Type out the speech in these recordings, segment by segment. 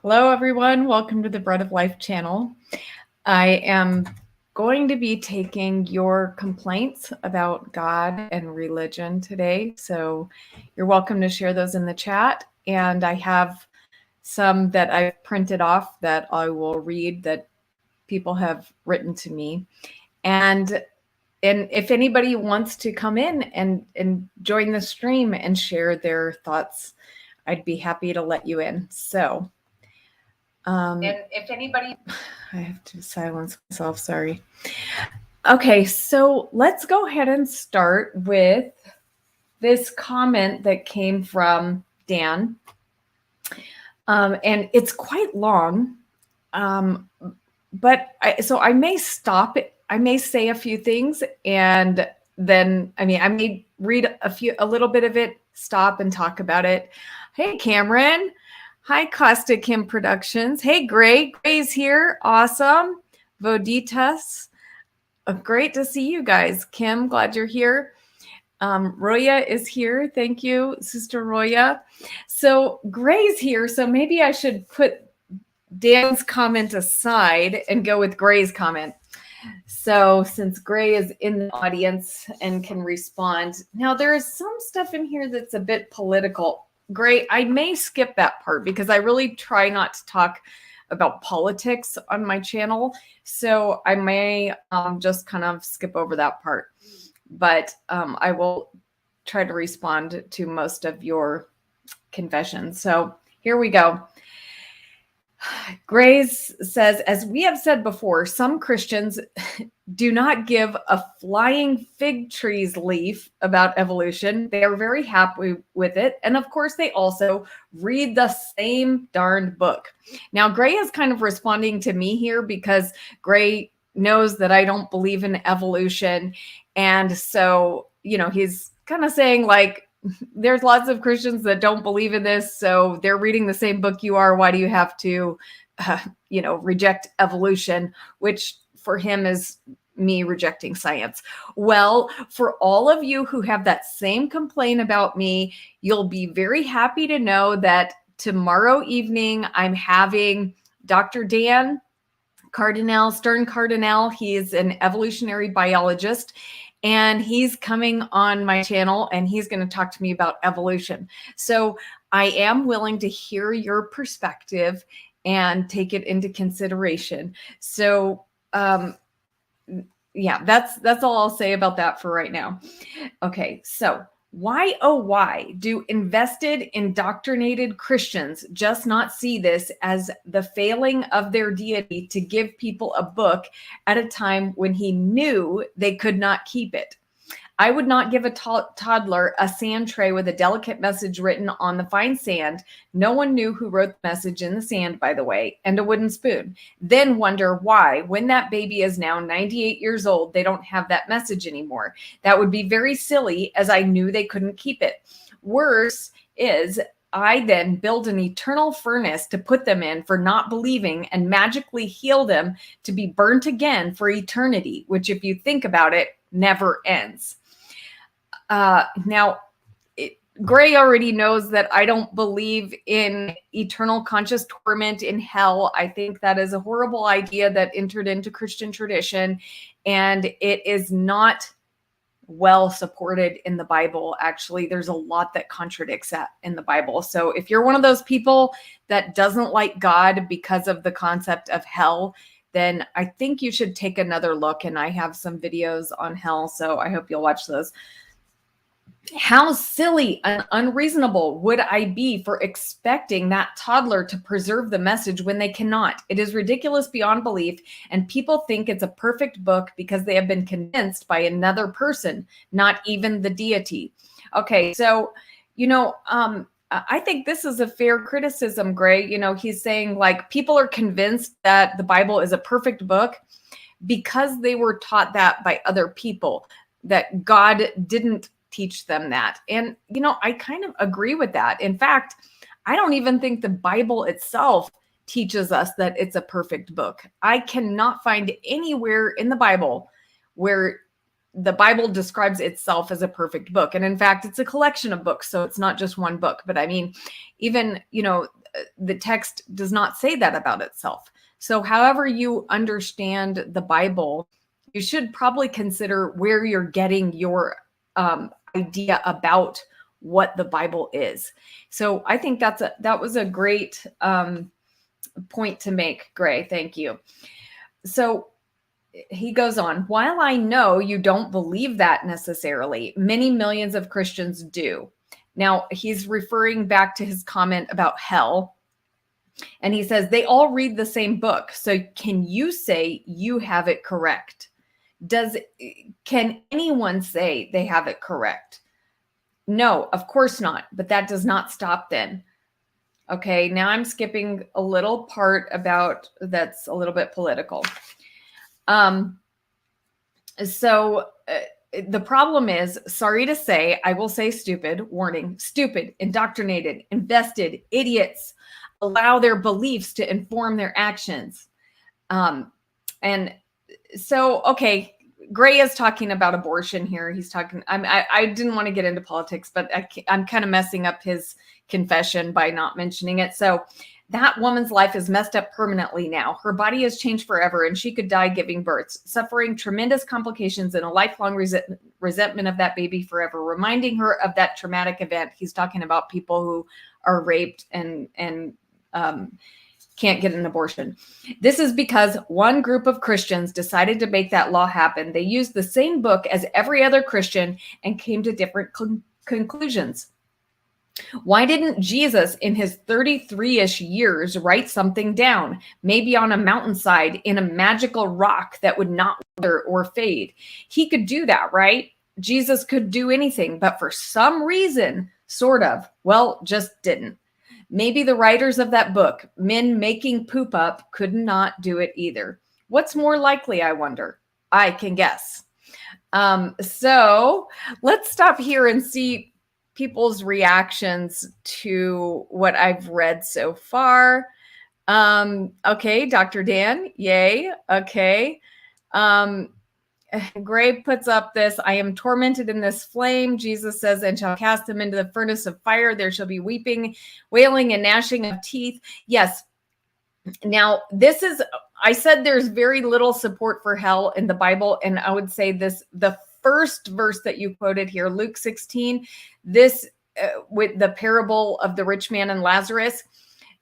Hello, everyone. Welcome to the Bread of Life channel. I am going to be taking your complaints about God and religion today. So you're welcome to share those in the chat. And I have some that I've printed off that I will read that people have written to me. And if anybody wants to come in and join the stream and share their thoughts, I'd be happy to let you in. So and if anybody, I have to silence myself, sorry. Okay, so let's go ahead and start with this comment that came from Dan. And it's quite long, but I may stop it. I may say a few things and then, I may read a little bit of it, stop and talk about it. Hey, Cameron. Hi, Costa Kim Productions. Hey, Gray. Gray's here. Awesome. Voditas. Great to see you guys. Kim, glad you're here. Roya is here. Thank you, Sister Roya. So Gray's here. So maybe I should put Dan's comment aside and go with Gray's comment. So since Gray is in the audience and can respond. Now, there is some stuff in here that's a bit political. Gray, I may skip that part because I really try not to talk about politics on my channel. So I may just kind of skip over that part. But I will try to respond to most of your confessions. So here we go. Grace says, as we have said before, some Christians do not give a flying fig tree's leaf about evolution. They are very happy with it. And of course, they also read the same darned book. Now, Gray is kind of responding to me here because Gray knows that I don't believe in evolution. And so, he's kind of saying like, there's lots of Christians that don't believe in this. So they're reading the same book you are. Why do you have to, reject evolution, which for him is me rejecting science. Well, for all of you who have that same complaint about me, you'll be very happy to know that tomorrow evening I'm having Dr. Dan Stern Cardinal. He is an evolutionary biologist. And he's coming on my channel and he's going to talk to me about evolution. So I am willing to hear your perspective and take it into consideration. So yeah, that's all I'll say about that for right now. Okay, so why, oh, why do invested, indoctrinated Christians just not see this as the failing of their deity to give people a book at a time when he knew they could not keep it? I would not give a toddler a sand tray with a delicate message written on the fine sand. No one knew who wrote the message in the sand, by the way, and a wooden spoon. Then wonder why, when that baby is now 98 years old, they don't have that message anymore. That would be very silly, as I knew they couldn't keep it. Worse is, I then build an eternal furnace to put them in for not believing and magically heal them to be burnt again for eternity, which, if you think about it, never ends. Now, Gray already knows that I don't believe in eternal conscious torment in hell. I think that is a horrible idea that entered into Christian tradition, and it is not well supported in the Bible. Actually, there's a lot that contradicts that in the Bible. So if you're one of those people that doesn't like God because of the concept of hell, then I think you should take another look. And I have some videos on hell, so I hope you'll watch those. How silly and unreasonable would I be for expecting that toddler to preserve the message when they cannot? It is ridiculous beyond belief, and people think it's a perfect book because they have been convinced by another person, not even the deity. Okay, so, I think this is a fair criticism, Gray. He's saying like people are convinced that the Bible is a perfect book because they were taught that by other people, that God didn't teach them that. And, I kind of agree with that. In fact, I don't even think the Bible itself teaches us that it's a perfect book. I cannot find anywhere in the Bible where the Bible describes itself as a perfect book. And in fact, it's a collection of books. So it's not just one book. But I mean, even, the text does not say that about itself. So however you understand the Bible, you should probably consider where you're getting your idea about what the Bible is. So I think that was a great point to make, Gray. Thank you. So he goes on, while I know you don't believe that necessarily, many millions of Christians do. Now, he's referring back to his comment about hell. And he says, they all read the same book. So can you say you have it correct? Can anyone say they have it correct? No, of course not. But that does not stop then. Okay, now I'm skipping a little part about that's a little bit political. So the problem is, sorry to say, I will say stupid, warning, stupid, indoctrinated, invested, idiots allow their beliefs to inform their actions. And so, okay, Gray is talking about abortion here. He's talking, I didn't want to get into politics, but I'm kind of messing up his confession by not mentioning it. So that woman's life is messed up permanently now. Her body has changed forever, and she could die giving birth, suffering tremendous complications and a lifelong resentment of that baby forever, reminding her of that traumatic event. He's talking about people who are raped and can't get an abortion. This is because one group of Christians decided to make that law happen. They used the same book as every other Christian and came to different conclusions. Why didn't Jesus in his 33-ish years write something down, maybe on a mountainside in a magical rock that would not wither or fade? He could do that, right? Jesus could do anything, but for some reason, just didn't. Maybe the writers of that book, men making poop up, could not do it either. What's more likely, I wonder? I can guess. So let's stop here and see people's reactions to what I've read so far. Okay, Dr. Dan, yay. Okay. Gray puts up this, I am tormented in this flame. Jesus says, and shall cast them into the furnace of fire. There shall be weeping, wailing, and gnashing of teeth. Yes. Now, I said there's very little support for hell in the Bible. And I would say the first verse that you quoted here, Luke 16, this with the parable of the rich man and Lazarus,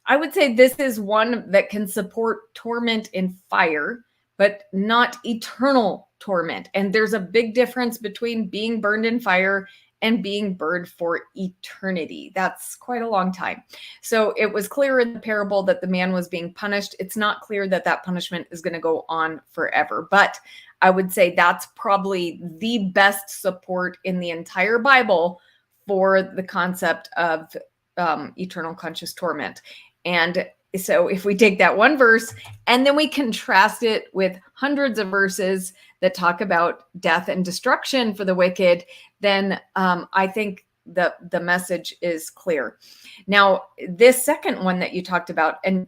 I would say this is one that can support torment in fire, but not eternal torment. And there's a big difference between being burned in fire and being burned for eternity. That's quite a long time. So it was clear in the parable that the man was being punished. It's not clear that that punishment is going to go on forever. But I would say that's probably the best support in the entire Bible for the concept of eternal conscious torment. And so if we take that one verse and then we contrast it with hundreds of verses that talk about death and destruction for the wicked, then I think the message is clear. Now, this second one that you talked about, and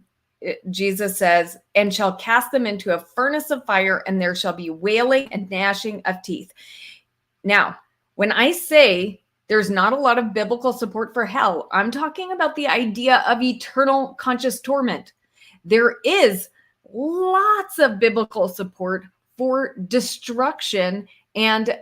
Jesus says, and shall cast them into a furnace of fire, and there shall be wailing and gnashing of teeth. Now, when I say there's not a lot of biblical support for hell, I'm talking about the idea of eternal conscious torment. There is lots of biblical support for destruction and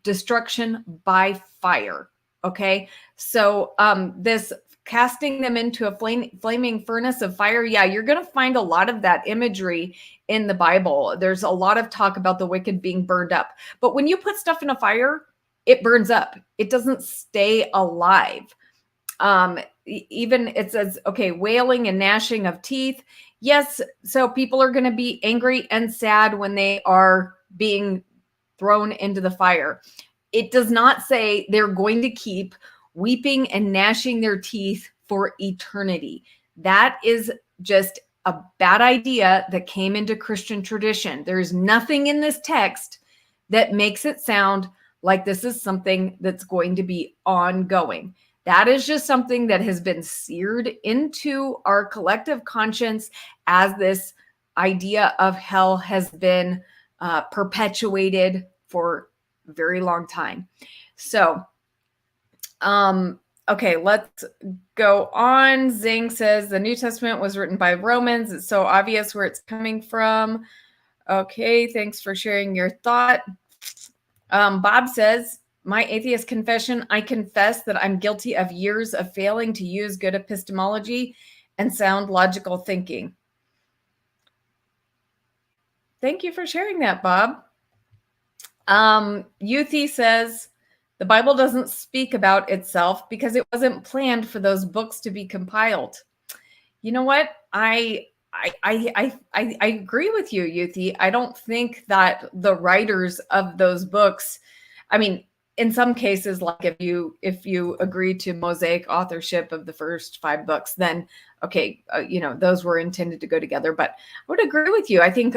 destruction by fire. Okay. So this casting them into a flaming furnace of fire. Yeah, you're going to find a lot of that imagery in the Bible. There's a lot of talk about the wicked being burned up. But when you put stuff in a fire, it burns up. It doesn't stay alive. Even it says, okay, wailing and gnashing of teeth. Yes, so people are going to be angry and sad when they are being thrown into the fire. It does not say they're going to keep weeping and gnashing their teeth for eternity. That is just a bad idea that came into Christian tradition. There's nothing in this text that makes it sound like this is something that's going to be ongoing. That is just something that has been seared into our collective conscience as this idea of hell has been perpetuated for very long time. So, okay, let's go on. Zing says the New Testament was written by Romans. It's so obvious where it's coming from. Okay, thanks for sharing your thought. Bob says, my atheist confession, I confess that I'm guilty of years of failing to use good epistemology and sound logical thinking. Thank you for sharing that, Bob. Youthy says, the Bible doesn't speak about itself because it wasn't planned for those books to be compiled. You know what? I agree with you, Youthy. I don't think that the writers of those books, I mean, in some cases, like if you agree to Mosaic authorship of the first 5 books, then okay, those were intended to go together. But I would agree with you. I think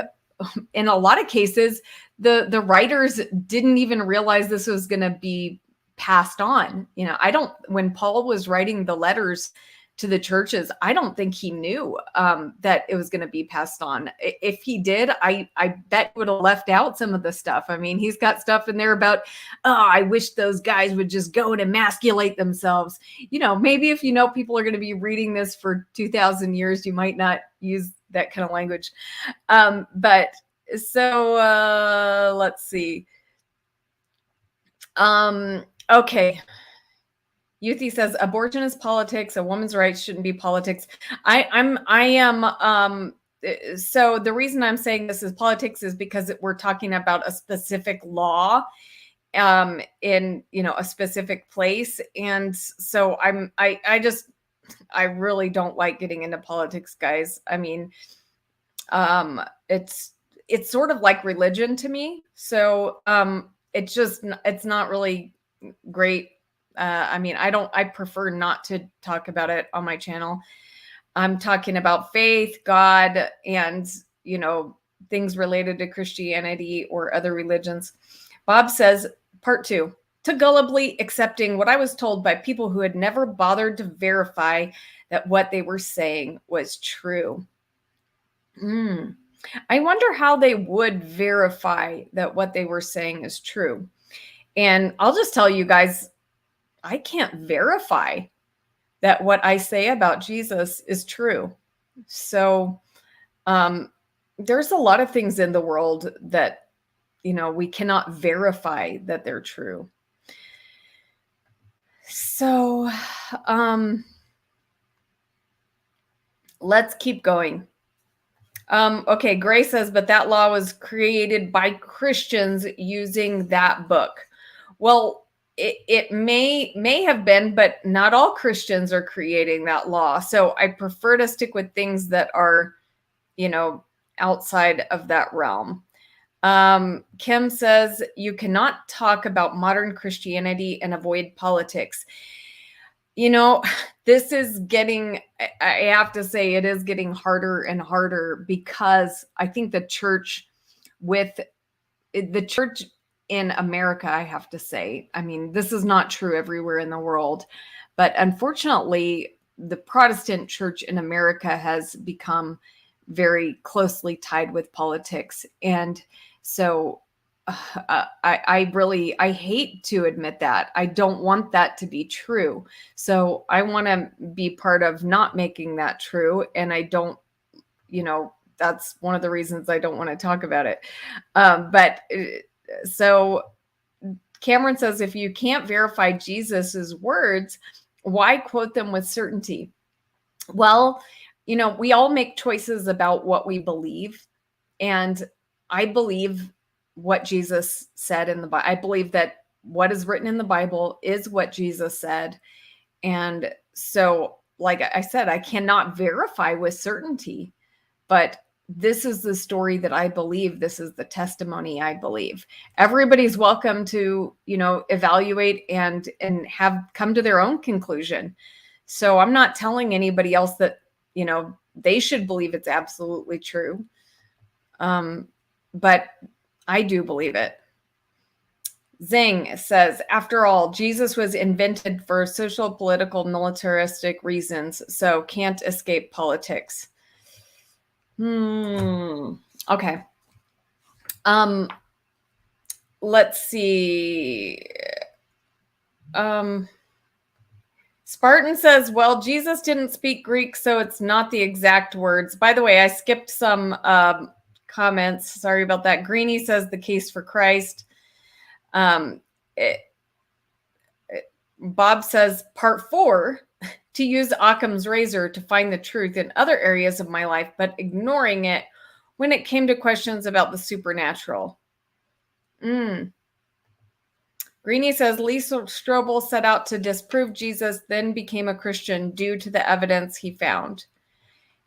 in a lot of cases, the writers didn't even realize this was going to be passed on. When Paul was writing the letters to the churches, I don't think he knew that it was going to be passed on. If he did, I bet would have left out some of the stuff. I mean, he's got stuff in there about, I wish those guys would just go and emasculate themselves. Maybe if people are going to be reading this for 2,000 years, you might not use that kind of language. But so let's see. Okay. Youthy says abortion is politics. A woman's rights shouldn't be politics. I am. So the reason I'm saying this is politics is because we're talking about a specific law, in a specific place, and so I really don't like getting into politics, guys. I mean, it's sort of like religion to me. So it's not really great. I prefer not to talk about it on my channel. I'm talking about faith, God, and, things related to Christianity or other religions. Bob says, part 2, to gullibly accepting what I was told by people who had never bothered to verify that what they were saying was true. I wonder how they would verify that what they were saying is true. And I'll just tell you guys, I can't verify that what I say about Jesus is true. So there's a lot of things in the world that, we cannot verify that they're true. So let's keep going. Okay, Gray says, but that law was created by Christians using that book. Well, it may have been, but not all Christians are creating that law. So I prefer to stick with things that are, outside of that realm. Kim says, you cannot talk about modern Christianity and avoid politics. This is getting, I have to say, it is getting harder and harder because I think the church in America, I have to say, I mean, this is not true everywhere in the world, but unfortunately, the Protestant church in America has become very closely tied with politics. And so I hate to admit that. I don't want that to be true. So I want to be part of not making that true. And I don't, that's one of the reasons I don't want to talk about it. So Cameron says, if you can't verify Jesus's words, why quote them with certainty? Well, we all make choices about what we believe. And I believe what Jesus said in the Bible. I believe that what is written in the Bible is what Jesus said. And so, like I said, I cannot verify with certainty, but this is the story that I believe. This is the testimony I believe. Everybody's welcome to, evaluate and have come to their own conclusion. So I'm not telling anybody else that, they should believe it's absolutely true. But I do believe it. Zing says, after all, Jesus was invented for social, political, militaristic reasons, so can't escape politics. Okay. let's see. Spartan says, well, Jesus didn't speak Greek, so it's not the exact words. By the way, I skipped some comments. Sorry about that. Greenie says the case for Christ. Bob says, part 4, to use Occam's razor to find the truth in other areas of my life, but ignoring it when it came to questions about the supernatural. Greenie says, Lisa Strobel set out to disprove Jesus, then became a Christian due to the evidence he found.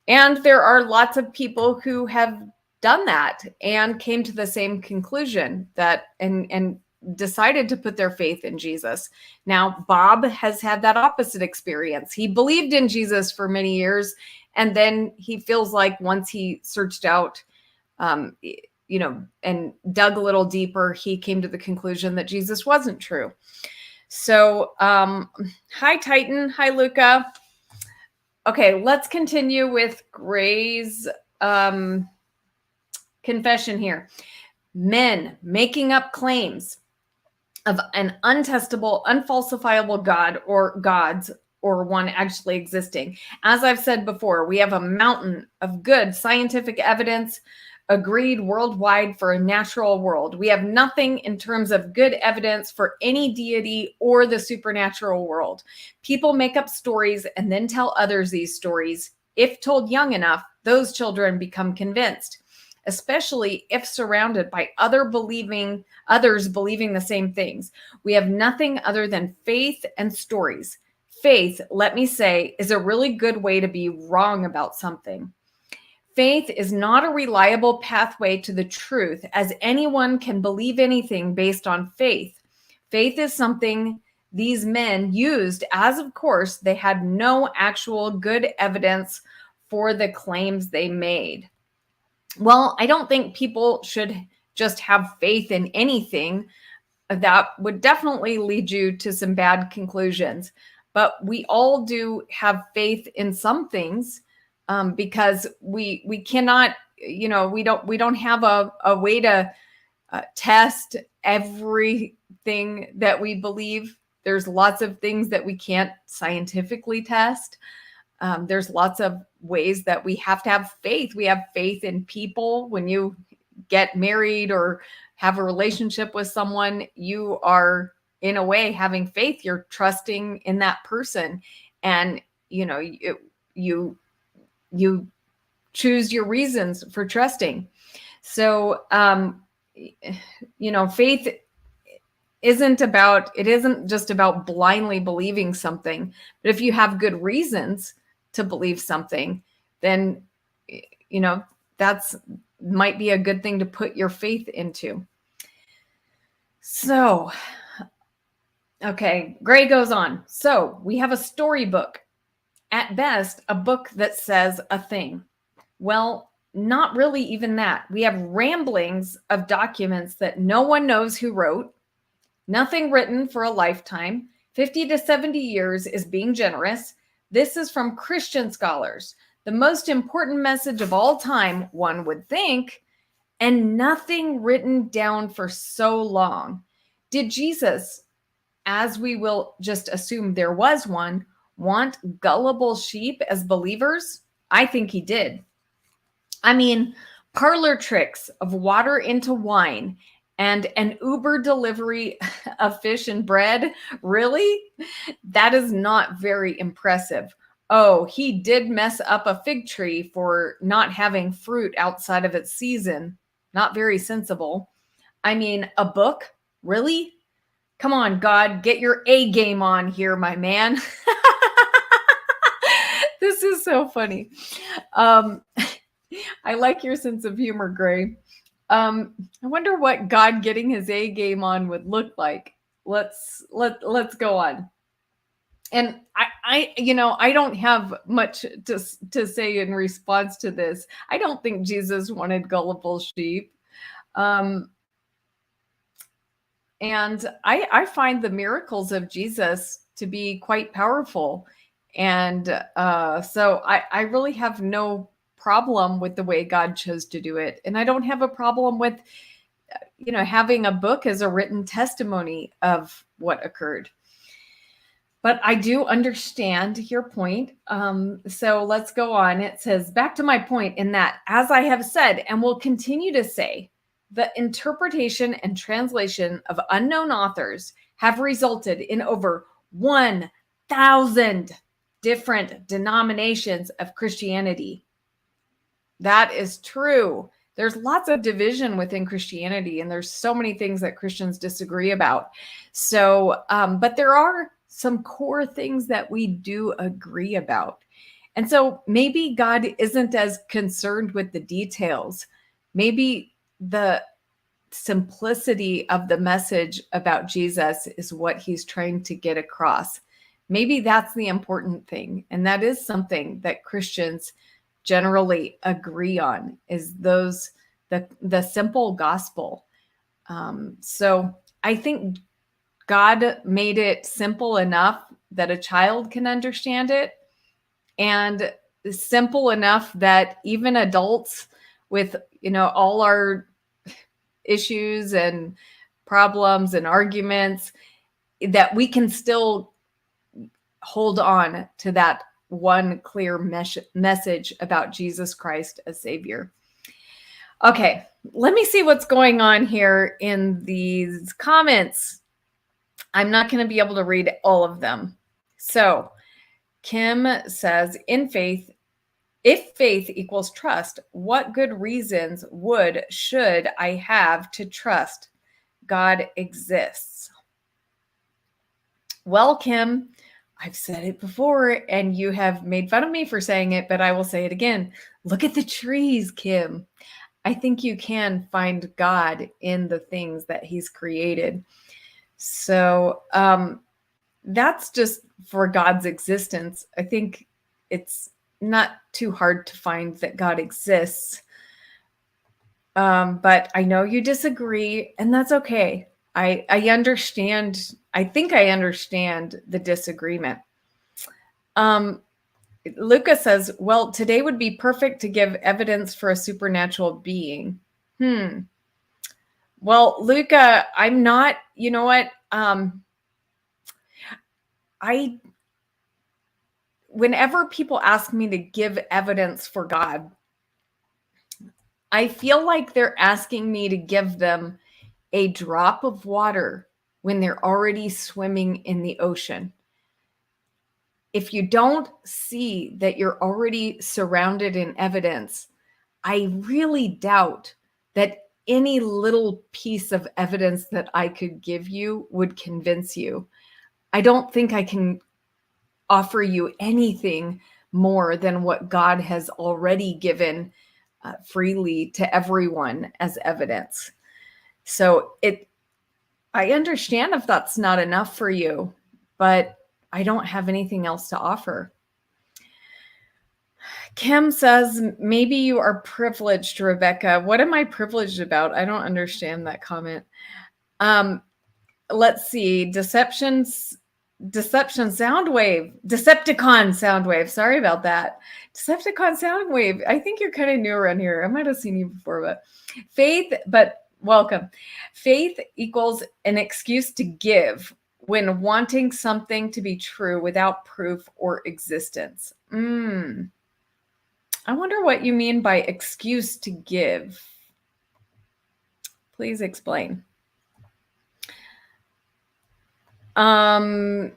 And there are lots of people who have done that and came to the same conclusion that and decided to put their faith in Jesus. Now, Bob has had that opposite experience. He believed in Jesus for many years, and then he feels like once he searched out, and dug a little deeper, he came to the conclusion that Jesus wasn't true. So, hi, Titan. Hi, Luca. Okay, let's continue with Gray's confession here. Men making up claims of an untestable, unfalsifiable God or gods, or one actually existing. As I've said before, we have a mountain of good scientific evidence agreed worldwide for a natural world. We have nothing in terms of good evidence for any deity or the supernatural world. People make up stories and then tell others these stories. If told young enough, those children become convinced, especially if surrounded by others believing the same things. We have nothing other than faith and stories. Faith, let me say, is a really good way to be wrong about something. Faith is not a reliable pathway to the truth, as anyone can believe anything based on faith. Faith is something these men used, as of course they had no actual good evidence for the claims they made. Well, I don't think people should just have faith in anything. That would definitely lead you to some bad conclusions. But we all do have faith in some things. Because we cannot, we don't have a way to test everything that we believe. There's lots of things that we can't scientifically test. There's lots of ways that we have to have faith. We have faith in people. When you get married or have a relationship with someone, you are in a way having faith. You're trusting in that person, and you choose your reasons for trusting. So, faith isn't just about blindly believing something, but if you have good reasons to believe something, then, that's might be a good thing to put your faith into. So, okay, Gray goes on. So we have a storybook. At best, a book that says a thing. Well, not really even that. We have ramblings of documents that no one knows who wrote, nothing written for a lifetime. 50 to 70 years is being generous. This is from Christian scholars. The most important message of all time, one would think, and nothing written down for so long. Did Jesus, as we will just assume there was one, want gullible sheep as believers? I think he did. I mean, parlor tricks of water into wine and an Uber delivery of fish and bread? Really? That is not very impressive. Oh, he did mess up a fig tree for not having fruit outside of its season. Not very sensible. I mean, a book? Really? Come on, God, get your A game on here, my man. This is so funny. I like your sense of humor, Gray. I wonder what God getting his A game on would look like. Let's go on. And I don't have much to say in response to this. I don't think Jesus wanted gullible sheep. And I find the miracles of Jesus to be quite powerful. And so I really have no problem with the way God chose to do it. And I don't have a problem with, having a book as a written testimony of what occurred. But I do understand your point. So let's go on. It says, back to my point in that, as I have said and will continue to say, the interpretation and translation of unknown authors have resulted in over 1,000 different denominations of Christianity. That is true. There's lots of division within Christianity, and there's so many things that Christians disagree about. So, but there are some core things that we do agree about. And so maybe God isn't as concerned with the details. Maybe the simplicity of the message about Jesus is what he's trying to get across. Maybe that's the important thing. And that is something that Christians generally agree on, is the simple gospel. So I think God made it simple enough that a child can understand it, and simple enough that even adults with, all our issues and problems and arguments, that we can still hold on to that one clear message about Jesus Christ as Savior. Okay, let me see what's going on here in these comments. I'm not going to be able to read all of them. So Kim says, if faith equals trust, what good reasons should I have to trust God exists? Well, Kim, I've said it before, and you have made fun of me for saying it, but I will say it again. Look at the trees, Kim. I think you can find God in the things that he's created. So that's just for God's existence. I think it's not too hard to find that God exists. But I know you disagree, and that's okay. I understand. I think I understand the disagreement. Luca says, well, today would be perfect to give evidence for a supernatural being. Well, Luca, I'm not, you know what? Whenever people ask me to give evidence for God, I feel like they're asking me to give them a drop of water when they're already swimming in the ocean. If you don't see that you're already surrounded in evidence, I really doubt that any little piece of evidence that I could give you would convince you. I don't think I can offer you anything more than what God has already given freely to everyone as evidence. So I understand if that's not enough for you, but I don't have anything else to offer. Kim says, maybe you are privileged, Rebecca. What am I privileged about? I don't understand that comment. Let's see. Decepticon Soundwave. Sorry about that. Decepticon Soundwave. I think you're kind of new around here. I might have seen you before, welcome. Faith equals an excuse to give when wanting something to be true without proof or existence. I wonder what you mean by excuse to give. Please explain. That's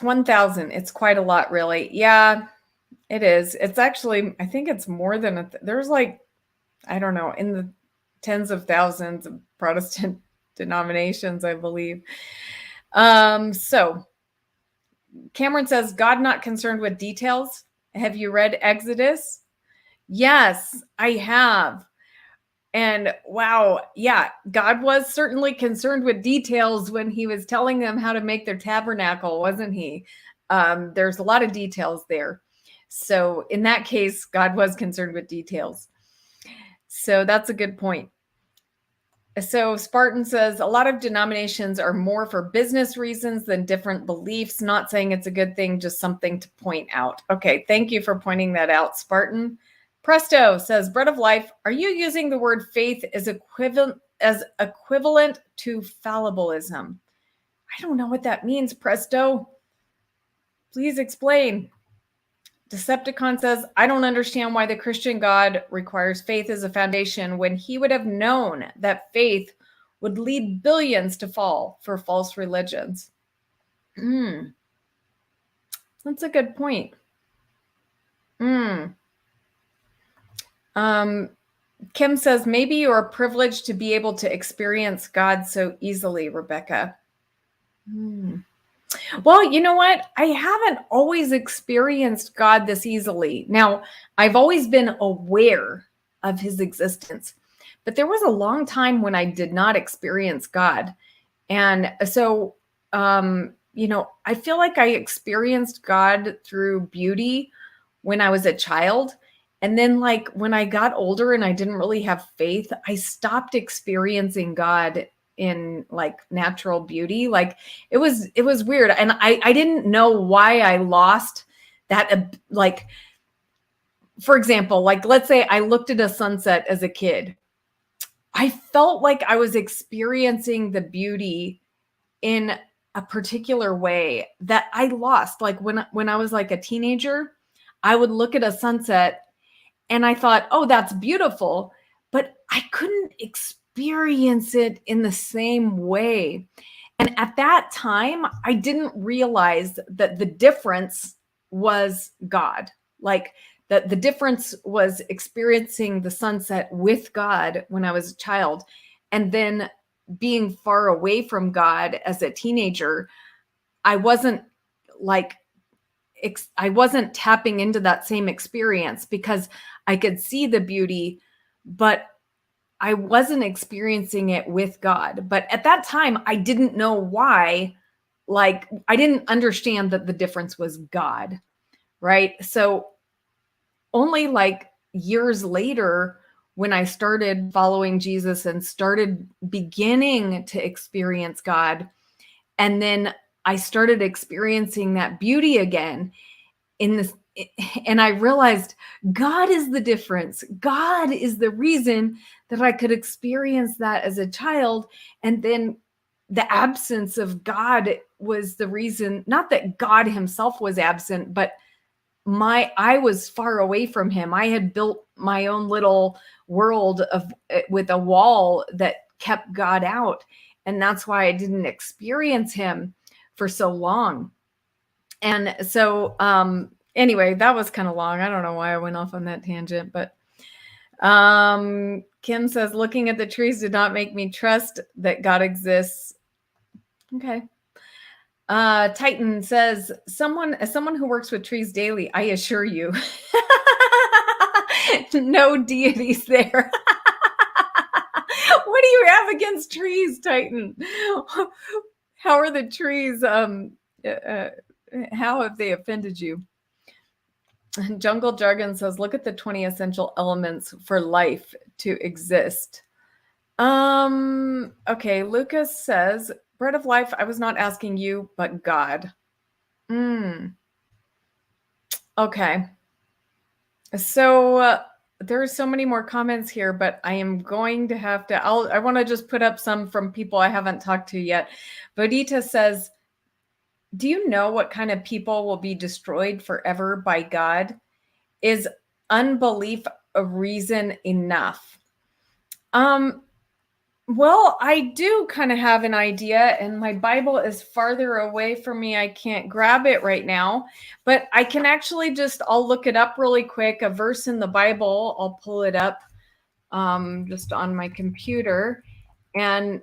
1,000. It's quite a lot, really. Yeah, it is. It's actually, I think it's more than there's like, I don't know, in the tens of thousands of Protestant denominations, I believe. So Cameron says, God not concerned with details. Have you read Exodus? Yes, I have. And wow, yeah, God was certainly concerned with details when he was telling them how to make their tabernacle, wasn't he? There's a lot of details there. So in that case, God was concerned with details. So that's a good point. So Spartan says, a lot of denominations are more for business reasons than different beliefs. Not saying it's a good thing, just something to point out. Okay, thank you for pointing that out, Spartan. Presto says, Bread of Life, are you using the word faith as equivalent to fallibilism? I don't know what that means, Presto. Please explain. Decepticon says, I don't understand why the Christian God requires faith as a foundation when he would have known that faith would lead billions to fall for false religions. That's a good point. Kim says, maybe you are privileged to be able to experience God so easily, Rebecca. Well, you know what? I haven't always experienced God this easily. Now, I've always been aware of his existence, but there was a long time when I did not experience God. And so, I feel like I experienced God through beauty when I was a child. And then like when I got older and I didn't really have faith, I stopped experiencing God in like natural beauty. Like it was weird. And I didn't know why I lost that. Like, for example, like let's say I looked at a sunset as a kid. I felt like I was experiencing the beauty in a particular way that I lost. Like when I was like a teenager, I would look at a sunset and I thought, oh, that's beautiful, but I couldn't experience it in the same way. And at that time, I didn't realize that the difference was God. Like that the difference was experiencing the sunset with God when I was a child, and then being far away from God as a teenager. I wasn't tapping into that same experience because I could see the beauty, but I wasn't experiencing it with God. But at that time, I didn't know why. Like, I didn't understand that the difference was God, right? So only like years later, when I started following Jesus and started beginning to experience God, and then I started experiencing that beauty again in this, and I realized God is the difference. God is the reason that I could experience that as a child. And then the absence of God was the reason, not that God himself was absent, but I was far away from him. I had built my own little world with a wall that kept God out. And that's why I didn't experience him for so long. And so, anyway, that was kind of long. I don't know why I went off on that tangent, but Kim says, looking at the trees did not make me trust that God exists. Okay. Titan says, as someone who works with trees daily, I assure you, no deities there. What do you have against trees, Titan? How are the trees? How have they offended you? Jungle Jargon says, look at the 20 essential elements for life to exist. Okay, Lucas says, Bread of Life, I was not asking you, but God. Okay. So there are so many more comments here, but I am going to have to, I want to just put up some from people I haven't talked to yet. Vodita says, do you know what kind of people will be destroyed forever by God? Is unbelief a reason enough? Well, I do kind of have an idea, and my Bible is farther away from me. I can't grab it right now, but I can actually I'll look it up really quick. A verse in the Bible, I'll pull it up just on my computer, and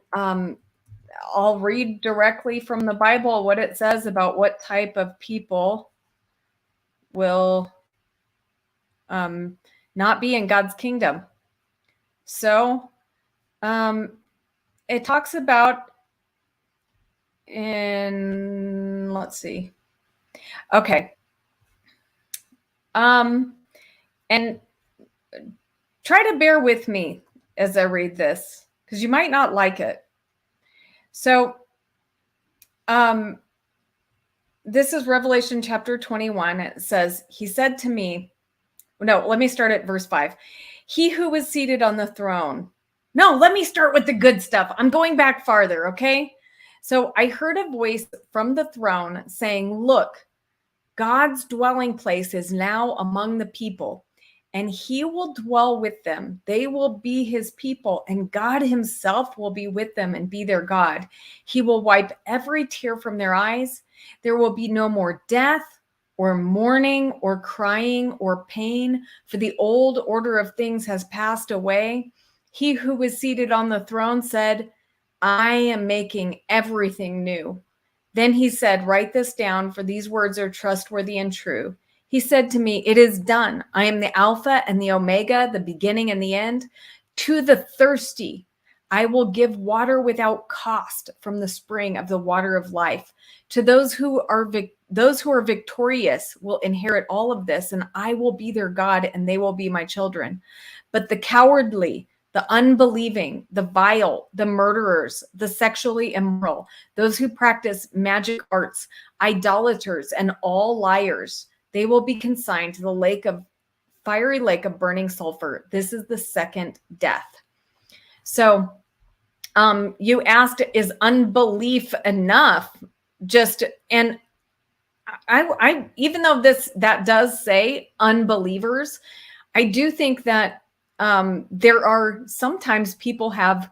I'll read directly from the Bible what it says about what type of people will not be in God's kingdom. So it talks about let's see. Okay. And try to bear with me as I read this, because you might not like it. So this is Revelation chapter 21. It says, he said to me, No, let me start at verse 5. He who was seated on the throne. No, let me start with the good stuff. I'm going back farther, okay? So I heard a voice from the throne saying, look, God's dwelling place is now among the people, and he will dwell with them. They will be his people, and God himself will be with them and be their God. He will wipe every tear from their eyes. There will be no more death or mourning or crying or pain, for the old order of things has passed away. He who was seated on the throne said, I am making everything new. Then he said, write this down, for these words are trustworthy and true. He said to me, it is done. I am the Alpha and the Omega, the beginning and the end. To the thirsty, I will give water without cost from the spring of the water of life. To those who are victorious will inherit all of this, and I will be their God, and they will be my children. But the cowardly, the unbelieving, the vile, the murderers, the sexually immoral, those who practice magic arts, idolaters, and all liars, they will be consigned to the fiery lake of burning sulfur. This is the second death. So you asked, is unbelief enough? And I even though that does say unbelievers, I do think that there are sometimes people have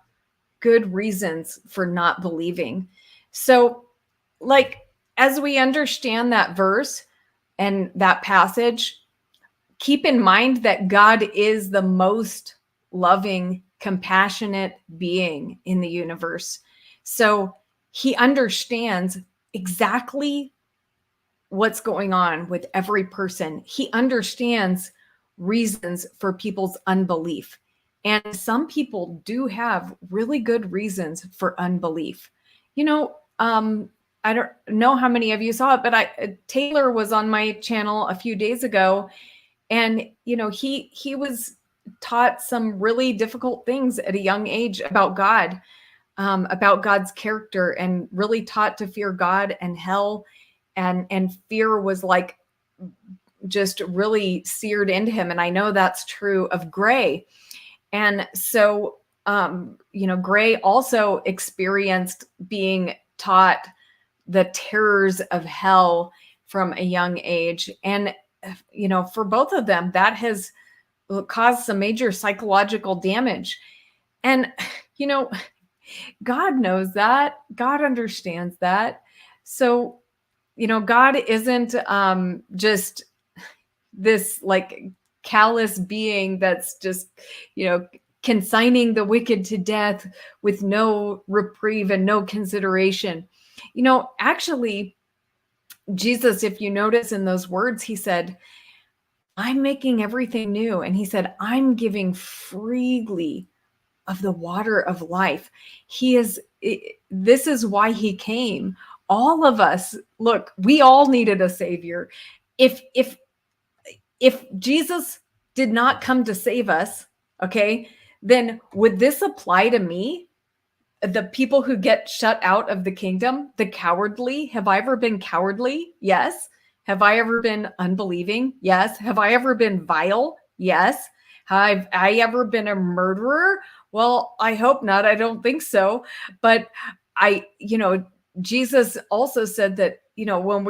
good reasons for not believing. So, like, as we understand that verse and that passage, keep in mind that God is the most loving, compassionate being in the universe. So he understands exactly what's going on with every person. He understands reasons for people's unbelief. And some people do have really good reasons for unbelief. I don't know how many of you saw it, but Taylor was on my channel a few days ago, and he was taught some really difficult things at a young age about God, about God's character, and really taught to fear God and hell, and fear was like just really seared into him. And I know that's true of Gray. And so, Gray also experienced being taught the terrors of hell from a young age. And, for both of them, that has caused some major psychological damage. And, God knows that. God understands that. So, God isn't just this like callous being that's just, consigning the wicked to death with no reprieve and no consideration. Actually, Jesus, if you notice in those words, he said, I'm making everything new. And he said, I'm giving freely of the water of life. This is why he came. All of us, look, we all needed a savior. If Jesus did not come to save us, okay, then would this apply to me? The people who get shut out of the kingdom, the cowardly. Have I ever been cowardly? Yes. Have I ever been unbelieving? Yes. Have I ever been vile? Yes. Have I ever been a murderer? Well, I hope not. I don't think so. But Jesus also said that, when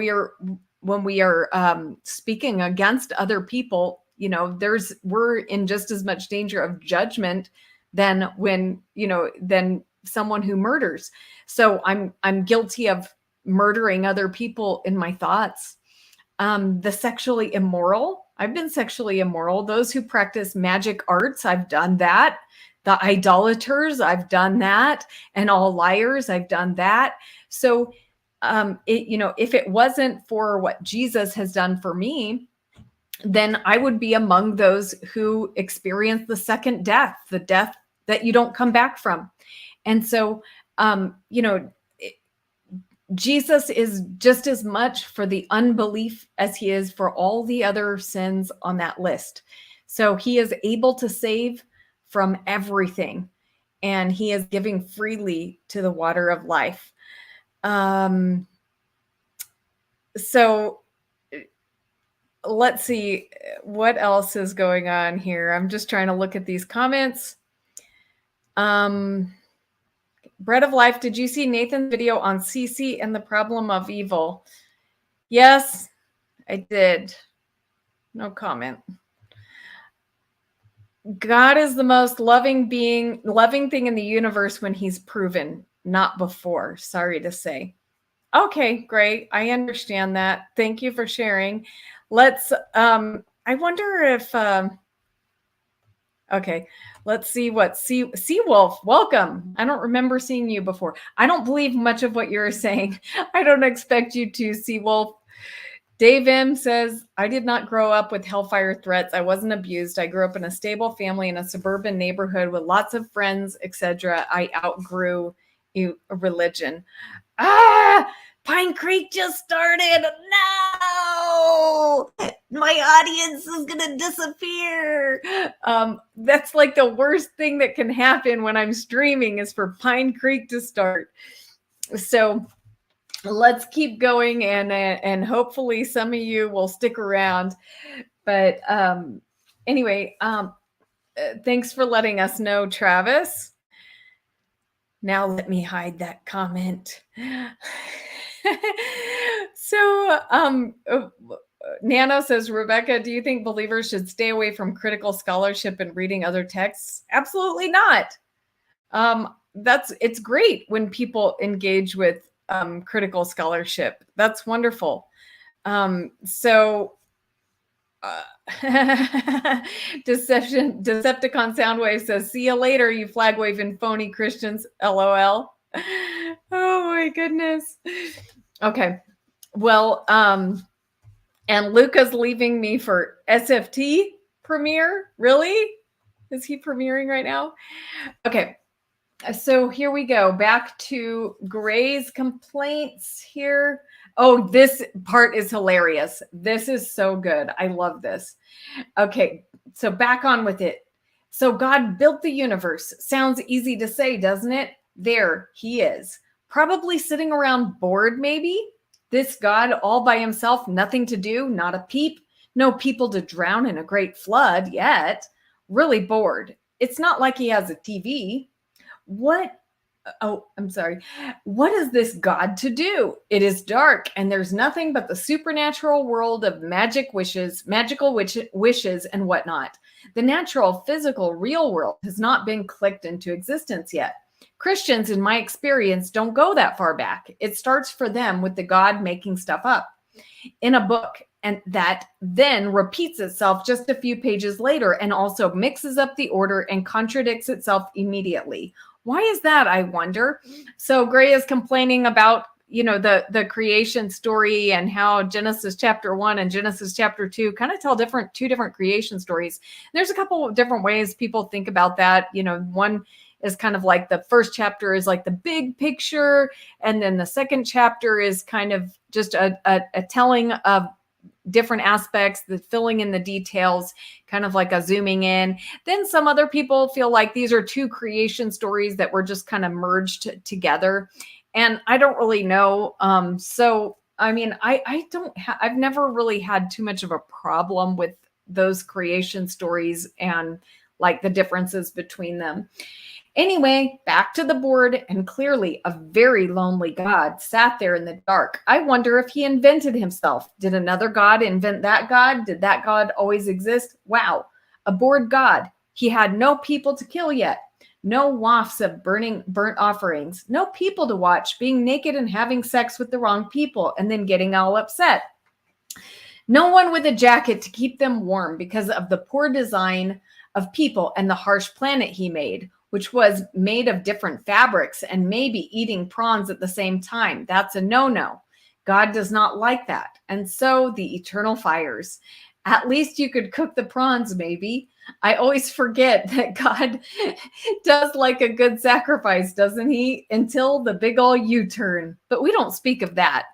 we are speaking against other people, we're in just as much danger of judgment than than someone who murders. So I'm guilty of murdering other people in my thoughts. The sexually immoral, I've been sexually immoral. Those who practice magic arts, I've done that. The idolaters, I've done that. And all liars, I've done that. So, if it wasn't for what Jesus has done for me, then I would be among those who experience the second death, the death that you don't come back from. And so, Jesus is just as much for the unbelief as he is for all the other sins on that list. So he is able to save from everything, and he is giving freely to the water of life. So let's see what else is going on here. I'm just trying to look at these comments. Bread of Life, did you see Nathan's video on CC and the problem of evil? Yes, I did. No comment. God is the most loving thing in the universe when he's proven, not before. Sorry to say. Okay, great. I understand that. Thank you for sharing. Let's, I wonder if, okay, let's see what Seawolf, welcome. I don't remember seeing you before. I don't believe much of what you're saying. I don't expect you to, Seawolf. Dave M says, I did not grow up with hellfire threats. I wasn't abused. I grew up in a stable family in a suburban neighborhood with lots of friends, etc. I outgrew religion. Pine Creek just started. No, my audience is going to disappear. That's like the worst thing that can happen when I'm streaming is for Pine Creek to start. So let's keep going, and hopefully some of you will stick around. But anyway, thanks for letting us know, Travis. Now let me hide that comment. So Nano says, Rebecca, do you think believers should stay away from critical scholarship and reading other texts? Absolutely not. It's great when people engage with critical scholarship. That's wonderful. Decepticon Soundwave says, see you later, you flag waving phony Christians, LOL. Oh my goodness. Okay. Well, and Luca's leaving me for SFT premiere. Really? Is he premiering right now? Okay. So here we go. Back to Gray's complaints here. Oh, this part is hilarious. This is so good. I love this. Okay, so back on with it. So God built the universe. Sounds easy to say, doesn't it? There he is. Probably sitting around bored, maybe? This God all by himself, nothing to do, not a peep, no people to drown in a great flood yet. Really bored. It's not like he has a TV. What is this God to do? It is dark, and there's nothing but the supernatural world of magical wishes and whatnot. The natural, physical, real world has not been clicked into existence yet. Christians, in my experience, don't go that far back. It starts for them with the God making stuff up in a book, and that then repeats itself just a few pages later and also mixes up the order and contradicts itself immediately. Why is that, I wonder? So Gray is complaining about, the creation story and how Genesis chapter 1 and Genesis chapter 2 kind of tell two different creation stories. There's a couple of different ways people think about that. One is kind of like the first chapter is like the big picture, and then the second chapter is kind of just a telling of different aspects, the filling in the details, kind of like a zooming in. Then some other people feel like these are two creation stories that were just kind of merged together. And I don't really know. So, I mean, I've never really had too much of a problem with those creation stories and like the differences between them. Anyway, back to the board, and clearly a very lonely God sat there in the dark. I wonder if he invented himself. Did another God invent that God? Did that God always exist? Wow, a bored God. He had no people to kill yet. No wafts of burnt offerings. No people to watch being naked and having sex with the wrong people and then getting all upset. No one with a jacket to keep them warm because of the poor design of people and the harsh planet he made, which was made of different fabrics and maybe eating prawns at the same time. That's a no-no. God does not like that. And so the eternal fires. At least you could cook the prawns, maybe. I always forget that God does like a good sacrifice, doesn't he? Until the big ol' U-turn. But we don't speak of that.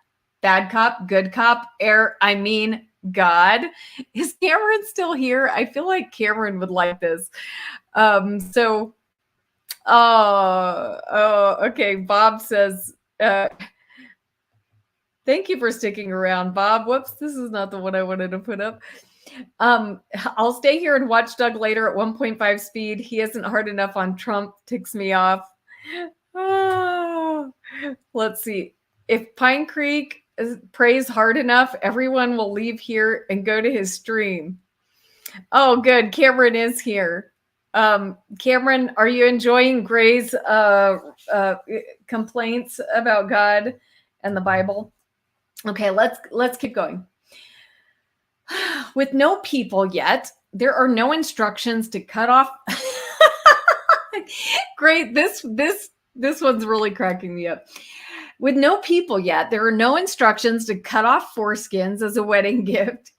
Bad cop, good cop, God. Is Cameron still here? I feel like Cameron would like this. Okay. Bob says, Thank you for sticking around, Bob. Whoops, this is not the one I wanted to put up. I'll stay here and watch Doug later at 1.5 speed. He isn't hard enough on Trump, ticks me off. Let's see. If Pine Creek prays hard enough, everyone will leave here and go to his stream. Oh, good. Cameron is here. Cameron, are you enjoying Gray's complaints about God and the Bible? Okay, let's keep going. With no people yet, there are no instructions to cut off. Great. This one's really cracking me up. With no people yet, there are no instructions to cut off foreskins as a wedding gift.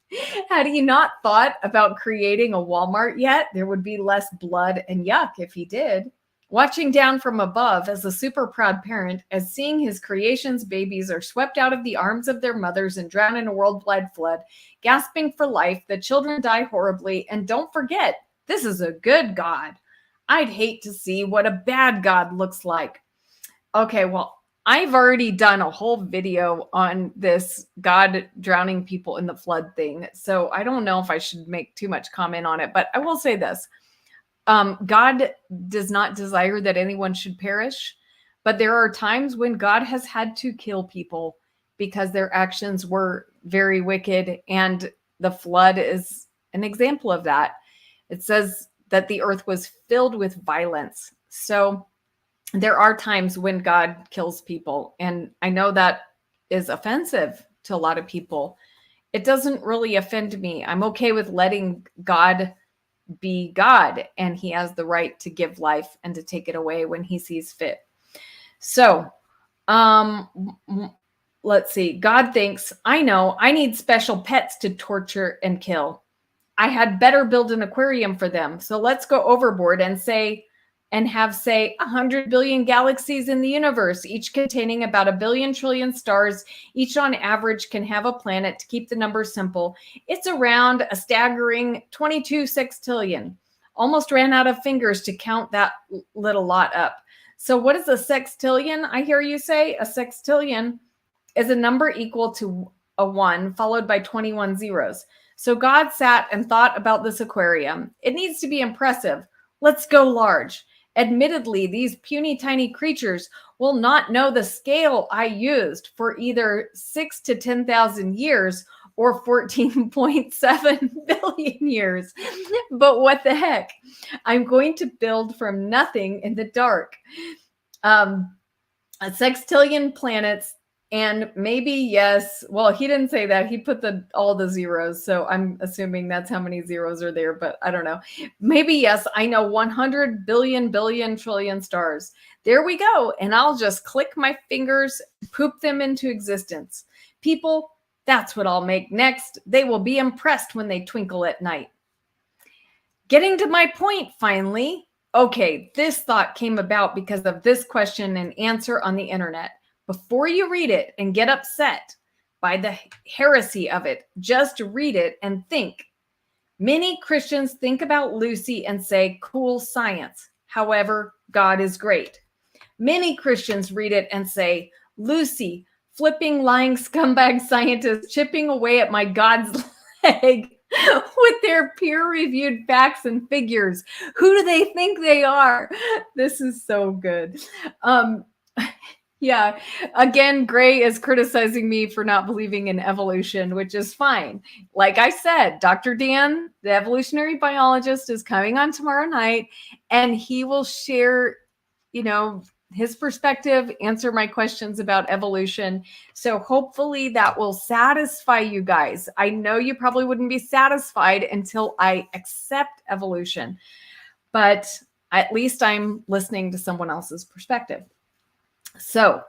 Had he not thought about creating a Walmart yet, there would be less blood and yuck if he did. Watching down from above as a super proud parent, as seeing his creation's babies are swept out of the arms of their mothers and drown in a worldwide flood, gasping for life, the children die horribly, and don't forget, this is a good God. I'd hate to see what a bad God looks like. Okay, well, I've already done a whole video on this God drowning people in the flood thing, so I don't know if I should make too much comment on it, but I will say this. God does not desire that anyone should perish, but there are times when God has had to kill people because their actions were very wicked, and the flood is an example of that. It says that the earth was filled with violence. So there are times when God kills people, and I know that is offensive to a lot of people. It doesn't really offend me. I'm okay with letting God be God, and he has the right to give life and to take it away when he sees fit. So, let's see. God thinks, I know, I need special pets to torture and kill. I had better build an aquarium for them. So let's go overboard and have 100 billion galaxies in the universe, each containing about 1 billion trillion stars. Each on average can have a planet. To keep the numbers simple, it's around a staggering 22 sextillion. Almost ran out of fingers to count that little lot up. So what is a sextillion? I hear you say. A sextillion is a number equal to a 1 followed by 21 zeros. So God sat and thought about this aquarium. It needs to be impressive. Let's go large. Admittedly, these puny tiny creatures will not know the scale I used for either 6 to 10,000 years or 14.7 billion years. But what the heck? I'm going to build from nothing in the dark. A sextillion planets. And maybe, yes, well, he didn't say that. He put all the zeros. So I'm assuming that's how many zeros are there, but I don't know. Maybe, yes, I know 100 billion trillion stars. There we go. And I'll just click my fingers, poop them into existence. People, that's what I'll make next. They will be impressed when they twinkle at night. Getting to my point, finally. Okay, this thought came about because of this question and answer on the internet. Before you read it and get upset by the heresy of it, just read it and think. Many Christians think about Lucy and say, cool science. However, God is great. Many Christians read it and say, Lucy, flipping, lying scumbag scientists chipping away at my God's leg with their peer-reviewed facts and figures. Who do they think they are? This is so good. Yeah, again, Gray is criticizing me for not believing in evolution, which is fine. Like I said, Dr. Dan, the evolutionary biologist, is coming on tomorrow night, and he will share, his perspective, answer my questions about evolution. So hopefully that will satisfy you guys. I know you probably wouldn't be satisfied until I accept evolution, but at least I'm listening to someone else's perspective. So,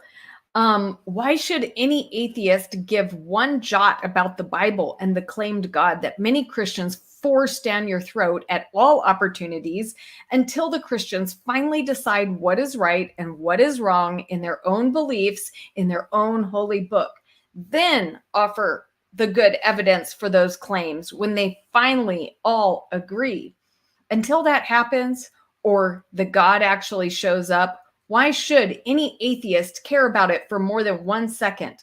why should any atheist give one jot about the Bible and the claimed God that many Christians force down your throat at all opportunities until the Christians finally decide what is right and what is wrong in their own beliefs, in their own holy book? Then offer the good evidence for those claims when they finally all agree. Until that happens, or the God actually shows up, why should any atheist care about it for more than 1 second?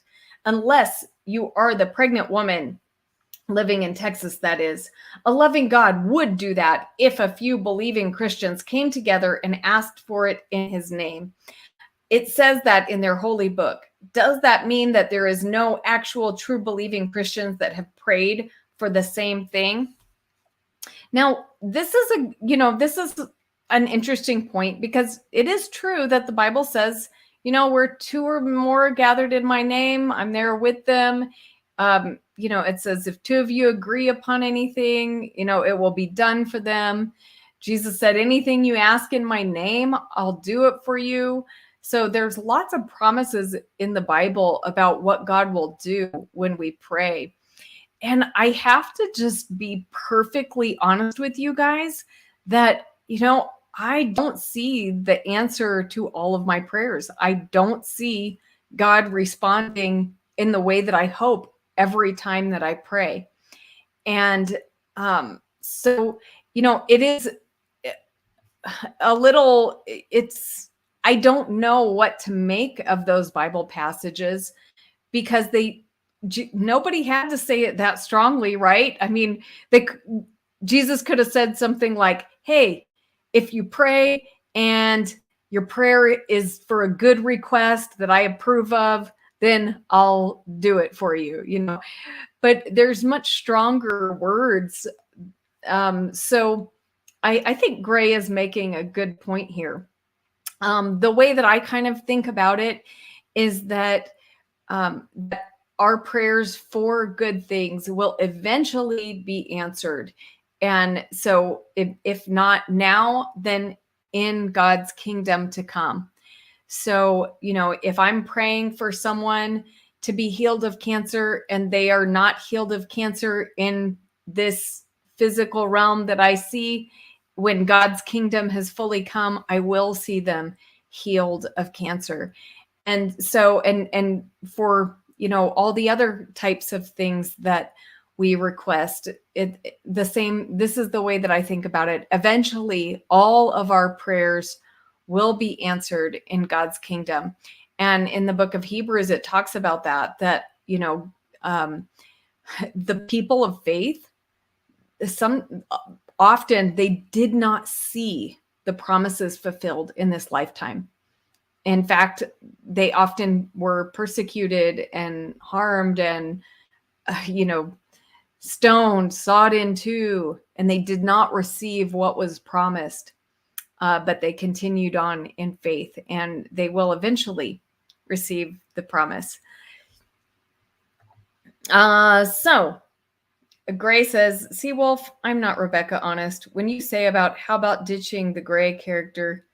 unless you are the pregnant woman living in Texas, that is. A loving God would do that if a few believing Christians came together and asked for it in his name. It says that in their holy book. Does that mean that there is no actual true believing Christians that have prayed for the same thing? Now, this is an interesting point, because it is true that the Bible says, where two or more gathered in my name, I'm there with them. It says if two of you agree upon anything, it will be done for them. Jesus said, anything you ask in my name, I'll do it for you. So there's lots of promises in the Bible about what God will do when we pray. And I have to just be perfectly honest with you guys that, I don't see the answer to all of my prayers. I don't see God responding in the way that I hope every time that I pray. And so, it is a little, I don't know what to make of those Bible passages, because nobody had to say it that strongly, right? I mean, Jesus could have said something like, hey, if you pray and your prayer is for a good request that I approve of, then I'll do it for you, But there's much stronger words. So I think Gray is making a good point here. The way that I kind of think about it is that our prayers for good things will eventually be answered. And so if not now, then in God's kingdom to come. So, if I'm praying for someone to be healed of cancer and they are not healed of cancer in this physical realm that I see, when God's kingdom has fully come, I will see them healed of cancer. And so, and for, all the other types of things that we request, this is the way that I think about it. Eventually, all of our prayers will be answered in God's kingdom. And in the book of Hebrews, it talks about that the people of faith, often they did not see the promises fulfilled in this lifetime. In fact, they often were persecuted and harmed and, stoned, sawed in two, and they did not receive what was promised. But they continued on in faith, and they will eventually receive the promise. So Gray says, Seawolf, I'm not Rebecca honest. When you say how about ditching the Gray character?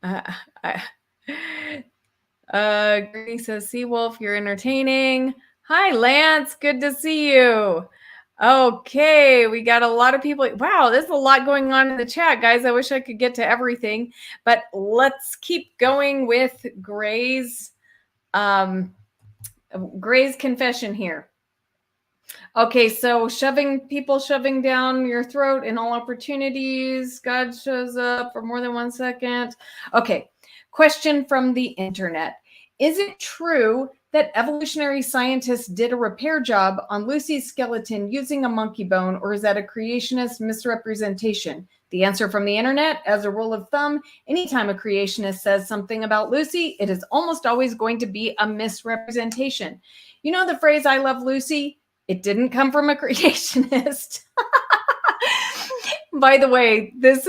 Gray says, Seawolf, you're entertaining. Hi, Lance. Good to see you. Okay, we got a lot of people. Wow, there's a lot going on in the chat, guys. I wish I could get to everything, but let's keep going with Gray's confession here. Okay, so shoving down your throat in all opportunities. God shows up for more than 1 second. Okay, question from the internet. Is it true that evolutionary scientists did a repair job on Lucy's skeleton using a monkey bone, or is that a creationist misrepresentation? The answer from the internet, as a rule of thumb, anytime a creationist says something about Lucy, it is almost always going to be a misrepresentation. You know the phrase, I love Lucy? It didn't come from a creationist. By the way, there's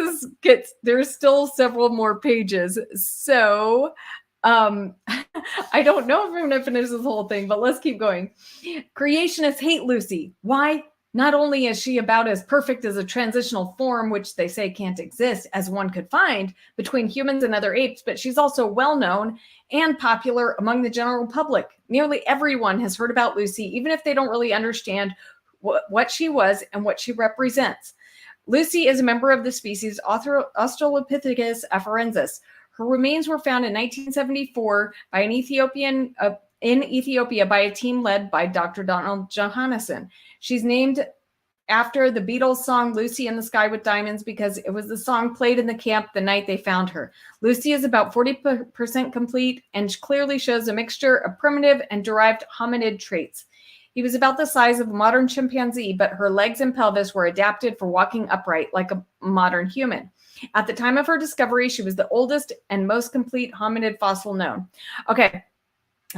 still several more pages. So I don't know if I'm going to finish this whole thing, but let's keep going. Creationists hate Lucy. Why? Not only is she about as perfect as a transitional form, which they say can't exist, as one could find between humans and other apes, but she's also well-known and popular among the general public. Nearly everyone has heard about Lucy, even if they don't really understand what she was and what she represents. Lucy is a member of the species Australopithecus afarensis. Her remains were found in 1974 by in Ethiopia by a team led by Dr. Donald Johannesson. She's named after the Beatles song Lucy in the Sky with Diamonds because it was the song played in the camp the night they found her. Lucy is about 40% complete and clearly shows a mixture of primitive and derived hominid traits. He was about the size of a modern chimpanzee, but her legs and pelvis were adapted for walking upright like a modern human. At the time of her discovery, she was the oldest and most complete hominid fossil known. Okay,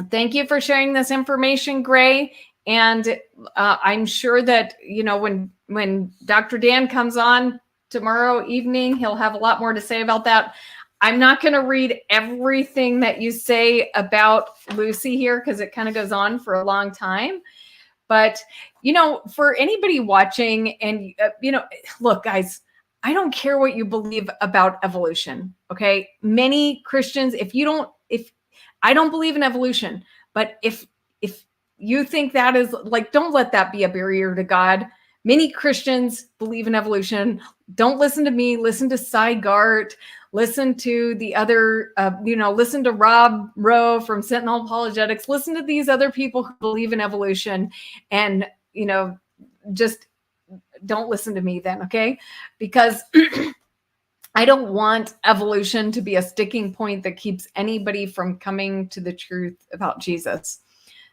thank you for sharing this information, Gray. And I'm sure that, when Dr. Dan comes on tomorrow evening, he'll have a lot more to say about that. I'm not going to read everything that you say about Lucy here because it kind of goes on for a long time. But, for anybody watching and, look, guys, I don't care what you believe about evolution. Okay. Many Christians, I don't believe in evolution, but if you think that is don't let that be a barrier to God. Many Christians believe in evolution. Don't listen to me. Listen to Cy Gart. Listen to the other, listen to Rob Rowe from Sentinel Apologetics. Listen to these other people who believe in evolution and, just don't listen to me then. Okay. Because I don't want evolution to be a sticking point that keeps anybody from coming to the truth about Jesus.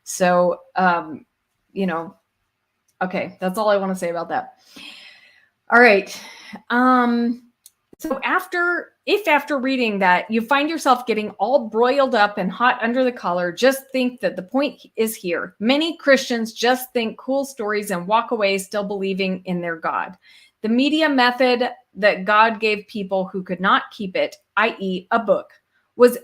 So, okay, that's all I want to say about that. All right. So after reading that, you find yourself getting all broiled up and hot under the collar, just think that the point is here. Many Christians just think cool stories and walk away still believing in their God. The media method that God gave people who could not keep it, i.e. a book, was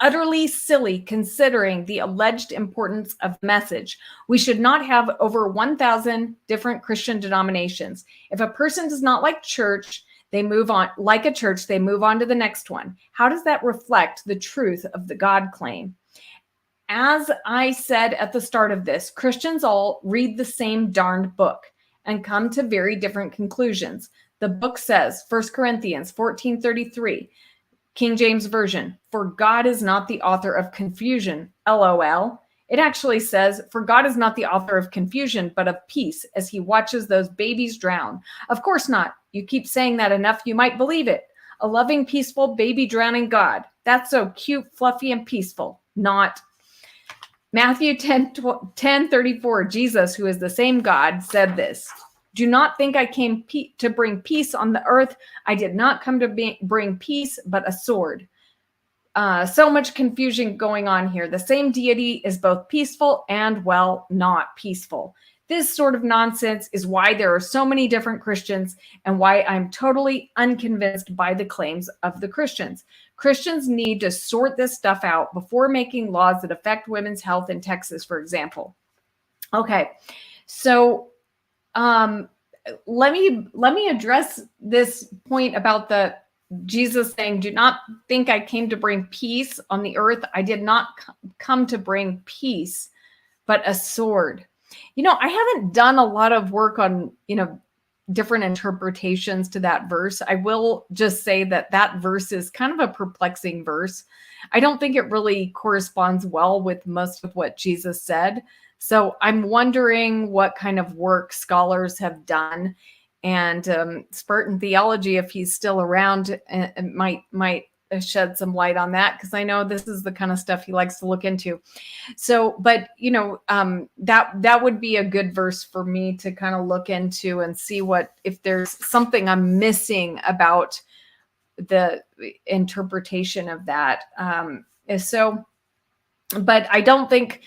utterly silly considering the alleged importance of the message. We should not have over 1,000 different Christian denominations. If a person does not like church, they move on, like a church, they move on to the next one. How does that reflect the truth of the God claim? As I said at the start of this, Christians all read the same darned book and come to very different conclusions. The book says, 1 Corinthians 14:33, King James Version, for God is not the author of confusion, LOL. It actually says, for God is not the author of confusion, but of peace as he watches those babies drown. Of course not. You keep saying that enough, you might believe it. A loving, peaceful, baby drowning God. That's so cute, fluffy, and peaceful. Not. Matthew 10:34, Jesus, who is the same God, said this. Do not think I came to bring peace on the earth. I did not come to bring peace, but a sword. So much confusion going on here. The same deity is both peaceful and, well, not peaceful. This sort of nonsense is why there are so many different Christians and why I'm totally unconvinced by the claims of the Christians. Christians need to sort this stuff out before making laws that affect women's health in Texas, for example. Okay, so let me address this point about the Jesus saying, do not think I came to bring peace on the earth. I did not come to bring peace, but a sword. I haven't done a lot of work on, different interpretations to that verse. I will just say that verse is kind of a perplexing verse. I don't think it really corresponds well with most of what Jesus said. So I'm wondering what kind of work scholars have done, and Spartan Theology, if he's still around, might shed some light on that, because I know this is the kind of stuff he likes to look into. So, but that would be a good verse for me to kind of look into and see if there's something I'm missing about the interpretation of that. But I don't think,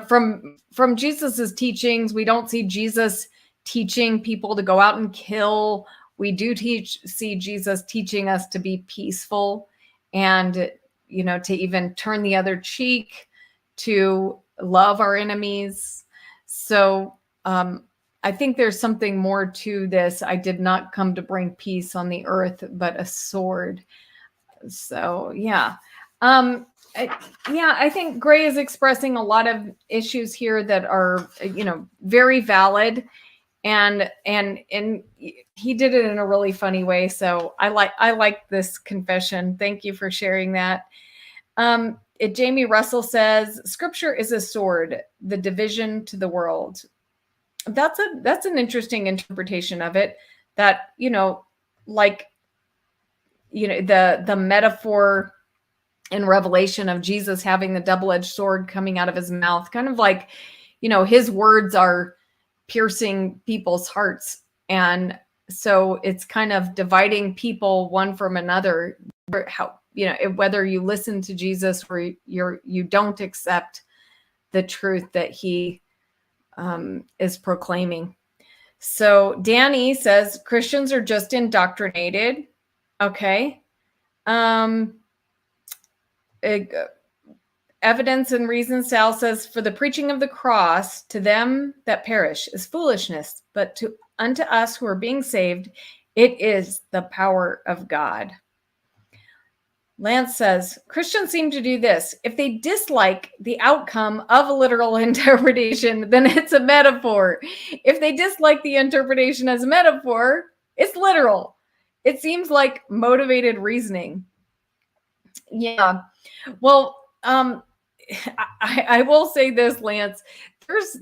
from Jesus's teachings, we don't see Jesus teaching people to go out and kill. We do see Jesus teaching us to be peaceful and, to even turn the other cheek, to love our enemies. So I think there's something more to this. I did not come to bring peace on the earth, but a sword. So, yeah. I think Gray is expressing a lot of issues here that are, very valid. And he did it in a really funny way. So I like this confession. Thank you for sharing that. Jamie Russell says, Scripture is a sword, the division to the world. That's an interesting interpretation of it, that, like, the metaphor in Revelation of Jesus having the double-edged sword coming out of his mouth, kind of like, his words are piercing people's hearts. And so it's kind of dividing people one from another, how, whether you listen to Jesus or you don't accept the truth that he is proclaiming. So Danny says Christians are just indoctrinated. Okay. Evidence and Reason Sal says, for the preaching of the cross to them that perish is foolishness, but unto us who are being saved, it is the power of God. Lance says, Christians seem to do this. If they dislike the outcome of a literal interpretation, then it's a metaphor. If they dislike the interpretation as a metaphor, it's literal. It seems like motivated reasoning. Yeah. Well, I will say this, Lance.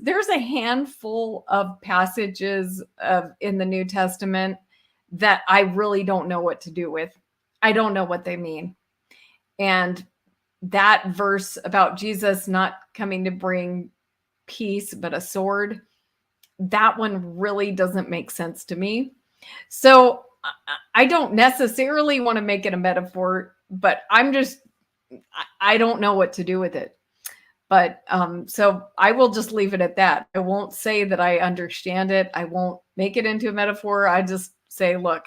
There's a handful of passages in the New Testament that I really don't know what to do with. I don't know what they mean. And that verse about Jesus not coming to bring peace, but a sword, that one really doesn't make sense to me. So I don't necessarily want to make it a metaphor, but I don't know what to do with it. But so I will just leave it at that. I won't say that I understand it. I won't make it into a metaphor. I just say, look,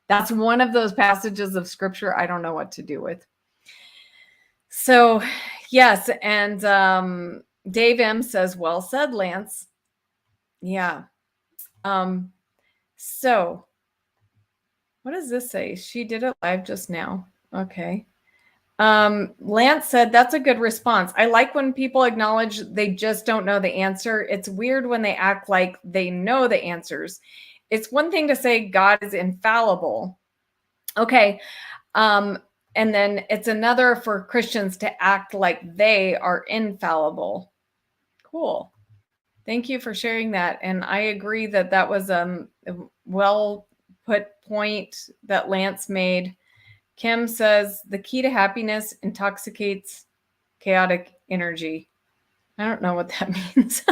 that's one of those passages of scripture I don't know what to do with. So, yes. And Dave M says, well said, Lance. Yeah. So what does this say? She did it live just now. Okay. Lance said, that's a good response. I like when people acknowledge they just don't know the answer. It's weird when they act like they know the answers. It's one thing to say God is infallible. Okay. And then it's another for Christians to act like they are infallible. Cool. Thank you for sharing that. And I agree that was a well put point that Lance made. Kim says the key to happiness intoxicates chaotic energy. I don't know what that means.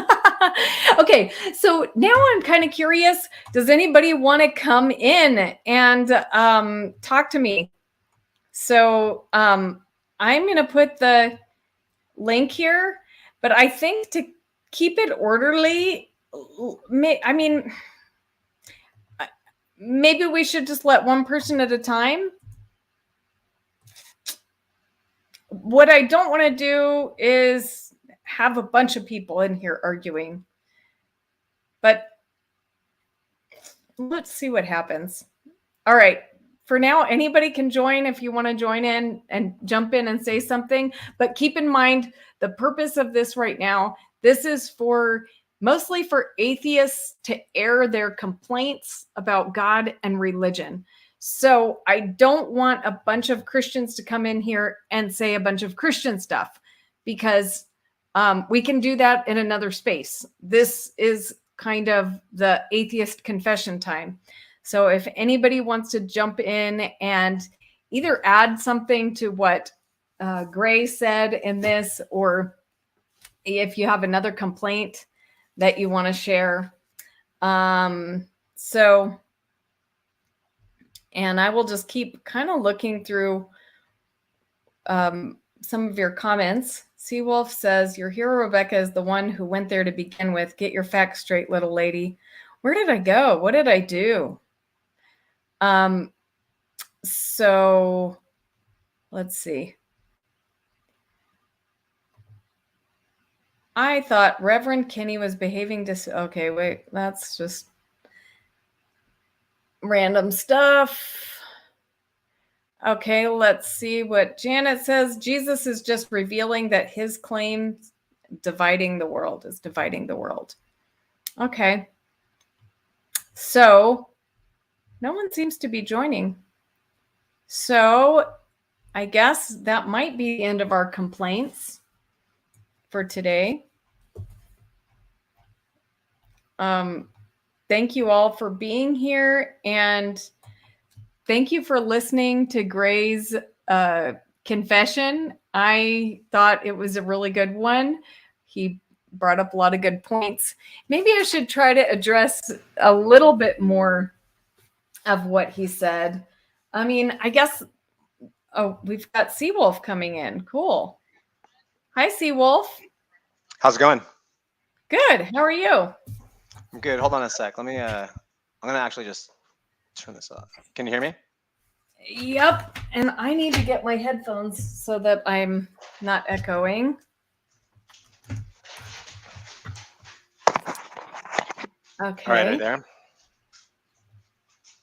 Okay, so now I'm kind of curious. Does anybody want to come in and talk to me? So I'm going to put the link here, but I think to keep it orderly, I mean, maybe we should just let one person at a time. What I don't want to do is have a bunch of people in here arguing, but let's see what happens. All right. For now, anybody can join if you want to join in and jump in and say something, but keep in mind the purpose of this right now. This is mostly for atheists to air their complaints about God and religion. So I don't want a bunch of Christians to come in here and say a bunch of Christian stuff, because we can do that in another space. This is kind of the Atheist Confession time. So if anybody wants to jump in and either add something to what Gray said in this, or if you have another complaint that you want to share. And I will just keep kind of looking through some of your comments. Seawolf says, your hero Rebecca is the one who went there to begin with. Get your facts straight, little lady. Where did I go? What did I do? So let's see. I thought Reverend Kinney was behaving okay, wait, that's just random stuff. Okay, let's see what Janet says. Jesus is just revealing that his claim is dividing the world. Okay. So no one seems to be joining. So I guess that might be the end of our complaints for today. Thank you all for being here, and thank you for listening to Gray's confession. I thought it was a really good one. He brought up a lot of good points. Maybe I should try to address a little bit more of what he said. I mean, I guess, we've got Seawolf coming in. Cool. Hi, Seawolf. How's it going? Good. How are you? I'm good. Hold on a sec. Let me, I'm going to actually just turn this off. Can you hear me? Yep. And I need to get my headphones so that I'm not echoing. Okay. All right, are you there?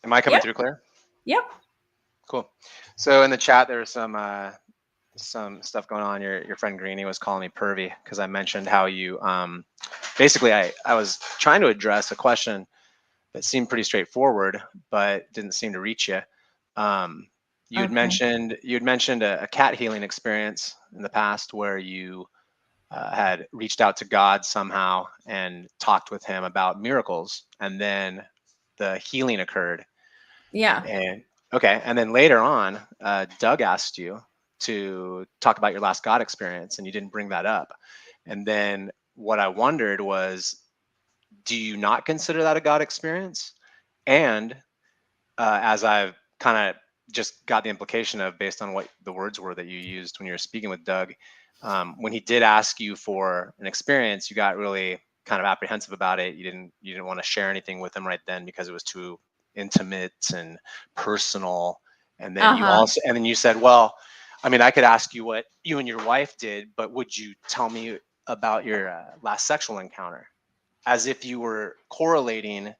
Am I coming through clear? Yep. Cool. So in the chat, there's some stuff going on. Your friend Greenie was calling me pervy because I mentioned how you, basically I was trying to address a question that seemed pretty straightforward, but didn't seem to reach you. You had mentioned a cat healing experience in the past where you had reached out to God somehow and talked with him about miracles, and then the healing occurred. Yeah. And then later on, Doug asked you to talk about your last God experience, and you didn't bring that up. And then what I wondered was, do you not consider that a God experience? And as I've kind of just got the implication of, based on what the words were that you used when you were speaking with Doug, when he did ask you for an experience, you got really kind of apprehensive about it. You didn't want to share anything with him right then because it was too intimate and personal. And then you said, well, I mean, I could ask you what you and your wife did, but would you tell me about your last sexual encounter? As if you were correlating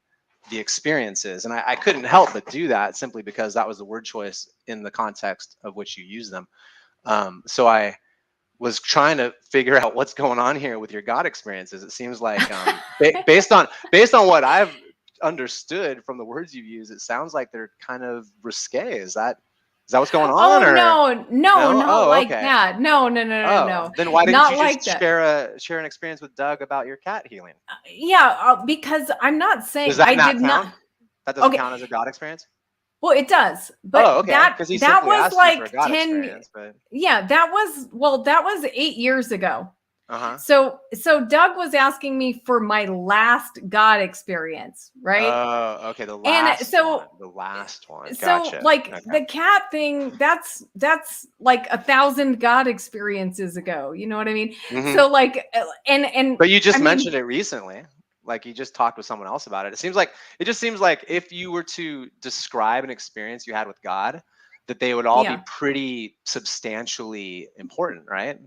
the experiences. And I couldn't help but do that simply because that was the word choice in the context of which you use them. So I was trying to figure out what's going on here with your God experiences. It seems like based on what I've understood from the words you use, it sounds like they're kind of risque. Is that what's going on? No, not like that. No. Then why didn't you just share an experience with Doug about your cat healing? Because I'm not saying Does that count? That doesn't count as a God experience? Well, it does, but that was like 10. Yeah, that was 8 years ago. So Doug was asking me for my last God experience, right? Oh, okay. The last one. Gotcha. So the cat thing, that's like 1,000 God experiences ago. You know what I mean? Mm-hmm. So but you just mentioned it recently. Like you just talked with someone else about it. It just seems like if you were to describe an experience you had with God, that they would all be pretty substantially important, right?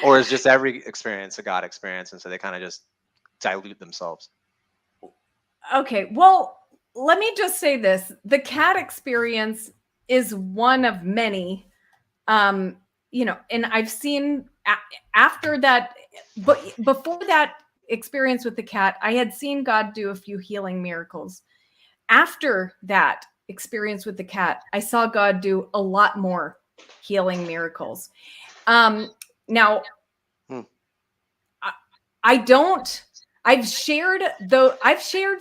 Or is just every experience a God experience, and so they kind of just dilute themselves? Okay, well, let me just say this. The cat experience is one of many, and I've seen after that, but before that experience with the cat, I had seen God do a few healing miracles. After that experience with the cat, I saw God do a lot more healing miracles. Now, I've shared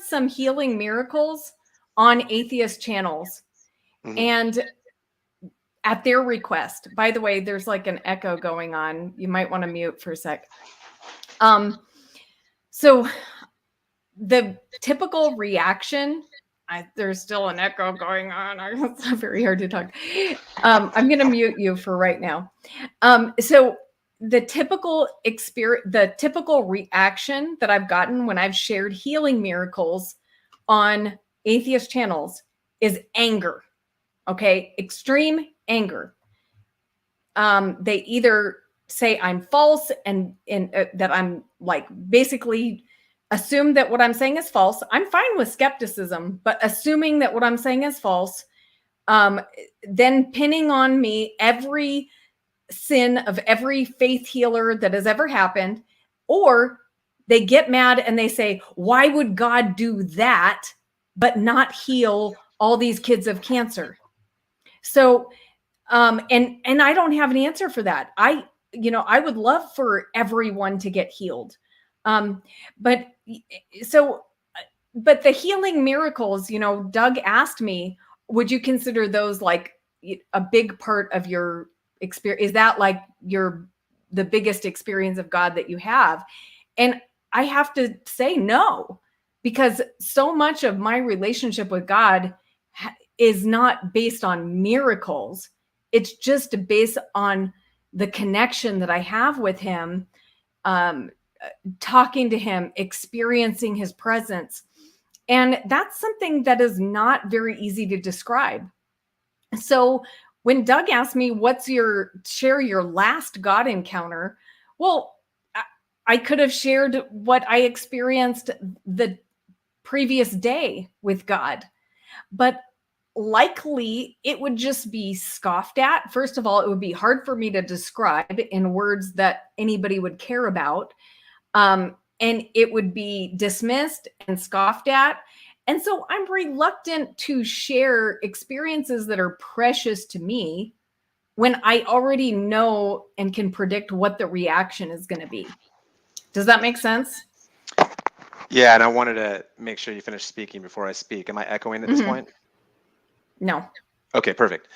some healing miracles on atheist channels, and at their request. By the way, there's like an echo going on. You might want to mute for a sec. So the typical reaction, there's still an echo going on. It's very hard to talk. I'm going to mute you for right now. So the typical reaction that I've gotten when I've shared healing miracles on atheist channels is anger. Okay, extreme anger. They either say I'm false and that I'm like basically assume that what I'm saying is false. I'm fine with skepticism, but assuming that what I'm saying is false, then pinning on me every sin of every faith healer that has ever happened, or they get mad and they say, why would God do that but not heal all these kids of cancer? So, and I don't have an answer for that. I would love for everyone to get healed. But so, but the healing miracles, you know, Doug asked me, would you consider those like a big part of your experience? Is that like the biggest experience of God that you have? And I have to say no, because so much of my relationship with God is not based on miracles. It's just based on the connection that I have with him, um, talking to him, experiencing his presence. And that's something that is not very easy to describe. So when Doug asked me, share your last God encounter? Well, I could have shared what I experienced the previous day with God, but likely it would just be scoffed at. First of all, it would be hard for me to describe in words that anybody would care about. And it would be dismissed and scoffed at. And so I'm reluctant to share experiences that are precious to me when I already know and can predict what the reaction is going to be. Does that make sense? Yeah, and I wanted to make sure you finish speaking before I speak. Am I echoing at this point? No. Okay, perfect.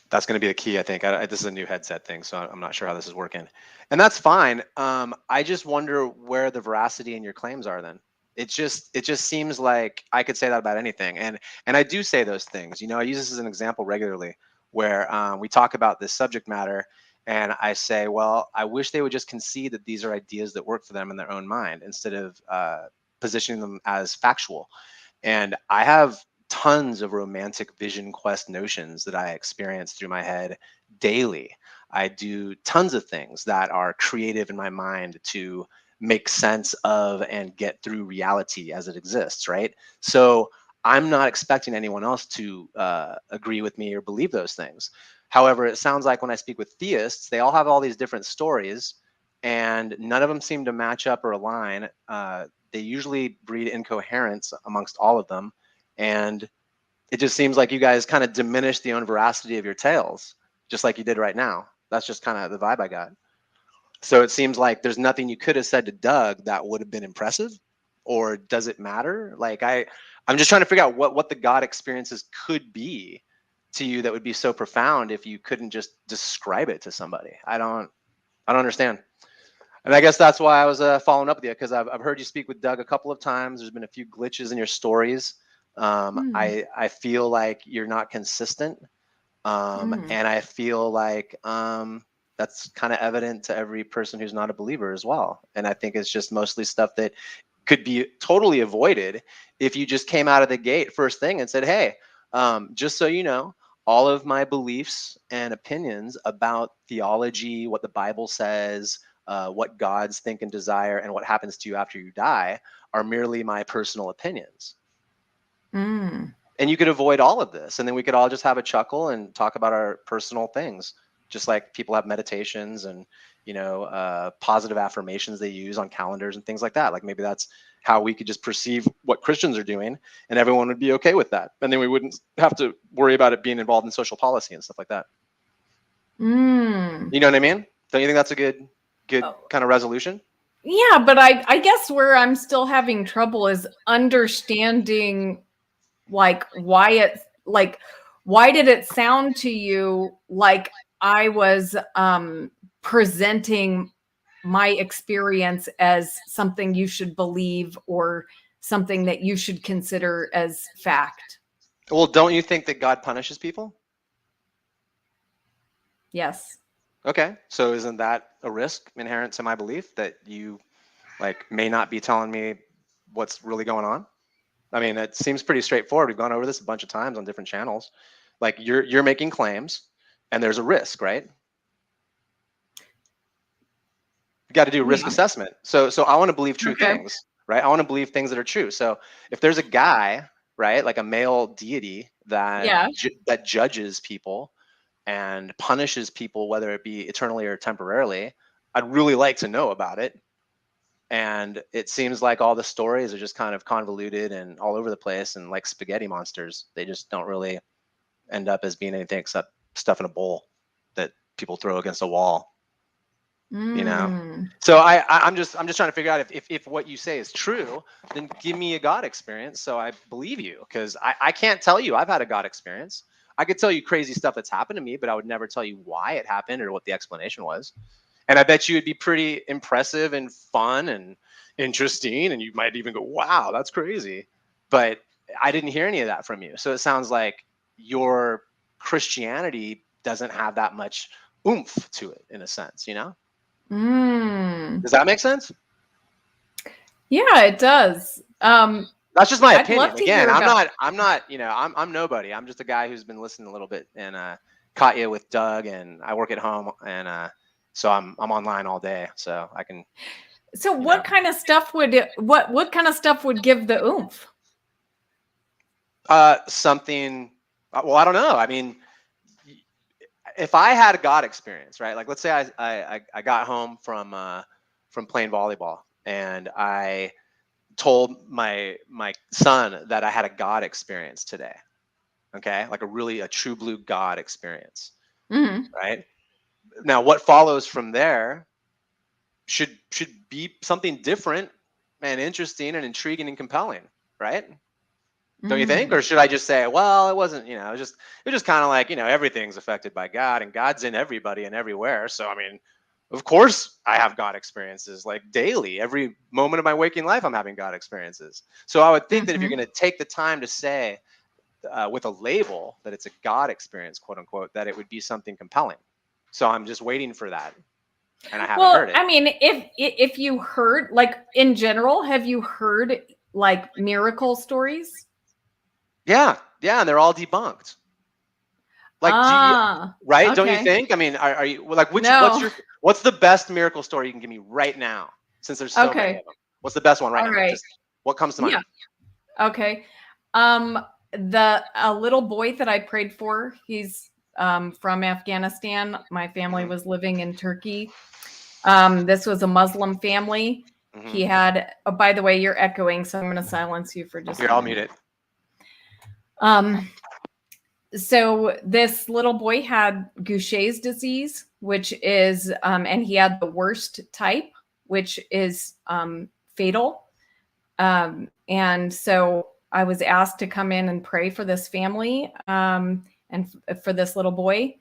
That's going to be the key, I think. This is a new headset thing, so I'm not sure how this is working. And that's fine. I just wonder where the veracity in your claims are then. It just seems like I could say that about anything. And I do say those things. You know, I use this as an example regularly where we talk about this subject matter and I say, well, I wish they would just concede that these are ideas that work for them in their own mind instead of positioning them as factual. And I have tons of romantic vision quest notions that I experience through my head daily. I do tons of things that are creative in my mind to make sense of and get through reality as it exists, right? So I'm not expecting anyone else to agree with me or believe those things. However, it sounds like when I speak with theists, they all have all these different stories and none of them seem to match up or align. They usually breed incoherence amongst all of them. And it just seems like you guys kind of diminish the own veracity of your tales, just like you did right now. That's just kind of the vibe I got. So it seems like there's nothing you could have said to Doug that would have been impressive, or does it matter? Like I'm just trying to figure out what the God experiences could be to you that would be so profound if you couldn't just describe it to somebody. I don't understand. And I guess that's why I was following up with you, because I've heard you speak with Doug a couple of times. There's been a few glitches in your stories. I feel like you're not consistent. And I feel like that's kind of evident to every person who's not a believer as well. And I think it's just mostly stuff that could be totally avoided if you just came out of the gate first thing and said, hey, just so you know, all of my beliefs and opinions about theology, what the Bible says, what gods think and desire, and what happens to you after you die are merely my personal opinions. And you could avoid all of this, and then we could all just have a chuckle and talk about our personal things, just like people have meditations and, you know, positive affirmations they use on calendars and things like that. Like maybe that's how we could just perceive what Christians are doing, and everyone would be okay with that, and then we wouldn't have to worry about it being involved in social policy and stuff like that. You know what I mean? Don't you think that's a good kind of resolution? Yeah, but I guess where I'm still having trouble is understanding like why did it sound to you like I was presenting my experience as something you should believe or something that you should consider as fact? Well, don't you think that God punishes people? Yes. Okay, so isn't that a risk inherent to my belief that you like may not be telling me what's really going on? I mean, it seems pretty straightforward. We've gone over this a bunch of times on different channels. Like you're making claims and there's a risk, right? You got to do risk assessment. So I want to believe true things, right? I want to believe things that are true. So if there's a guy, right, like a male deity that that judges people and punishes people, whether it be eternally or temporarily, I'd really like to know about it. And it seems like all the stories are just kind of convoluted and all over the place and like spaghetti monsters. They just don't really end up as being anything except stuff in a bowl that people throw against a wall. So I'm just trying to figure out if what you say is true, then give me a God experience so I believe you, because I can't tell you I've had a God experience. I could tell you crazy stuff that's happened to me, but I would never tell you why it happened or what the explanation was. And I bet you it'd be pretty impressive and fun and interesting, and you might even go, wow, that's crazy. But I didn't hear any of that from you. So it sounds like your Christianity doesn't have that much oomph to it, in a sense, Does that make sense? Yeah, it does. That's just my I'd opinion. love to Again, hear about. I'm not, I'm nobody. I'm just a guy who's been listening a little bit and caught you with Doug, and I work at home, and so I'm online all day, so I can. So what kind of stuff what kind of stuff would give the oomph? Something. Well, I don't know. I mean, if I had a God experience, right? Like, let's say I got home from playing volleyball, and I told my son that I had a God experience today. Okay, like a true blue God experience, right? Now, what follows from there should be something different and interesting and intriguing and compelling, right? Don't you think? Or should I just say, well, it wasn't, it was just kind of like, everything's affected by God, and God's in everybody and everywhere. So, I mean, of course I have God experiences, like daily, every moment of my waking life, I'm having God experiences. So I would think that if you're going to take the time to say with a label that it's a God experience, quote unquote, that it would be something compelling. So I'm just waiting for that. And I haven't heard it. I mean, if you heard, like, in general, have you heard like miracle stories? Yeah, and they're all debunked. Like, right? Okay. Don't you think? I mean, are you like what's the best miracle story you can give me right now? Since there's so many of them, what's the best one right now? Just what comes to mind? Yeah. Okay. A little boy that I prayed for, he's from Afghanistan. My family was living in Turkey. This was a Muslim family. He had, oh, by the way, you're echoing, so I'm going to silence you for just Here, I'll mute it. So this little boy had Gaucher's disease, which is, and he had the worst type, which is fatal. And so I was asked to come in and pray for this family and for this little boy.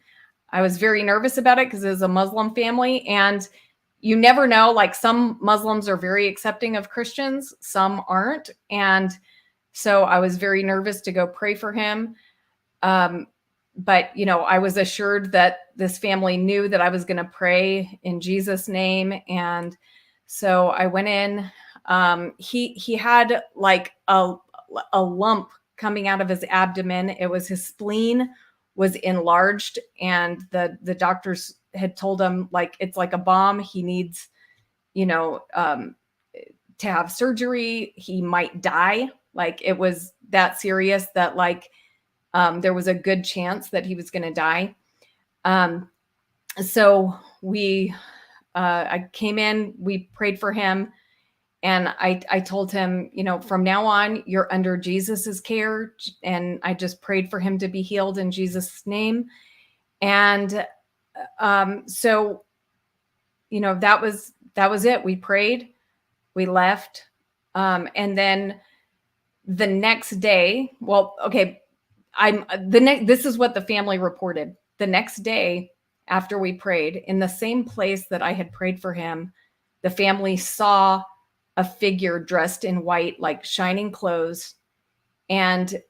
I was very nervous about it because it was a Muslim family, and you never know, like, some Muslims are very accepting of Christians, some aren't. And so I was very nervous to go pray for him. But, I was assured that this family knew that I was going to pray in Jesus' name. And so I went in. He had like a lump coming out of his abdomen. It was his spleen was enlarged, and the doctors had told him, like, it's like a bomb. He needs, to have surgery. He might die. Like, it was that serious that, like, there was a good chance that he was going to die. So I came in, we prayed for him, and I told him, from now on, you're under Jesus's care. And I just prayed for him to be healed in Jesus' name. And so, that was it. We prayed, we left. And then the next day, this is what the family reported. The next day after we prayed, in the same place that I had prayed for him, the family saw a figure dressed in white, like shining clothes. And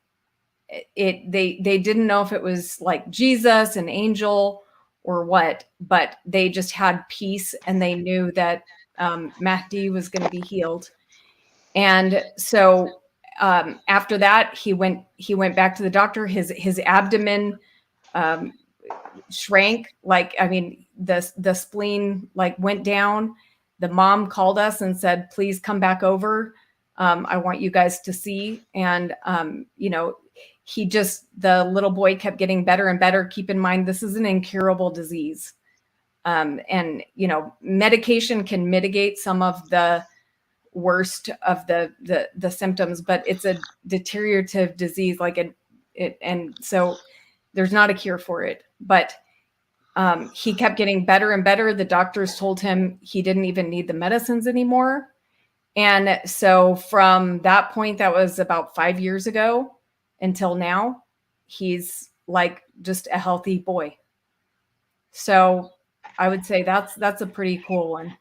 they didn't know if it was like Jesus, an angel, or what, but they just had peace, and they knew that Mahdi was going to be healed. And so after that, he went back to the doctor. His abdomen shrank. Like, I mean, the spleen like went down. The mom called us and said, please come back over. I want you guys to see. And, the little boy kept getting better and better. Keep in mind, this is an incurable disease. And, medication can mitigate some of the worst of the symptoms, but it's a deteriorative disease, like it. And so there's not a cure for it. But He kept getting better and better. The doctors told him he didn't even need the medicines anymore. And so from that point, that was about 5 years ago until now, he's like just a healthy boy. So I would say that's a pretty cool one.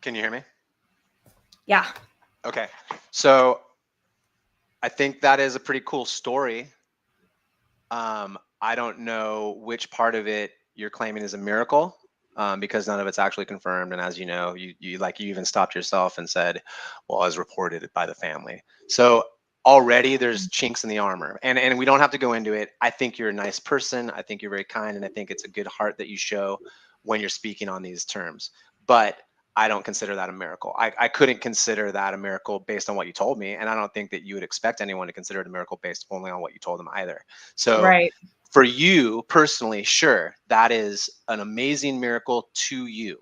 Can you hear me? Yeah. Okay. So I think that is a pretty cool story. I don't know which part of it you're claiming is a miracle, because none of it's actually confirmed. And as you know, you even stopped yourself and said, well, as reported by the family. So already there's chinks in the armor, and we don't have to go into it. I think you're a nice person. I think you're very kind, and I think it's a good heart that you show when you're speaking on these terms. But I don't consider that a miracle. I couldn't consider that a miracle based on what you told me, and I don't think that you would expect anyone to consider it a miracle based only on what you told them either. So Right. for you personally, sure, that is an amazing miracle to you.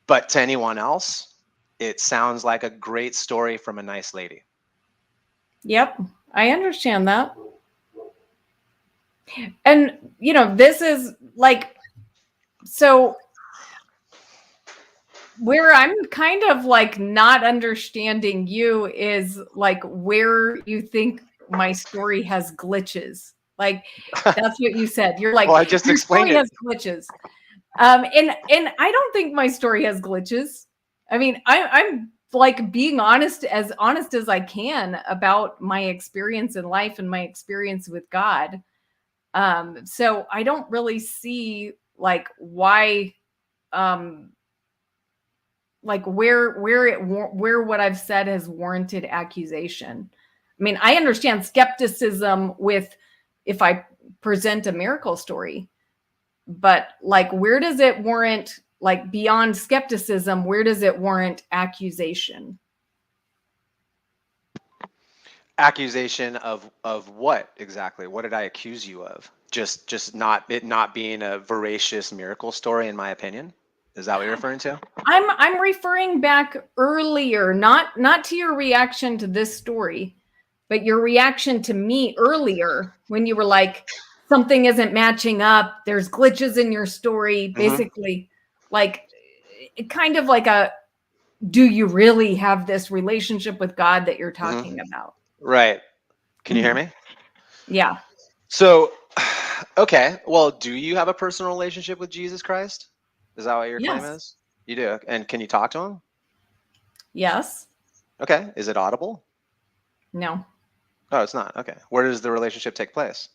But to anyone else, it sounds like a great story from a nice lady. Yep. I understand that. And, this is like, so where I'm kind of like not understanding you is like where you think my story has glitches. Like that's what you said. You're like, Well, I just your explained story it. has glitches. And I don't think my story has glitches. I mean, I'm like being honest as I can about my experience in life and my experience with God. So I don't really see like why, like where what I've said has warranted accusation. I mean, I understand skepticism with if I present a miracle story, but like where does it warrant, like beyond skepticism, where does it warrant accusation? Accusation of what exactly? What did I accuse you of? Just not being a veracious miracle story, in my opinion. Is that what you're referring to? I'm referring back earlier, not to your reaction to this story, but your reaction to me earlier when you were like, something isn't matching up. There's glitches in your story. Basically, like kind of like a, do you really have this relationship with God that you're talking about? Right. Can you hear me? Yeah. So, okay. Well, do you have a personal relationship with Jesus Christ? Is that what your claim Yes. is? You do. And can you talk to him? Yes. Okay. Is it audible? No. Oh, it's not. Okay. Where does the relationship take place?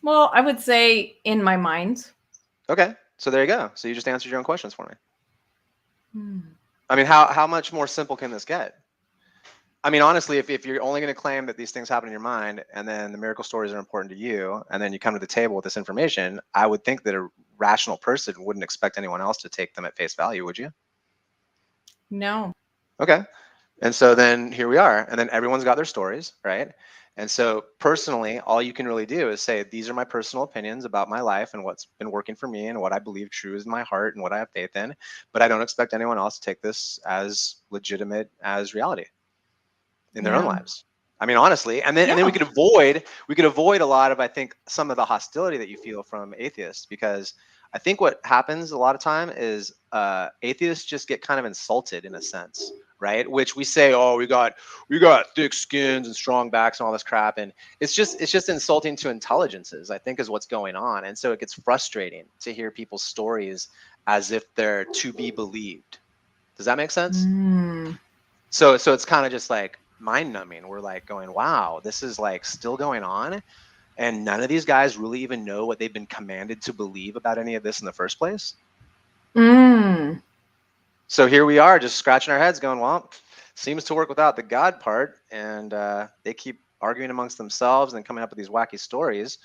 Well, I would say in my mind. Okay. So there you go. So you just answered your own questions for me. I mean, how much more simple can this get? I mean, honestly, if you're only going to claim that these things happen in your mind and then the miracle stories are important to you, and then you come to the table with this information, I would think that a rational person wouldn't expect anyone else to take them at face value, would you? No. Okay. And so then here we are, and then everyone's got their stories, right? And so personally, all you can really do is say, these are my personal opinions about my life and what's been working for me and what I believe true is in my heart and what I have faith in, but I don't expect anyone else to take this as legitimate as reality in their own lives. I mean, honestly, and then we could avoid a lot of, I think, some of the hostility that you feel from atheists, because I think what happens a lot of time is atheists just get kind of insulted in a sense, right? Which we say, oh, we got thick skins and strong backs and all this crap, and it's just insulting to intelligences, I think, is what's going on. And so it gets frustrating to hear people's stories as if they're to be believed. Does that make sense? So it's kind of just like mind numbing. We're like going, wow, this is like still going on, and none of these guys really even know what they've been commanded to believe about any of this in the first place. So here we are, just scratching our heads going, well, seems to work without the God part, and they keep arguing amongst themselves and then coming up with these wacky stories.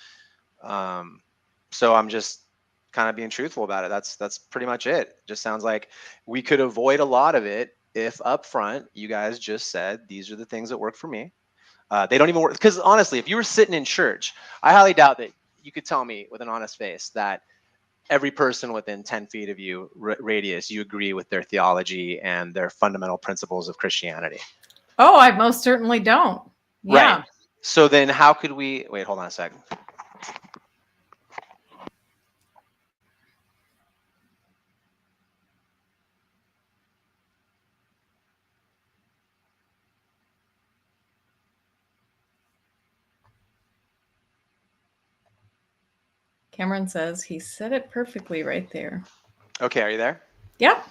So I'm just kind of being truthful about it. That's pretty much it. Just sounds like we could avoid a lot of it if up front you guys just said, these are the things that work for me. They don't even work, because honestly, if you were sitting in church, I highly doubt that you could tell me with an honest face that every person within 10 feet of you radius, you agree with their theology and their fundamental principles of Christianity. Oh, I most certainly don't. Yeah. Right. So then how could we, wait, hold on a second. Cameron says he said it perfectly right there. Okay, are you there? Yep.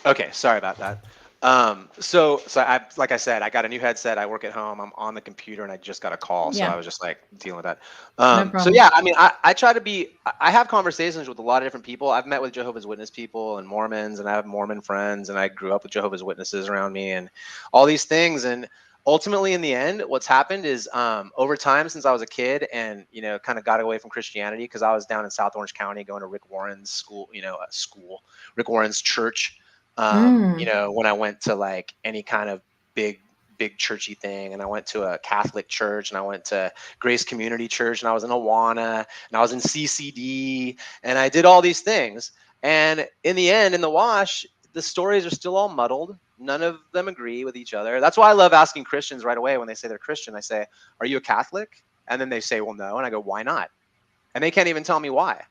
Okay, sorry about that. So like I said, I got a new headset. I work at home. I'm on the computer, and I just got a call, so Yeah. I was just like dealing with that. No So problem. yeah, I mean, I try to be. I have conversations with a lot of different people. I've met with Jehovah's Witness people and Mormons, and I have Mormon friends, and I grew up with Jehovah's Witnesses around me, and all these things. And ultimately, in the end, what's happened is over time, since I was a kid, and kind of got away from Christianity because I was down in South Orange County going to Rick Warren's school, Rick Warren's church. When I went to like any kind of big churchy thing, and I went to a Catholic church, and I went to Grace Community Church, and I was in Awana, and I was in CCD, and I did all these things. And in the end, in the wash, the stories are still all muddled. None of them agree with each other. That's why I love asking Christians right away when they say they're Christian. I say, "Are you a Catholic?" And then they say, "Well, no." And I go, "Why not?" And they can't even tell me why.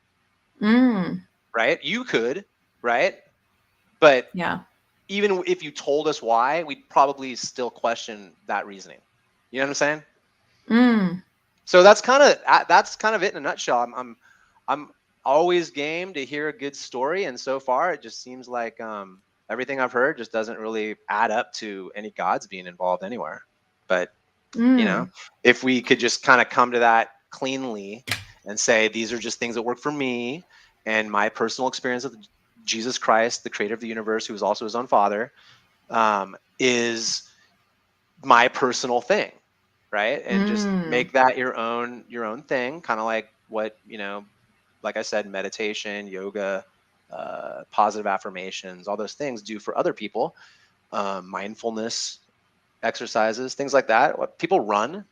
Right? You could, right? But yeah, even if you told us why, we'd probably still question that reasoning. You know what I'm saying? So that's kind of it in a nutshell. I'm always game to hear a good story, and so far it just seems like everything I've heard just doesn't really add up to any gods being involved anywhere. But if we could just kind of come to that cleanly and say these are just things that work for me and my personal experience of Jesus Christ, the creator of the universe, who is also his own father, is my personal thing, right? And just make that your own thing, kind of like what, like I said, meditation, yoga, positive affirmations, all those things do for other people, mindfulness exercises, things like that. What people run,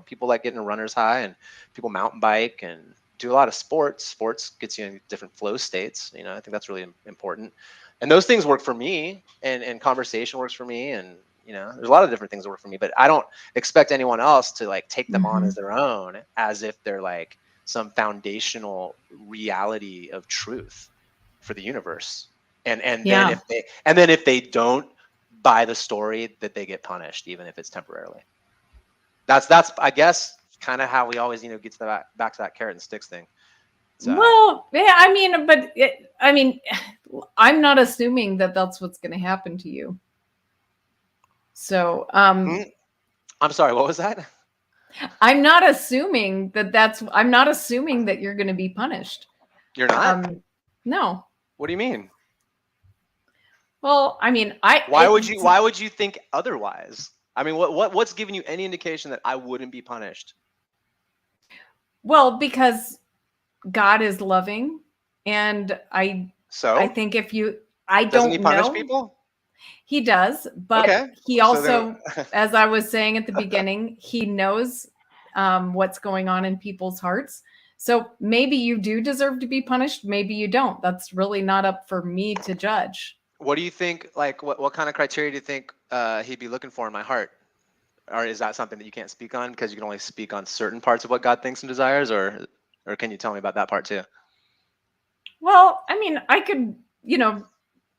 people like getting a runner's high, and people mountain bike and do a lot of sports. Sports gets you in different flow states. I think that's really important. And those things work for me, and conversation works for me. And, there's a lot of different things that work for me, but I don't expect anyone else to like take them on as their own, as if they're like some foundational reality of truth for the universe. And then if they don't buy the story, that they get punished, even if it's temporarily. That's I guess kind of how we always get to that, back to that carrot and sticks thing. Well, yeah, I mean, I'm not assuming that that's what's going to happen to you. So, I'm sorry, what was that? I'm not assuming that you're going to be punished. You're not? No. What do you mean? Well, I mean, why would you think otherwise? I mean, what's giving you any indication that I wouldn't be punished? Well, because God is loving, and I think if you, doesn't he punish people? He does, but okay. He also, as I was saying at the beginning, he knows what's going on in people's hearts. So maybe you do deserve to be punished. Maybe you don't. That's really not up for me to judge. What do you think? Like, what kind of criteria do you think he'd be looking for in my heart? Or is that something that you can't speak on because you can only speak on certain parts of what God thinks and desires, or can you tell me about that part too? Well, I mean, I could,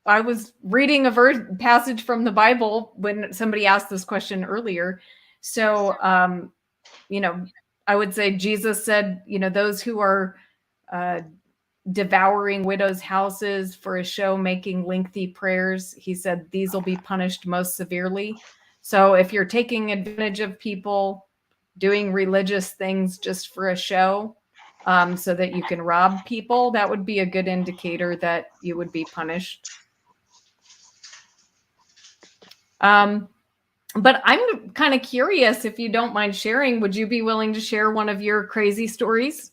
I was reading a passage from the Bible when somebody asked this question earlier. So, I would say Jesus said, those who are devouring widows' houses for a show, making lengthy prayers, he said, these will be punished most severely. So if you're taking advantage of people, doing religious things just for a show, so that you can rob people, that would be a good indicator that you would be punished. But I'm kind of curious, if you don't mind sharing, would you be willing to share one of your crazy stories?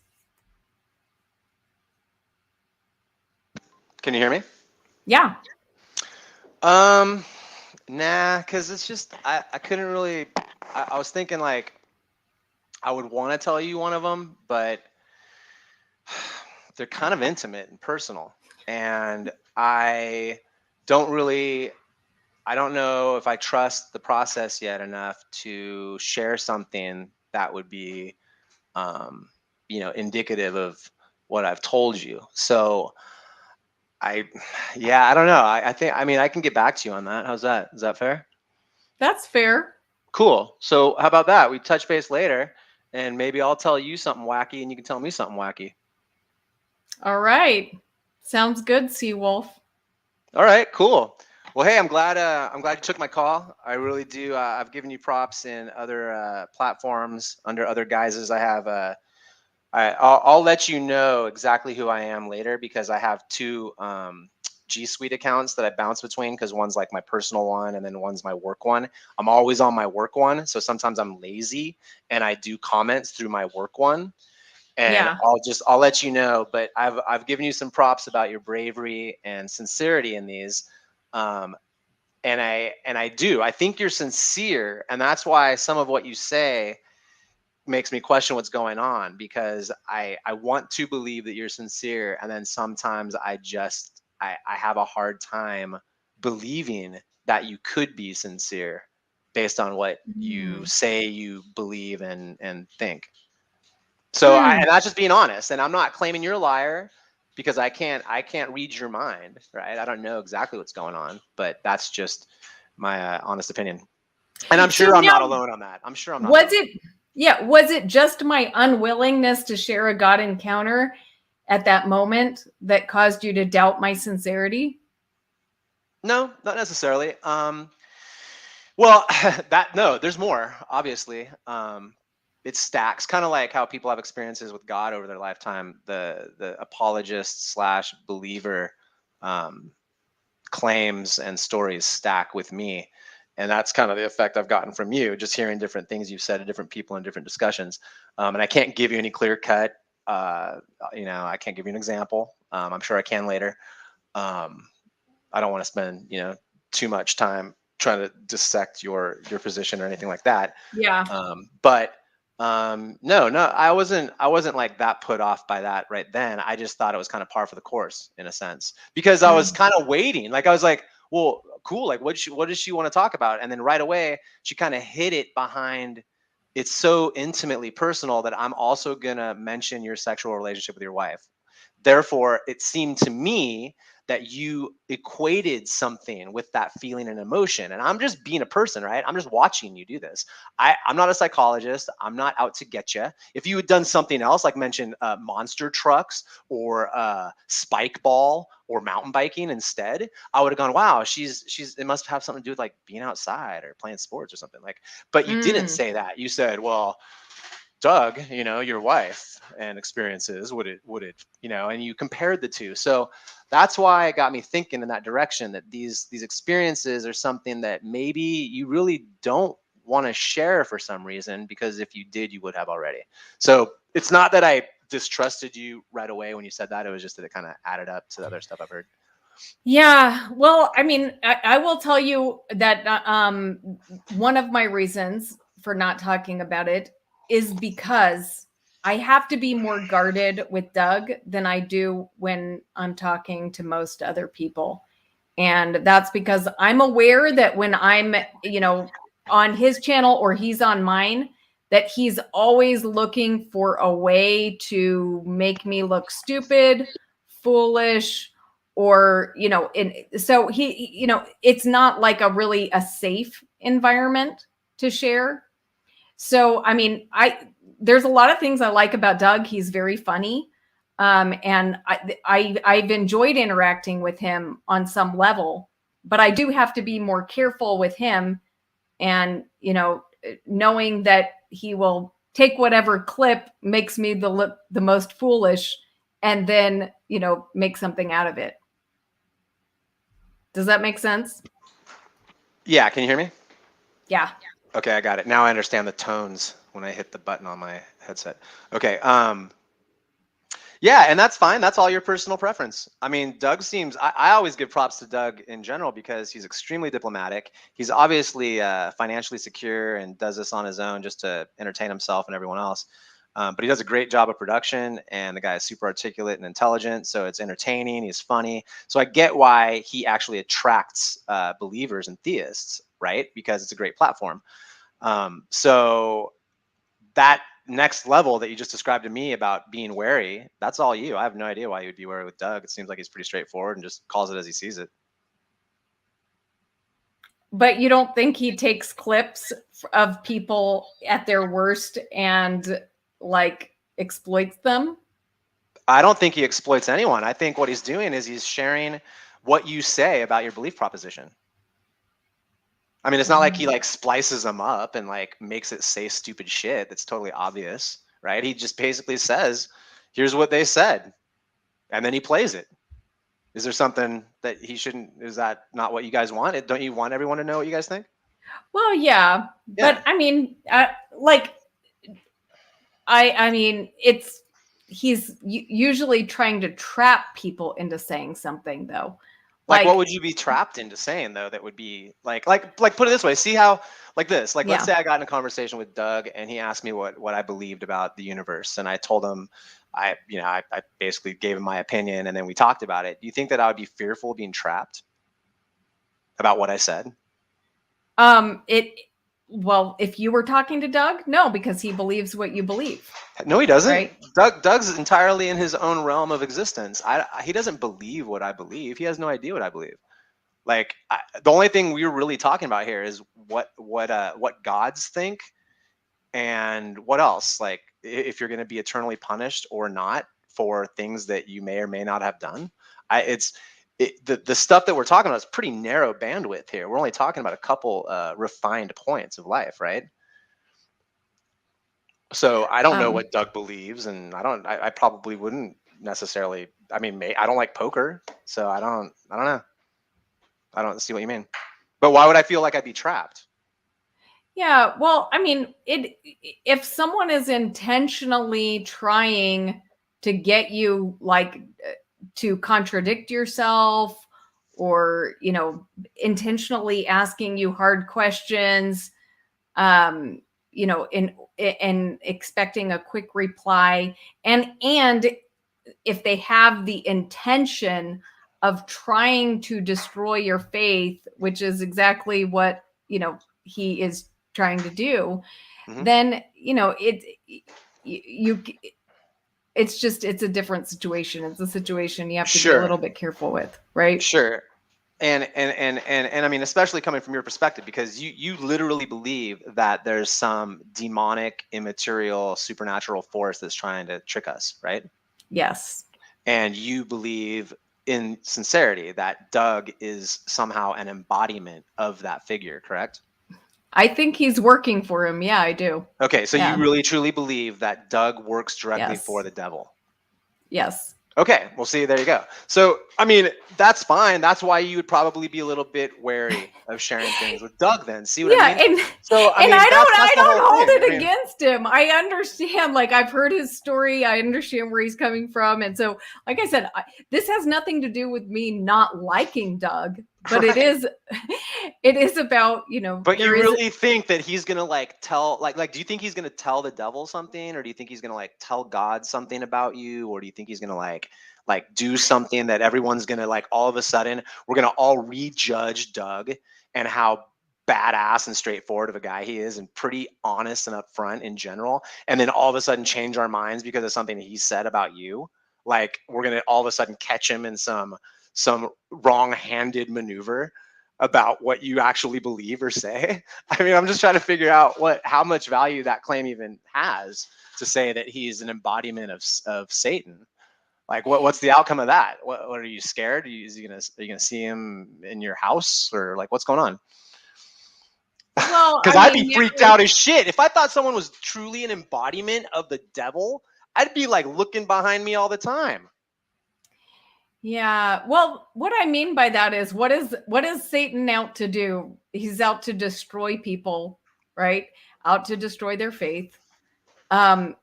Can you hear me? Yeah. Nah, because it's just I couldn't really. I was thinking like I would want to tell you one of them, but they're kind of intimate and personal, and I don't know if I trust the process yet enough to share something that would be, indicative of what I've told you. So I don't know. I think, I can get back to you on that. How's that? Is that fair? That's fair. Cool. So how about that? We touch base later, and maybe I'll tell you something wacky and you can tell me something wacky. All right. Sounds good, Seawolf. All right, cool. Well, hey, I'm glad you took my call. I really do. I've given you props in other platforms under other guises. I'll let you know exactly who I am later, because I have two G Suite accounts that I bounce between, because one's like my personal one and then one's my work one. I'm always on my work one, so sometimes I'm lazy and I do comments through my work one. And Yeah. I'll let you know, but I've given you some props about your bravery and sincerity in these. Um, and I think you're sincere, and that's why some of what you say makes me question what's going on, because I want to believe that you're sincere, and then sometimes I have a hard time believing that you could be sincere based on what you Mm. say you believe and think. So and that's just being honest, and I'm not claiming you're a liar, because I can't read your mind, right? I don't know exactly what's going on, but that's just my honest opinion. And I'm So sure I'm now, not alone on that. I'm sure I'm not was alone. it, yeah, was it just my unwillingness to share a God encounter at that moment that caused you to doubt my sincerity? No, not necessarily. Well, no, there's more, obviously. It stacks, kind of like how people have experiences with God over their lifetime. The apologist slash believer um, claims and stories stack with me. And that's kind of the effect I've gotten from you, just hearing different things you've said to different people in different discussions. And I can't give you any clear cut, I can't give you an example. I'm sure I can later. Um, I don't want to spend, too much time trying to dissect your position or anything like that. Yeah. No, I wasn't like that put off by that right then. I just thought it was kind of par for the course in a sense, because I was Mm. kind of waiting. Like I was like, well, cool. Like what does she want to talk about? And then right away she kind of hid it behind, it's so intimately personal that I'm also gonna mention your sexual relationship with your wife. Therefore, it seemed to me that you equated something with that feeling and emotion. And I'm just being a person, right? I'm just watching you do this. I'm not a psychologist. I'm not out to get you. If you had done something else, like mention monster trucks or spike ball or mountain biking instead, I would have gone, wow, it must have something to do with like being outside or playing sports or something like. But you didn't Mm. say that. You said, well, Doug, your wife and experiences, and you compared the two. So that's why it got me thinking in that direction, that these experiences are something that maybe you really don't want to share for some reason, because if you did, you would have already. So it's not that I distrusted you right away when you said that. It was just that it kind of added up to the other stuff I've heard. Yeah. Well, I mean, I will tell you that one of my reasons for not talking about it is because I have to be more guarded with Doug than I do when I'm talking to most other people. And that's because I'm aware that when I'm, on his channel or he's on mine, that he's always looking for a way to make me look stupid, foolish, or, so it's not like a safe environment to share. So, I mean, there's a lot of things I like about Doug. He's very funny. And I've enjoyed interacting with him on some level, but I do have to be more careful with him, and knowing that he will take whatever clip makes me look the most foolish, and then make something out of it. Does that make sense? Yeah, can you hear me? Yeah. Okay, I got it. Now I understand the tones when I hit the button on my headset. Okay. Yeah, and that's fine. That's all your personal preference. I mean, I always give props to Doug in general, because he's extremely diplomatic. He's obviously financially secure and does this on his own just to entertain himself and everyone else. But he does a great job of production, and the guy is super articulate and intelligent. So it's entertaining. He's funny. So I get why he actually attracts believers and theists, right? Because it's a great platform. So that next level that you just described to me about being wary, that's all you. I have no idea why you would be wary with Doug. It seems like he's pretty straightforward and just calls it as he sees it. But you don't think he takes clips of people at their worst and like exploits them? I don't think he exploits anyone. I think what he's doing is he's sharing what you say about your belief proposition. I mean, it's not like he like splices them up and like makes it say stupid shit that's totally obvious, right? He just basically says, here's what they said, and then he plays it. Is there something that he shouldn't, is that not what you guys want? Don't you want everyone to know what you guys think? Well, yeah. But I mean, like, I mean, he's usually trying to trap people into saying something, though. Like, what would you be trapped into saying though? That would be like put it this way. See how like this. Like, let's say I got in a conversation with Doug and he asked me what I believed about the universe, and I told him I basically gave him my opinion, and then we talked about it. Do you think that I would be fearful of being trapped about what I said? Well, if you were talking to Doug, no, because he believes what you believe. No, he doesn't. Right? Doug's entirely in his own realm of existence. He doesn't believe what I believe. He has no idea what I believe. Like, the only thing we're really talking about here is what gods think, and what else. Like, if you're going to be eternally punished or not for things that you may or may not have done. The stuff that we're talking about is pretty narrow bandwidth here. We're only talking about a couple refined points of life, right? So I don't know what Doug believes, and I probably wouldn't necessarily. I mean, I don't like poker, so I don't know. I don't see what you mean. But why would I feel like I'd be trapped? Yeah, well, I mean, if someone is intentionally trying to get you like to contradict yourself, or intentionally asking you hard questions, in expecting a quick reply, and if they have the intention of trying to destroy your faith, which is exactly what he is trying to do, then it's a different situation. It's a situation you have to be a little bit careful with, right? Sure. And I mean, especially coming from your perspective, because you literally believe that there's some demonic, immaterial, supernatural force that's trying to trick us, right? Yes. And you believe in sincerity that Doug is somehow an embodiment of that figure, correct? I think he's working for him. Yeah, I do. Okay, so you really truly believe that Doug works directly for the devil? Yes. Okay, well, see, there you go. So, I mean, that's fine. That's why you would probably be a little bit wary of sharing things with Doug then. See what I mean? And I don't hold it against him. I understand. Like, I've heard his story. I understand where he's coming from. And so, like I said, this has nothing to do with me not liking Doug, but it is about, But you really think that he's going to like tell, like, do you think he's going to tell the devil something, or do you think he's going to like tell God something about you? Or do you think he's going to like do something that everyone's going to like, all of a sudden, we're going to all rejudge Doug and how badass and straightforward of a guy he is, and pretty honest and upfront in general. And then all of a sudden change our minds because of something he said about you. Like, we're going to all of a sudden catch him in some wrong-handed maneuver about what you actually believe or say. I mean, I'm just trying to figure out how much value that claim even has, to say that he's an embodiment of Satan. Like, what's the outcome of that? What are you scared? Are you gonna see him in your house, or like, what's going on? Well, because I'd be freaked out as shit if I thought someone was truly an embodiment of the devil. I'd be like looking behind me all the time. Yeah. Well, what I mean by that is, what is Satan out to do? He's out to destroy people, right? Out to destroy their faith, and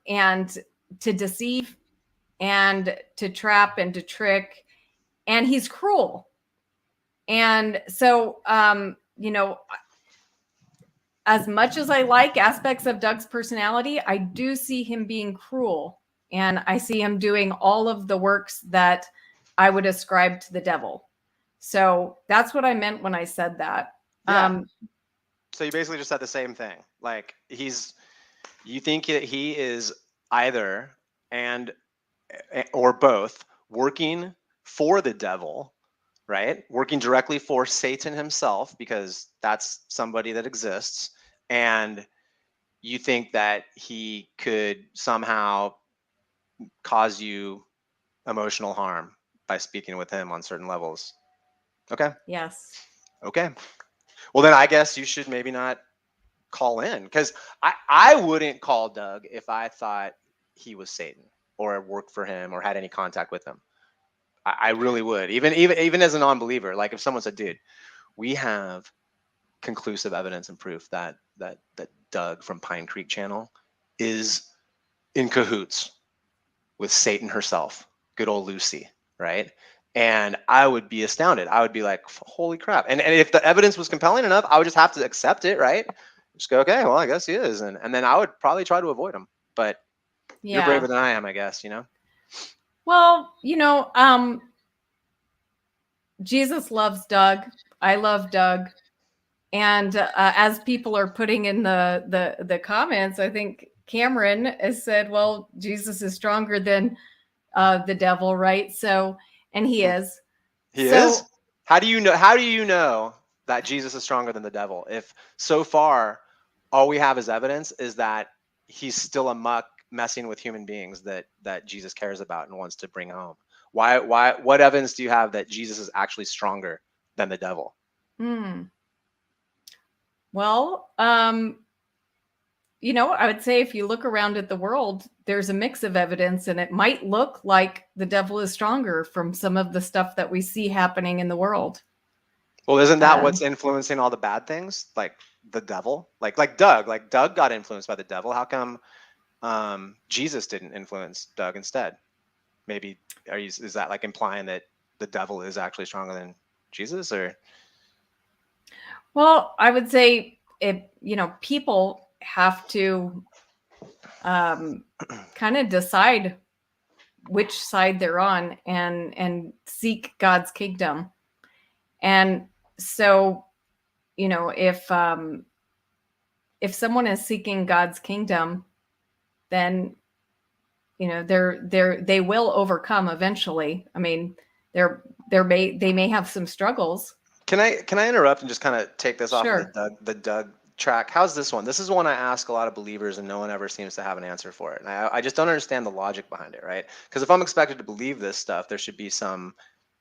to deceive, and to trap, and to trick, and he's cruel. And so, as much as I like aspects of Doug's personality, I do see him being cruel, and I see him doing all of the works that I would ascribe to the devil. So that's what I meant when I said that. Yeah. So you basically just said the same thing. Like, you think that he is either or both working for the devil, right? Working directly for Satan himself, because that's somebody that exists. And you think that he could somehow cause you emotional harm by speaking with him on certain levels. Okay. Yes. Okay. Well, then I guess you should maybe not call in, because I wouldn't call Doug if I thought he was Satan or worked for him or had any contact with him. I really would, even as a non-believer. Like if someone said, dude, we have conclusive evidence and proof that Doug from Pine Creek Channel is in cahoots with Satan herself, good old Lucy, right? And I would be astounded. I would be like, holy crap. And if the evidence was compelling enough, I would just have to accept it, right? Just go, okay, well, I guess he is. And then I would probably try to avoid him. But you're braver than I am, I guess, you know? Well, Jesus loves Doug. I love Doug. And as people are putting in the comments, I think Cameron has said, well, Jesus is stronger than the devil, right? So, and he is. He is? How do you know that Jesus is stronger than the devil if so far all we have as evidence is that he's still amok messing with human beings that Jesus cares about and wants to bring home? What evidence do you have that Jesus is actually stronger than the devil? Well, I would say if you look around at the world, there's a mix of evidence, and it might look like the devil is stronger from some of the stuff that we see happening in the world. Well, isn't that what's influencing all the bad things? Like the devil? Like Doug got influenced by the devil. How come Jesus didn't influence Doug instead? Maybe is that like implying that the devil is actually stronger than Jesus? Or well, I would say people have to kind of decide which side they're on and seek God's kingdom. And so, if someone is seeking God's kingdom, then they will overcome eventually. I mean, they may have some struggles. Can I interrupt and just kind of take this off Sure. of the Doug track? How's this one? This is one I ask a lot of believers and no one ever seems to have an answer for it. And I just don't understand the logic behind it, right? Because if I'm expected to believe this stuff, there should be some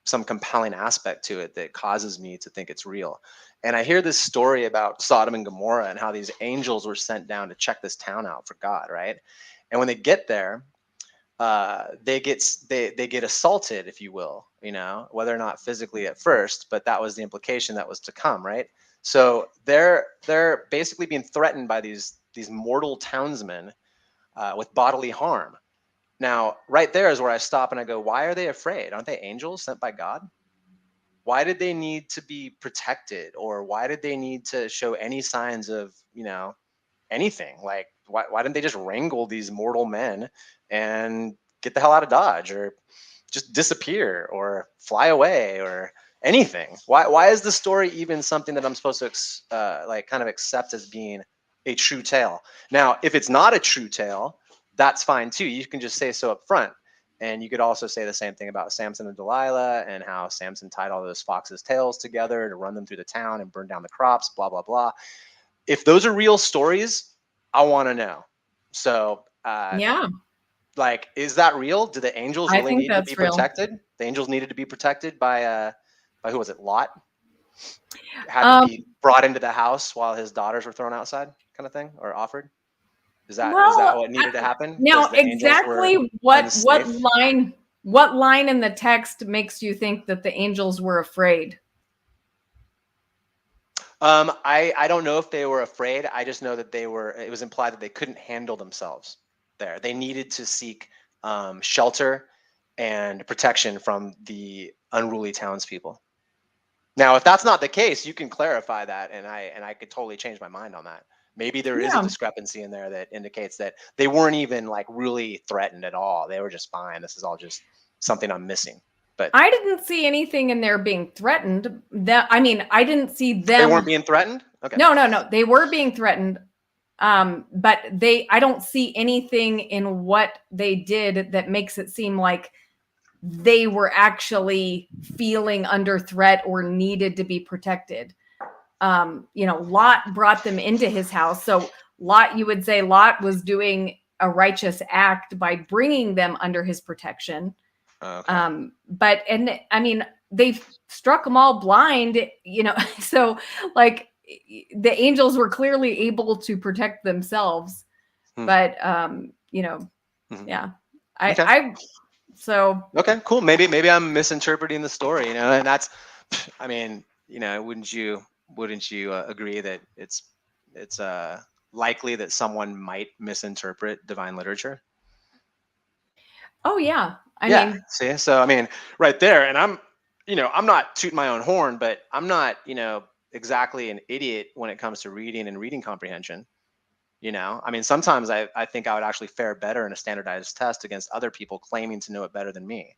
compelling aspect to it that causes me to think it's real. And I hear this story about Sodom and Gomorrah and how these angels were sent down to check this town out for God, right? And when they get there, they get assaulted, if you will, whether or not physically at first, but that was the implication that was to come, right? So they're basically being threatened by these mortal townsmen with bodily harm. Now, right there is where I stop and I go, why are they afraid? Aren't they angels sent by God? Why did they need to be protected, or why did they need to show any signs of, anything? Like, why didn't they just wrangle these mortal men and get the hell out of Dodge, or just disappear, or fly away, or anything? Why is the story even something that I'm supposed to kind of accept as being a true tale? Now, if it's not a true tale, that's fine too. You can just say so up front. And you could also say the same thing about Samson and Delilah, and how Samson tied all those foxes' tails together to run them through the town and burn down the crops, blah, blah, blah. If those are real stories, I want to know. So, Yeah. Like, is that real? Do the angels really need to be protected? Real. The angels needed to be protected by who was it? Lot? Had to be brought into the house while his daughters were thrown outside, kind of thing, or offered? Is that what needed to happen? Now, exactly what line in the text makes you think that the angels were afraid? I don't know if they were afraid. I just know that it was implied that they couldn't handle themselves there. They needed to seek shelter and protection from the unruly townspeople. Now, if that's not the case, you can clarify that, and I could totally change my mind on that. Maybe there is a discrepancy in there that indicates that they weren't even like really threatened at all. They were just fine. This is all just something I'm missing. But I didn't see anything in there being threatened. I didn't see them. They weren't being threatened? Okay. No. They were being threatened. But I don't see anything in what they did that makes it seem like they were actually feeling under threat or needed to be protected. Lot brought them into his house. So you would say Lot was doing a righteous act by bringing them under his protection. Okay. But, and I mean, they've struck them all blind, you know, so like the angels were clearly able to protect themselves, Hmm. but, you know, Mhm. yeah, Okay. so. Okay, cool. Maybe I'm misinterpreting the story, you know, and that's, I mean, you know, wouldn't you agree that it's likely that someone might misinterpret divine literature? Oh yeah. I Yeah. mean, See, so I mean, right there, and I'm not tooting my own horn, but I'm not, exactly an idiot when it comes to reading and reading comprehension. I mean, sometimes I think I would actually fare better in a standardized test against other people claiming to know it better than me.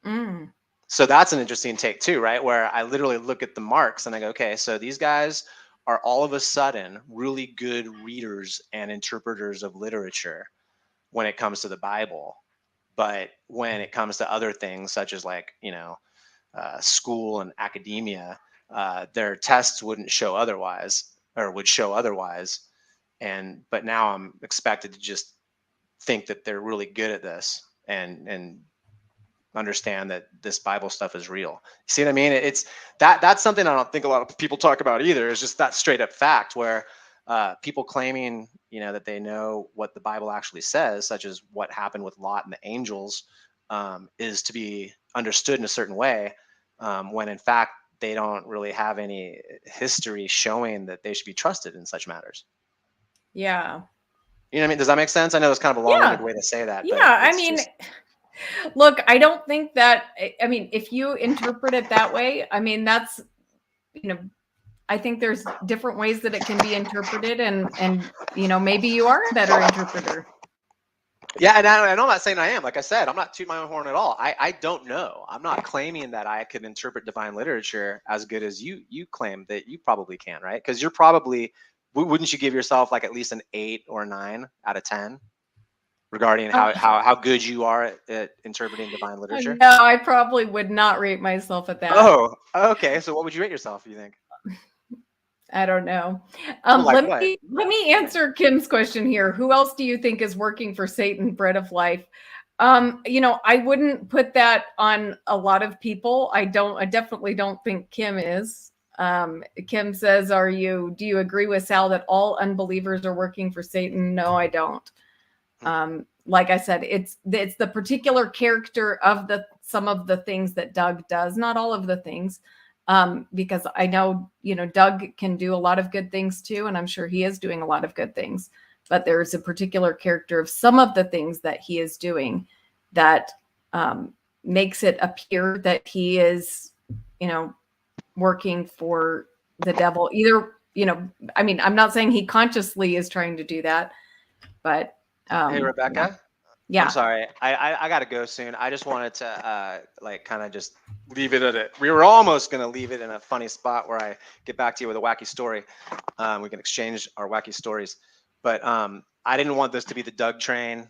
mm, So that's an interesting take too, right? Where I literally look at the marks and I go, okay, so these guys are all of a sudden really good readers and interpreters of literature when it comes to the Bible. But when it comes to other things, such as like, school and academia, their tests wouldn't show otherwise, or would show otherwise. But now I'm expected to just think that they're really good at this and understand that this Bible stuff is real. See what I mean? It's that's something I don't think a lot of people talk about either. It's just that straight up fact where people claiming, that they know what the Bible actually says, such as what happened with Lot and the angels, is to be understood in a certain way, when in fact they don't really have any history showing that they should be trusted in such matters. yeah. You know what I mean? Does that make sense? I know it's kind of a long-winded Yeah. way to say that, but Yeah. I it's mean, just look, I don't think that, I mean, if you interpret it that way, I mean, that's, you know, I think there's different ways that it can be interpreted, and maybe you are a better interpreter. yeah, and I'm not saying I am. Like I said, I'm not tooting my own horn at all. I don't know. I'm not claiming that I can interpret divine literature as good as you claim that you probably can, right? Because you're probably wouldn't you give yourself like at least an 8 or a 9 out of 10 regarding Oh, how good you are at interpreting divine literature? no, I probably would not rate myself at that. Oh, okay. So what would you rate yourself? You think? I don't know. Well, like what? Let me answer Kim's question here. Who else do you think is working for Satan, bread of life? I wouldn't put that on a lot of people. I definitely don't think Kim is. Kim says, do you agree with Sal that all unbelievers are working for Satan? No, I don't. Like I said, it's the particular character of some of the things that Doug does, not all of the things. Because I know, Doug can do a lot of good things too, and I'm sure he is doing a lot of good things. But there's a particular character of some of the things that he is doing that makes it appear that he is, working for the devil. Either, I mean, I'm not saying he consciously is trying to do that, but Hey, yeah. Rebecca. I'm Yeah. sorry. I gotta go soon. I just wanted to like kind of just leave it at it. We were almost gonna leave it in a funny spot where I get back to you with a wacky story. We can exchange our wacky stories. But I didn't want this to be the Doug train.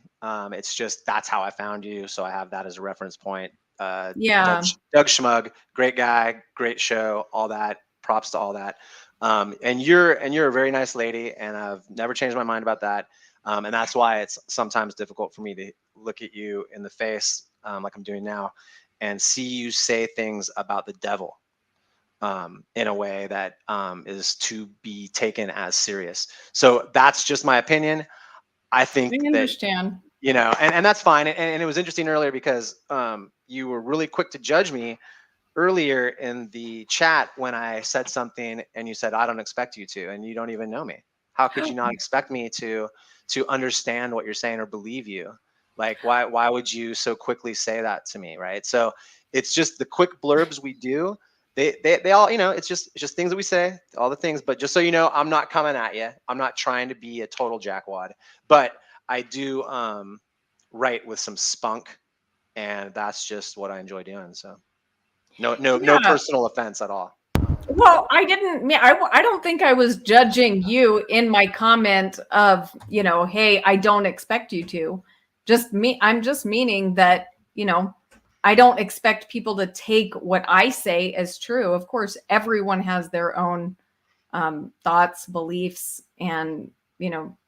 It's just that's how I found you, so I have that as a reference point. Doug, Yeah. Doug Schmug, great guy, great show, all that. Props to all that. And you're a very nice lady, and I've never changed my mind about that. And that's why it's sometimes difficult for me to look at you in the face, like I'm doing now, and see you say things about the devil in a way that is to be taken as serious. So that's just my opinion. I I think that, understand. and that's fine. And it was interesting earlier because you were really quick to judge me earlier in the chat when I said something and you said, I don't expect you to, and you don't even know me. How could you not expect me to understand what you're saying or believe you? Like, why would you so quickly say that to me? Right. So it's just the quick blurbs we do. They all, it's just things that we say, all the things. But just so you know, I'm not coming at you. I'm not trying to be a total jackwad, but I do write with some spunk, and that's just what I enjoy doing. So. No Yeah. personal offense at all. Well, I don't think I was judging you in my comment of, hey, I don't expect you to. I'm just meaning that, I don't expect people to take what I say as true. Of course, everyone has their own thoughts, beliefs, and,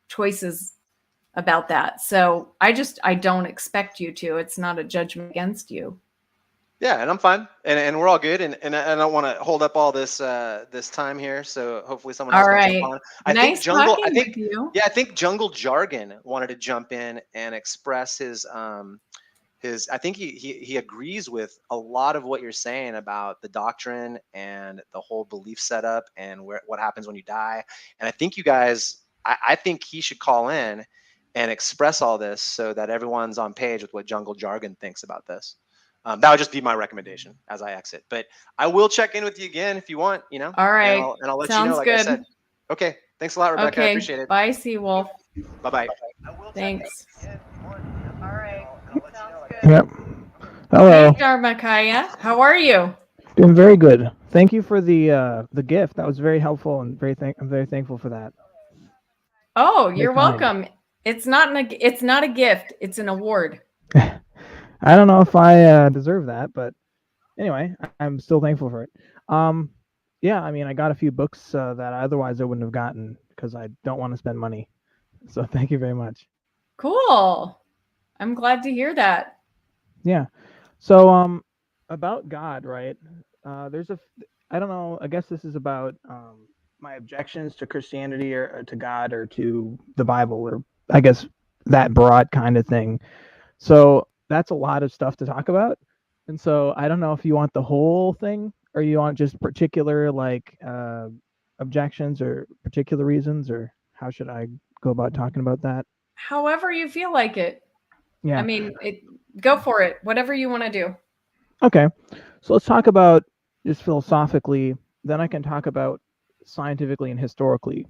choices about that. So I don't expect you to. It's not a judgment against you. Yeah, and I'm fine, and we're all good, and I don't want to hold up all this this time here. So hopefully someone else All can jump right. on. Nice talking with you. I think Jungle Jargon wanted to jump in and express his I think he agrees with a lot of what you're saying about the doctrine and the whole belief setup and what happens when you die. And I think you guys, I think he should call in and express all this so that everyone's on page with what Jungle Jargon thinks about this. That would just be my recommendation as I exit. But I will check in with you again if you want, you know. All right. And I'll let you Sounds know, like good. I said. Okay. Thanks a lot, Rebecca. I appreciate it. Bye, Seawolf. Bye-bye. Thanks. All right. Sounds good. Yep. Hello. Hey, Dharmakaya. How are you? Doing very good. Thank you for the gift. That was very helpful, and I'm very thankful for that. Oh, you're welcome. It's not a gift. It's an award. I don't know if I deserve that, but anyway, I'm still thankful for it. Yeah, I mean, I got a few books that otherwise I wouldn't have gotten because I don't want to spend money. So thank you very much. Cool. I'm glad to hear that. Yeah. So about God, right? I don't know. I guess this is about my objections to Christianity or to God or to the Bible, or I guess that broad kind of thing. So that's a lot of stuff to talk about. And so I don't know if you want the whole thing or you want just particular like objections or particular reasons, or how should I go about talking about that? However you feel like it. Yeah. I mean, go for it. Whatever you want to do. Okay. So let's talk about just philosophically, then I can talk about scientifically and historically,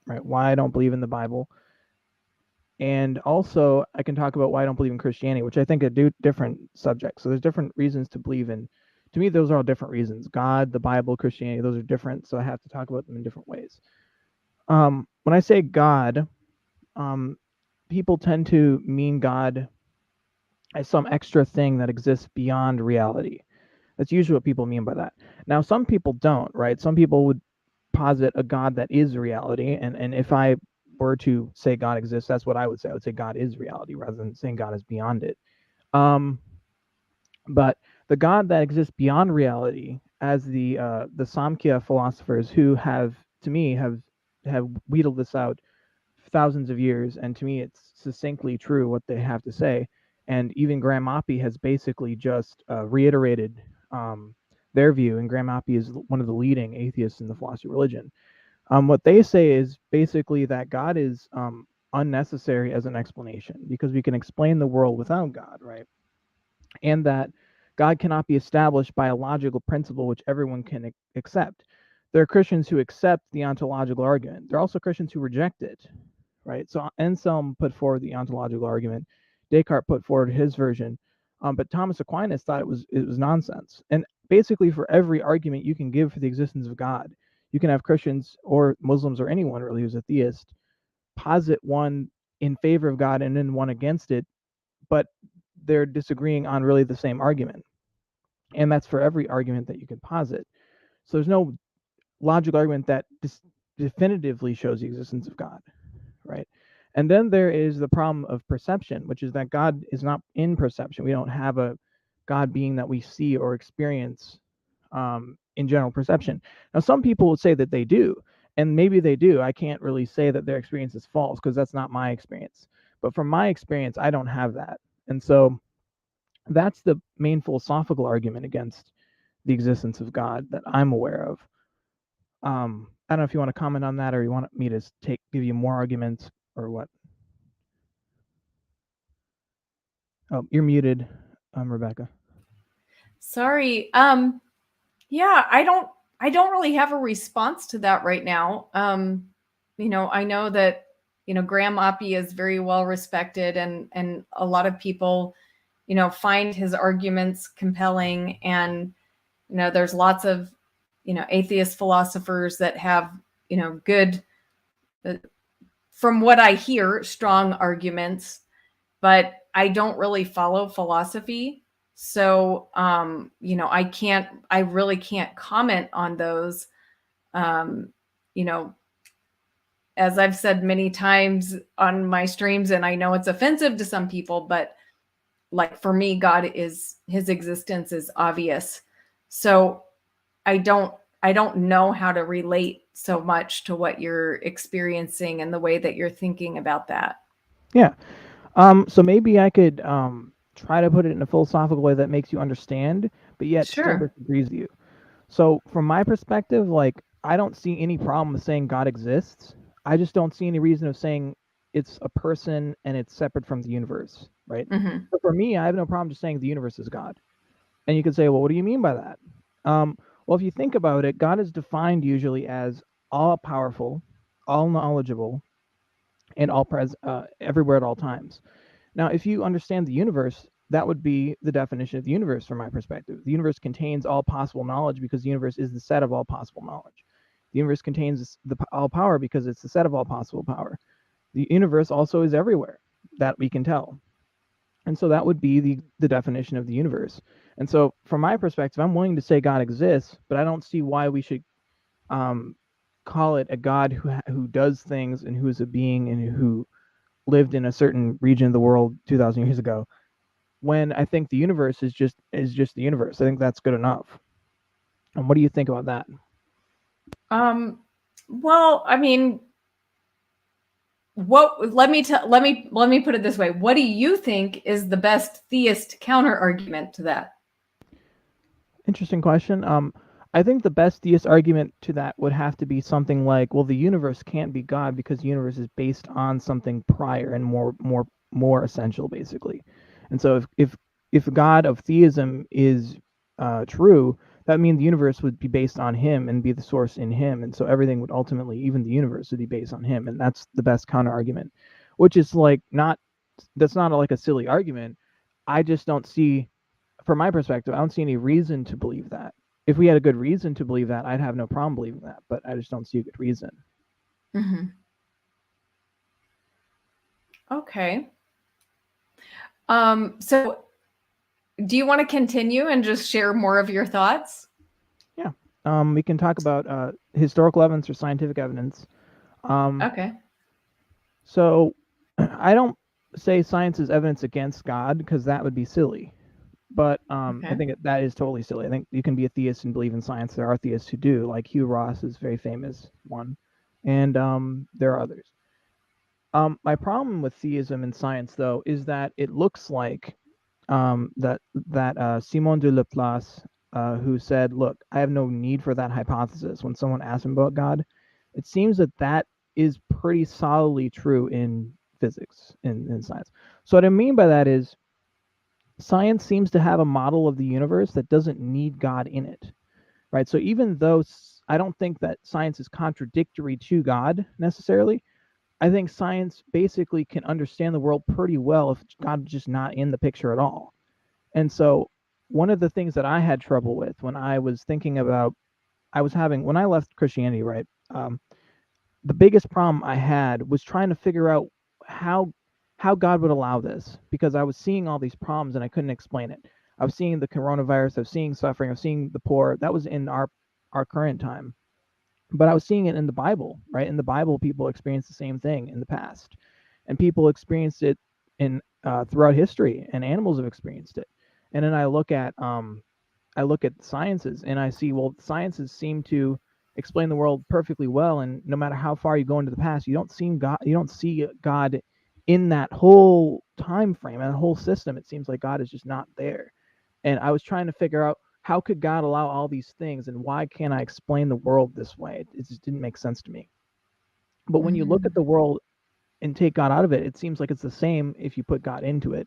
right? Why I don't believe in the Bible. And also I can talk about why I don't believe in Christianity, which I think are different subjects. So there's different reasons to believe in. To me, those are all different reasons. God, the Bible, Christianity, those are different. So I have to talk about them in different ways. When I say God, people tend to mean God as some extra thing that exists beyond reality. That's usually what people mean by that. Now, some people don't, right? Some people would posit a God that is reality. And if I were to say God exists, that's what I would say. I would say God is reality rather than saying God is beyond it. But the God that exists beyond reality, as the Samkhya philosophers who have, to me, have wheedled this out thousands of years, and to me it's succinctly true what they have to say. And even Graham Oppy has basically just reiterated their view, and Graham Oppy is one of the leading atheists in the philosophy of religion. What they say is basically that God is unnecessary as an explanation because we can explain the world without God, right? And that God cannot be established by a logical principle which everyone can accept. There are Christians who accept the ontological argument. There are also Christians who reject it, right? So Anselm put forward the ontological argument. Descartes put forward his version, but Thomas Aquinas thought it was nonsense. And basically, for every argument you can give for the existence of God, you can have Christians or Muslims or anyone really who's a theist posit one in favor of God and then one against it, but they're disagreeing on really the same argument. And that's for every argument that you can posit. So there's no logical argument that definitively shows the existence of God, right? And then there is the problem of perception, which is that God is not in perception. We don't have a God being that we see or experience in general perception. Now, some people would say that they do, and maybe they do. I can't really say that their experience is false because that's not my experience. But from my experience, I don't have that. And so that's the main philosophical argument against the existence of God that I'm aware of. I don't know if you want to comment on that or you want me to give you more arguments or what. Oh, you're muted, Rebecca. Sorry. Yeah, I don't really have a response to that right now. I know that, Graham Oppy is very well respected and a lot of people, find his arguments compelling. And, there's lots of, atheist philosophers that have, good, from what I hear, strong arguments, but I don't really follow philosophy. So, I really can't comment on those. as I've said many times on my streams, and I know it's offensive to some people, but like for me, his existence is obvious. So I don't know how to relate so much to what you're experiencing and the way that you're thinking about that. Yeah. So maybe I could try to put it in a philosophical way that makes you understand, but yet still Sure. disagrees with you. So from my perspective, like I don't see any problem with saying God exists. I just don't see any reason of saying it's a person and it's separate from the universe, right? Mm-hmm. But for me, I have no problem just saying the universe is God. And you could say, well, what do you mean by that? Well, if you think about it, God is defined usually as all powerful, all knowledgeable, and all present, everywhere at all times. Now, if you understand the universe, that would be the definition of the universe from my perspective. The universe contains all possible knowledge because the universe is the set of all possible knowledge. The universe contains all power because it's the set of all possible power. The universe also is everywhere that we can tell. And so that would be the definition of the universe. And so from my perspective, I'm willing to say God exists, but I don't see why we should call it a God who does things and who is a being and who lived in a certain region of the world 2,000 years ago, when I think the universe is just the universe. I think that's good enough. And what do you think about that? Well, I mean, let me put it this way. What do you think is the best theist counter argument to that? Interesting question. I think the best theist argument to that would have to be something like, well, the universe can't be God because the universe is based on something prior and more essential, basically. And so if God of theism is true, that means the universe would be based on him and be the source in him, and so everything would ultimately, even the universe, would be based on him, and that's the best counter argument, which is like that's not like a silly argument. I just don't see, from my perspective, I don't see any reason to believe that. If we had a good reason to believe that, I'd have no problem believing that, but I just don't see a good reason. Mm-hmm. Okay. So do you want to continue and just share more of your thoughts? Yeah. We can talk about historical evidence or scientific evidence. Okay. So I don't say science is evidence against God because that would be silly. But Okay. I think that is totally silly. I think you can be a theist and believe in science. There are theists who do, like Hugh Ross is a very famous one, and there are others. My problem with theism and science, though, is that it looks like that Simon de Laplace, who said, "Look, I have no need for that hypothesis." When someone asked him about God, it seems that is pretty solidly true in physics, in science. So what I mean by that is, science seems to have a model of the universe that doesn't need God in it, right? So even though I don't think that science is contradictory to God necessarily, I think science basically can understand the world pretty well if God's just not in the picture at all. And so one of the things that I had trouble with when I was thinking about, when I left Christianity, right? The biggest problem I had was trying to figure out how how God would allow this, because I was seeing all these problems and I couldn't explain it. I was seeing the coronavirus, I was seeing suffering, I was seeing the poor. That was in our current time. But I was seeing it in the Bible, right? In the Bible, people experienced the same thing in the past, and people experienced it in throughout history, and animals have experienced it. And then I look at sciences and I see, well, sciences seem to explain the world perfectly well, and no matter how far you go into the past, you don't see God in that whole time frame and that whole system. It seems like God is just not there. And I was trying to figure out, how could God allow all these things, and why can't I explain the world this way? It just didn't make sense to me. But when you look at the world and take God out of it, it seems like it's the same if you put God into it.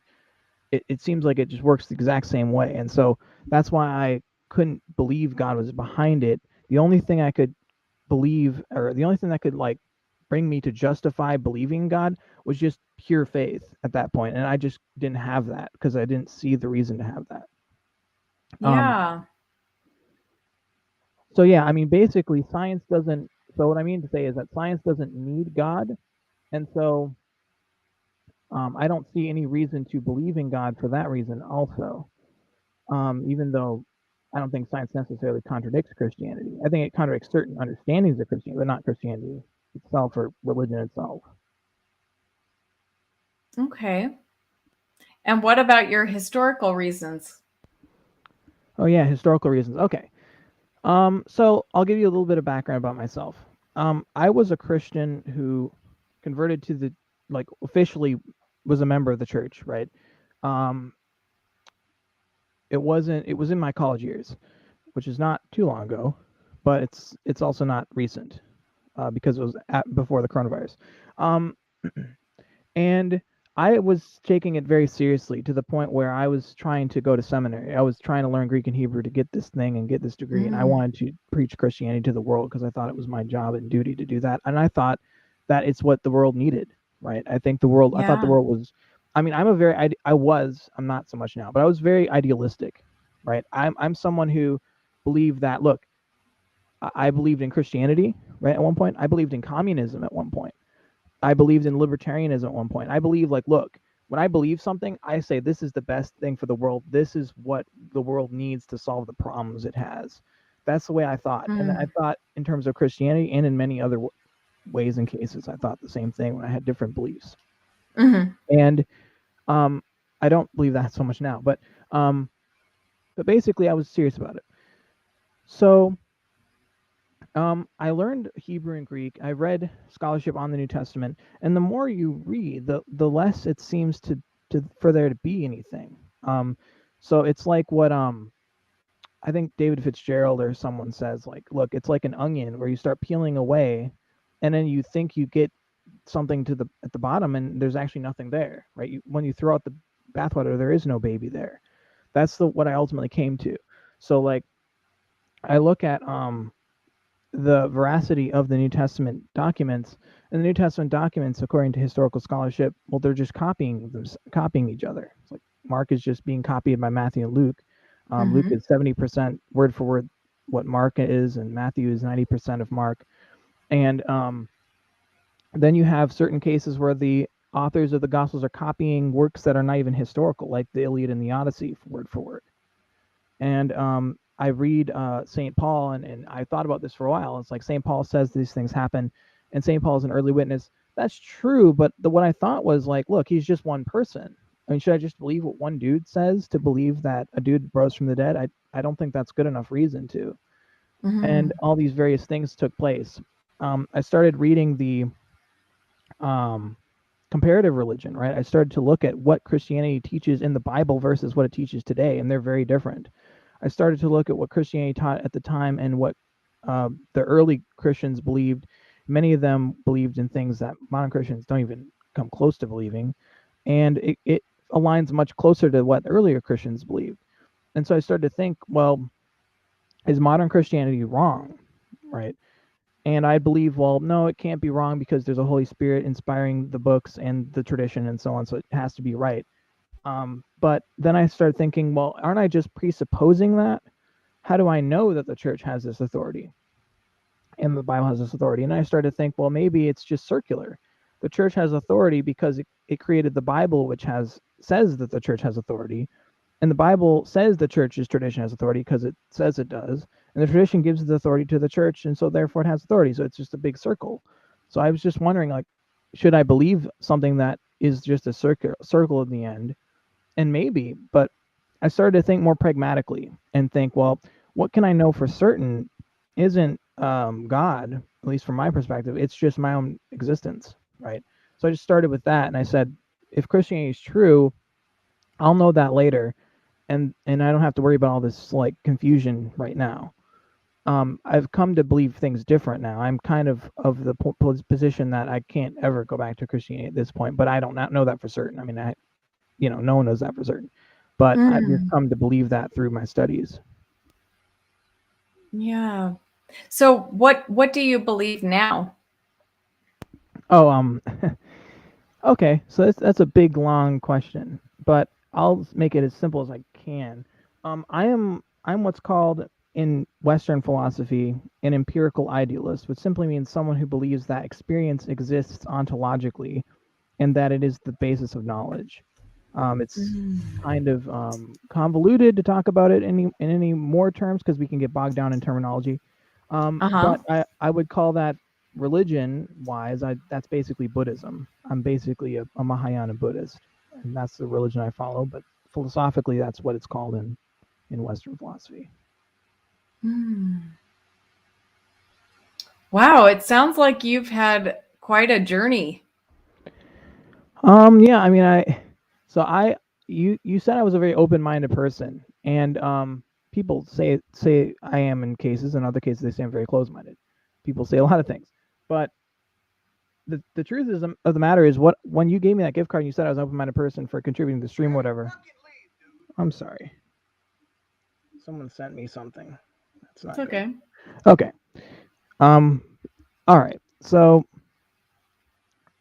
It seems like it just works the exact same way. And so that's why I couldn't believe God was behind it. The only thing I could believe, or the only thing that could like bring me to justify believing in God, was just pure faith at that point. And I just didn't have that because I didn't see the reason to have that. Yeah. So yeah, I mean, basically science doesn't, so what I mean to say is that science doesn't need God. And so I don't see any reason to believe in God for that reason also. Even though I don't think science necessarily contradicts Christianity. I think it contradicts certain understandings of Christianity, but not Christianity. itself or religion itself. Okay. And what about your historical reasons? Oh yeah, historical reasons. Okay. So I'll give you a little bit of background about myself. I was a Christian who converted to the, like, officially was a member of the church, right? Um, it was in my college years, which is not too long ago, but it's also not recent, because it was before the coronavirus. Um, and I was taking it very seriously to the point where I was trying to go to seminary. I was trying to learn Greek and Hebrew to get this thing and get this degree, and I wanted to preach Christianity to the world because I thought it was my job and duty to do that. And I thought that it's what the world needed, right? I thought the Yeah. world was, I mean, I'm not so much now, but I was very idealistic, right? I'm someone who believed that, look, I believed in Christianity, right? At one point, I believed in communism at one point. I believed in libertarianism at one point. I believe, like, look, when I believe something, I say this is the best thing for the world. This is what the world needs to solve the problems it has. That's the way I thought. And I thought in terms of Christianity, and in many other ways and cases, I thought the same thing when I had different beliefs. And I don't believe that so much now, but basically I was serious about it. So I learned Hebrew and Greek. I read scholarship on the New Testament, and the more you read, the less it seems to for there to be anything. So it's like what I think David Fitzgerald or someone says, like, look, it's like an onion where you start peeling away, and then you think you get something at the bottom, and there's actually nothing there, right? When you throw out the bathwater, there is no baby there. That's what I ultimately came to. So, like, I look at the veracity of the New Testament documents, and the New Testament documents, according to historical scholarship, well, they're just copying each other. It's like Mark is just being copied by Matthew and Luke. Luke is 70% word for word what Mark is, and Matthew is 90% of Mark. And then you have certain cases where the authors of the Gospels are copying works that are not even historical, like the Iliad and the Odyssey, word for word. And I read St. Paul, and I thought about this for a while. It's like St. Paul says these things happen, and St. Paul is an early witness. That's true, but what I thought was, like, look, he's just one person. I mean, should I just believe what one dude says to believe that a dude rose from the dead? I don't think that's good enough reason to. And all these various things took place. I started reading the comparative religion, right? I started to look at what Christianity teaches in the Bible versus what it teaches today, and they're very different. I started to look at what Christianity taught at the time and what the early Christians believed. Many of them believed in things that modern Christians don't even come close to believing, and it aligns much closer to what earlier Christians believed. And so I started to think, well, is modern Christianity wrong, right? And I believe, well, no, it can't be wrong because there's a Holy Spirit inspiring the books and the tradition and so on, so it has to be right. But then I started thinking, well, aren't I just presupposing that? How do I know that the church has this authority and the Bible has this authority? And I started to think, well, maybe it's just circular. The church has authority because it created the Bible, which says that the church has authority. And the Bible says the church's tradition has authority because it says it does. And the tradition gives the authority to the church, and so therefore it has authority. So it's just a big circle. So I was just wondering, like, should I believe something that is just a circle in the end? And maybe, but I started to think more pragmatically and think, well, what can I know for certain isn't God, at least from my perspective. It's just my own existence, right? So I just started with that, and I said, if Christianity is true, I'll know that later, and I don't have to worry about all this, like, confusion right now. I've come to believe things different now. I'm kind of the position that I can't ever go back to Christianity at this point, but I don't know that for certain. I mean, no one knows that for certain, but I've just come to believe that through my studies. Yeah. So what do you believe now? Oh, okay. So that's a big, long question, but I'll make it as simple as I can. I'm what's called in Western philosophy an empirical idealist, which simply means someone who believes that experience exists ontologically and that it is the basis of knowledge. It's kind of convoluted to talk about it in any more terms because we can get bogged down in terminology. But I would call that religion wise, that's basically Buddhism. I'm basically a Mahayana Buddhist, and that's the religion I follow. But philosophically, that's what it's called in Western philosophy. Wow, it sounds like you've had quite a journey. Yeah, I mean, you said I was a very open-minded person, and people say I am in cases, in other cases they say I'm very closed-minded. People say a lot of things, but the truth is of the matter is, when you gave me that gift card and you said I was an open-minded person for contributing to the stream, whatever. I'm sorry. Someone sent me something. That's not okay. Good. Okay. All right. So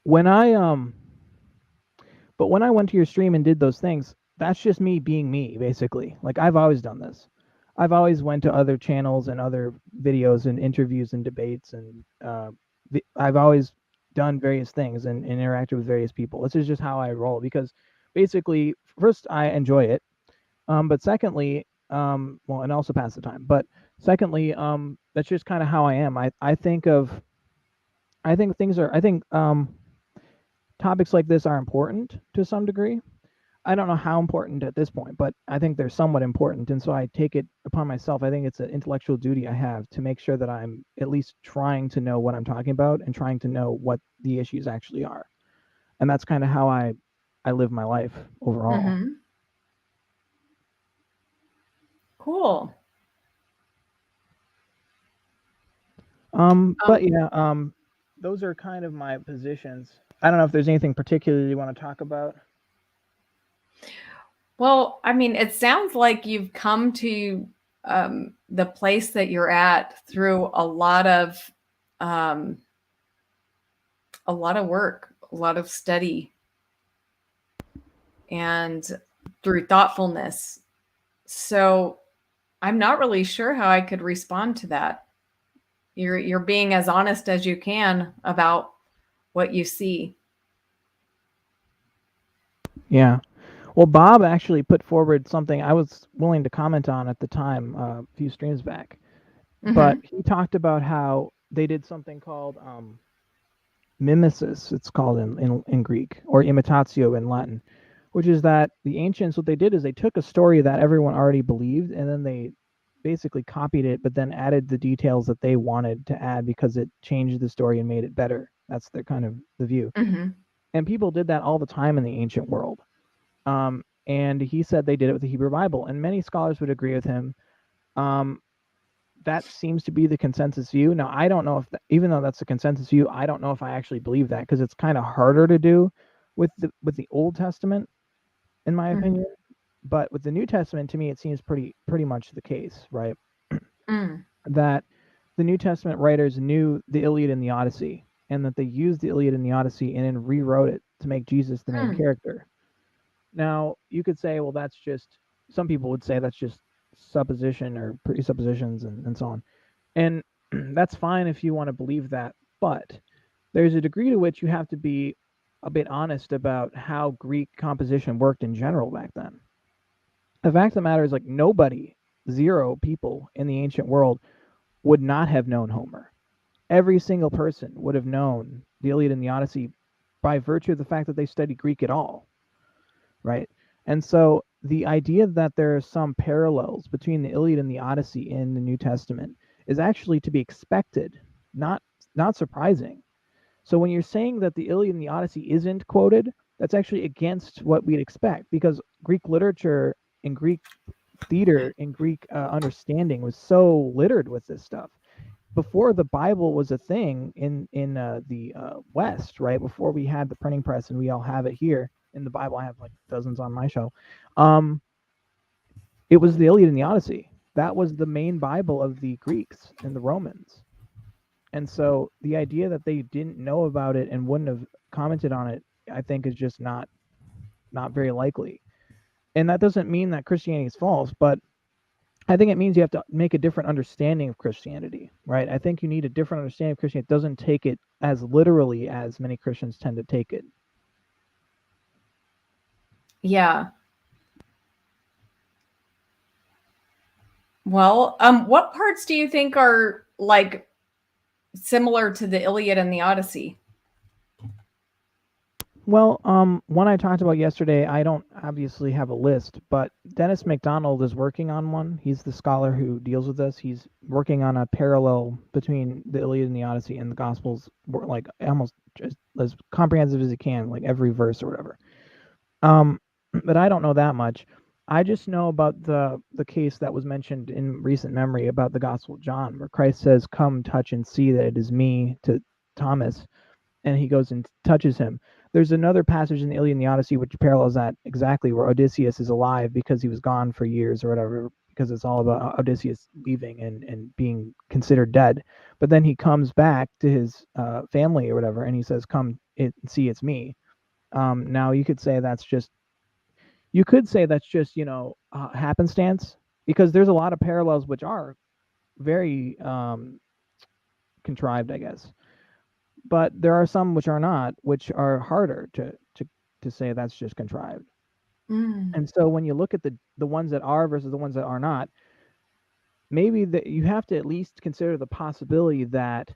when I but when I went to your stream and did those things, that's just me being me, basically. Like, I've always done this. I've always went to other channels and other videos and interviews and debates, and I've always done various things and interacted with various people. This is just how I roll, because basically, first, I enjoy it, but secondly, well, and also pass the time. But secondly, that's just kind of how I am. I think topics like this are important to some degree. I don't know how important at this point, but I think they're somewhat important, and so I take it upon myself. I think it's an intellectual duty I have to make sure that I'm at least trying to know what I'm talking about and trying to know what the issues actually are. And that's kind of how I live my life overall. Cool. But yeah, those are kind of my positions. I don't know if there's anything particular you want to talk about. Well, I mean, it sounds like you've come to the place that you're at through a lot of work, a lot of study, and through thoughtfulness. So I'm not really sure how I could respond to that. You're being as honest as you can about what you see. Yeah. Well, Bob actually put forward something I was willing to comment on at the time, a few streams back. But he talked about how they did something called mimesis, it's called in Greek, or imitatio in Latin, which is that the ancients, what they did is they took a story that everyone already believed, and then they basically copied it, but then added the details that they wanted to add because it changed the story and made it better. That's their kind of the view. And people did that all the time in the ancient world. And he said they did it with the Hebrew Bible, and many scholars would agree with him. That seems to be the consensus view. Now, I don't know if, even though that's the consensus view, I don't know if I actually believe that, because it's kind of harder to do with the Old Testament, in my opinion. But with the New Testament, to me, it seems pretty much the case, right? That the New Testament writers knew the Iliad and the Odyssey, and that they used the Iliad and the Odyssey and then rewrote it to make Jesus the main character. Now, you could say, well, that's just, some people would say that's just supposition or presuppositions and so on. And that's fine if you want to believe that, but there's a degree to which you have to be a bit honest about how Greek composition worked in general back then. The fact of the matter is, like, nobody, zero people in the ancient world would not have known Homer. Every single person would have known the Iliad and the Odyssey by virtue of the fact that they studied Greek at all, right? And so the idea that there are some parallels between the Iliad and the Odyssey in the New Testament is actually to be expected, not surprising. So when you're saying that the Iliad and the Odyssey isn't quoted, that's actually against what we'd expect, because Greek literature and Greek theater and Greek understanding was so littered with this stuff. Before the Bible was a thing in the West, right? Before we had the printing press, and we all have it here in the Bible. I have like dozens on my show. It was the Iliad and the Odyssey. That was the main Bible of the Greeks and the Romans. And so the idea that they didn't know about it and wouldn't have commented on it, I think, is just not very likely. And that doesn't mean that Christianity is false, but I think it means you have to make a different understanding of Christianity, right? I think you need a different understanding of Christianity. It doesn't take it as literally as many Christians tend to take it. Yeah. Well, what parts do you think are like similar to the Iliad and the Odyssey? Well, one I talked about yesterday, I don't obviously have a list, but Dennis MacDonald is working on one. He's the scholar who deals with this. He's working on a parallel between the Iliad and the Odyssey and the Gospels, like almost just as comprehensive as he can, like every verse or whatever. But I don't know that much. I just know about the case that was mentioned in recent memory about the Gospel of John, where Christ says, "Come, touch and see that it is me," to Thomas, and he goes and touches him. There's another passage in the Iliad and the Odyssey which parallels that exactly, where Odysseus is alive because he was gone for years or whatever, because it's all about Odysseus leaving and being considered dead. But then he comes back to his family or whatever, and he says, "Come see, it's me." Now you could say that's just happenstance, because there's a lot of parallels which are very contrived, I guess. But there are some which are not, which are harder to say that's just contrived. And so when you look at the ones that are versus the ones that are not, maybe that you have to at least consider the possibility that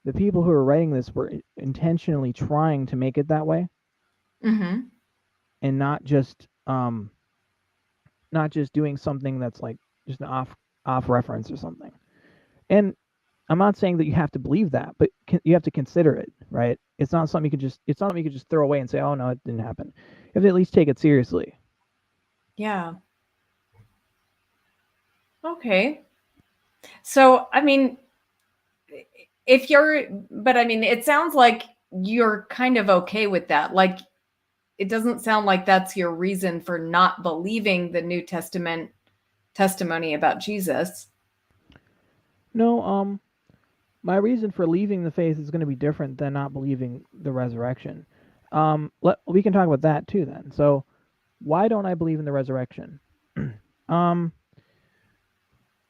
the people who are writing this were intentionally trying to make it that way, Mm-hmm. and not just doing something that's like just an off reference or something. And I'm not saying that you have to believe that, but you have to consider it, right? It's not something you could just throw away and say, "Oh no, it didn't happen." You have to at least take it seriously. Yeah. Okay. So, I mean, it sounds like you're kind of okay with that. Like, it doesn't sound like that's your reason for not believing the New Testament testimony about Jesus. No, my reason for leaving the faith is going to be different than not believing the resurrection. We can talk about that too then. So, why don't I believe in the resurrection?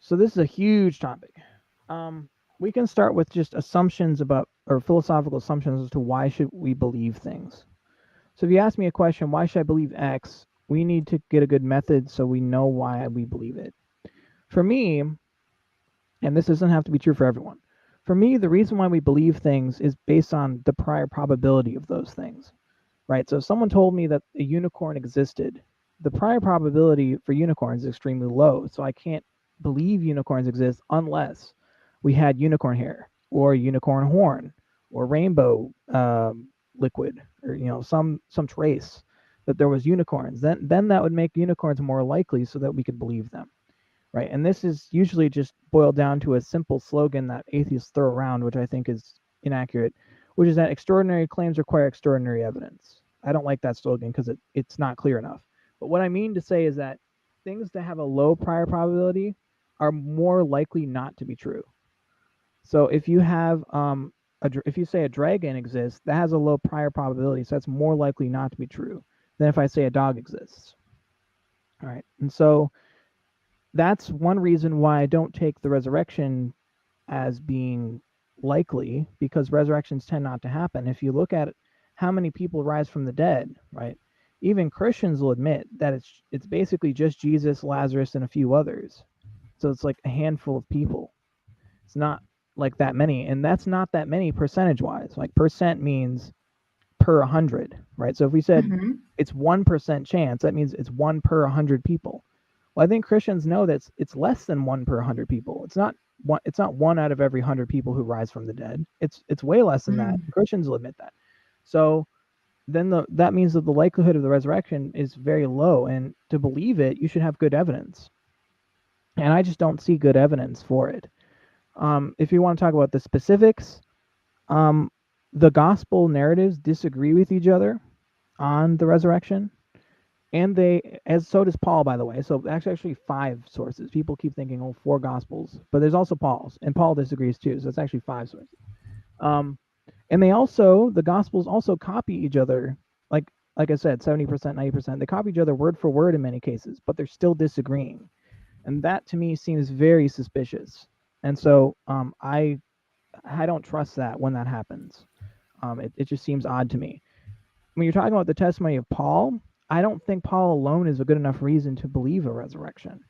So this is a huge topic. We can start with just assumptions about, or philosophical assumptions as to why should we believe things. So if you ask me a question, why should I believe X? We need to get a good method so we know why we believe it. For me, and this doesn't have to be true for everyone, for me, the reason why we believe things is based on the prior probability of those things, right? So if someone told me that a unicorn existed, the prior probability for unicorns is extremely low. So I can't believe unicorns exist unless we had unicorn hair or unicorn horn or rainbow liquid, or some trace that there was unicorns. Then that would make unicorns more likely so that we could believe them, right? And this is usually just boiled down to a simple slogan that atheists throw around, which I think is inaccurate, which is that extraordinary claims require extraordinary evidence. I don't like that slogan because it's not clear enough. But what I mean to say is that things that have a low prior probability are more likely not to be true. So if you have if you say a dragon exists, that has a low prior probability, so that's more likely not to be true than if I say a dog exists. All right, and so that's one reason why I don't take the resurrection as being likely, because resurrections tend not to happen. If you look at how many people rise from the dead, right? Even Christians will admit that it's basically just Jesus, Lazarus, and a few others. So it's like a handful of people. It's not like that many, and that's not that many percentage-wise. Like percent means per 100, right? So if we said it's 1% chance, that means it's 1 per 100 people. Well, I think Christians know that it's less than 1 per 100 people. It's not one out of every 100 people who rise from the dead. It's way less than that. Christians will admit that. So then that means that the likelihood of the resurrection is very low, and to believe it, you should have good evidence. And I just don't see good evidence for it. If you want to talk about the specifics, the gospel narratives disagree with each other on the resurrection, and so does Paul, by the way. So actually 5 sources. People keep thinking, 4 gospels, but there's also Paul's, and Paul disagrees too. So it's actually 5 sources. And the gospels also copy each other. Like I said, 70%, 90%. They copy each other word for word in many cases, but they're still disagreeing, and that to me seems very suspicious. And so I don't trust that when that happens. It just seems odd to me. When you're talking about the testimony of Paul, I don't think Paul alone is a good enough reason to believe a resurrection.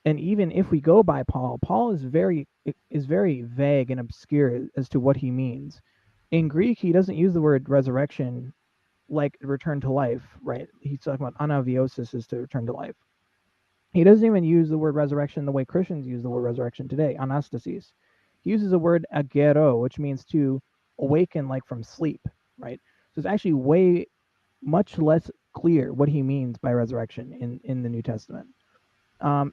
And even if we go by Paul, Paul is very vague and obscure as to what he means. In Greek, he doesn't use the word resurrection like return to life, right? He's talking about anaviosis is to return to life. He doesn't even use the word resurrection the way Christians use the word resurrection today, anastasis. He uses the word agero, which means to awaken like from sleep, right? So it's actually way much less clear what he means by resurrection in the New Testament. And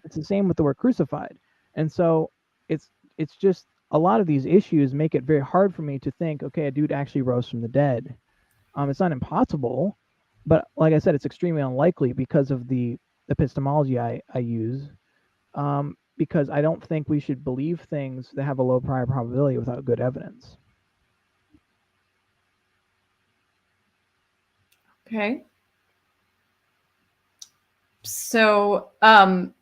it's the same with the word crucified. And so it's just a lot of these issues make it very hard for me to think, okay, a dude actually rose from the dead. It's not impossible, but like I said, it's extremely unlikely because of the epistemology I use. Because I don't think we should believe things that have a low prior probability without good evidence. Okay. So, well,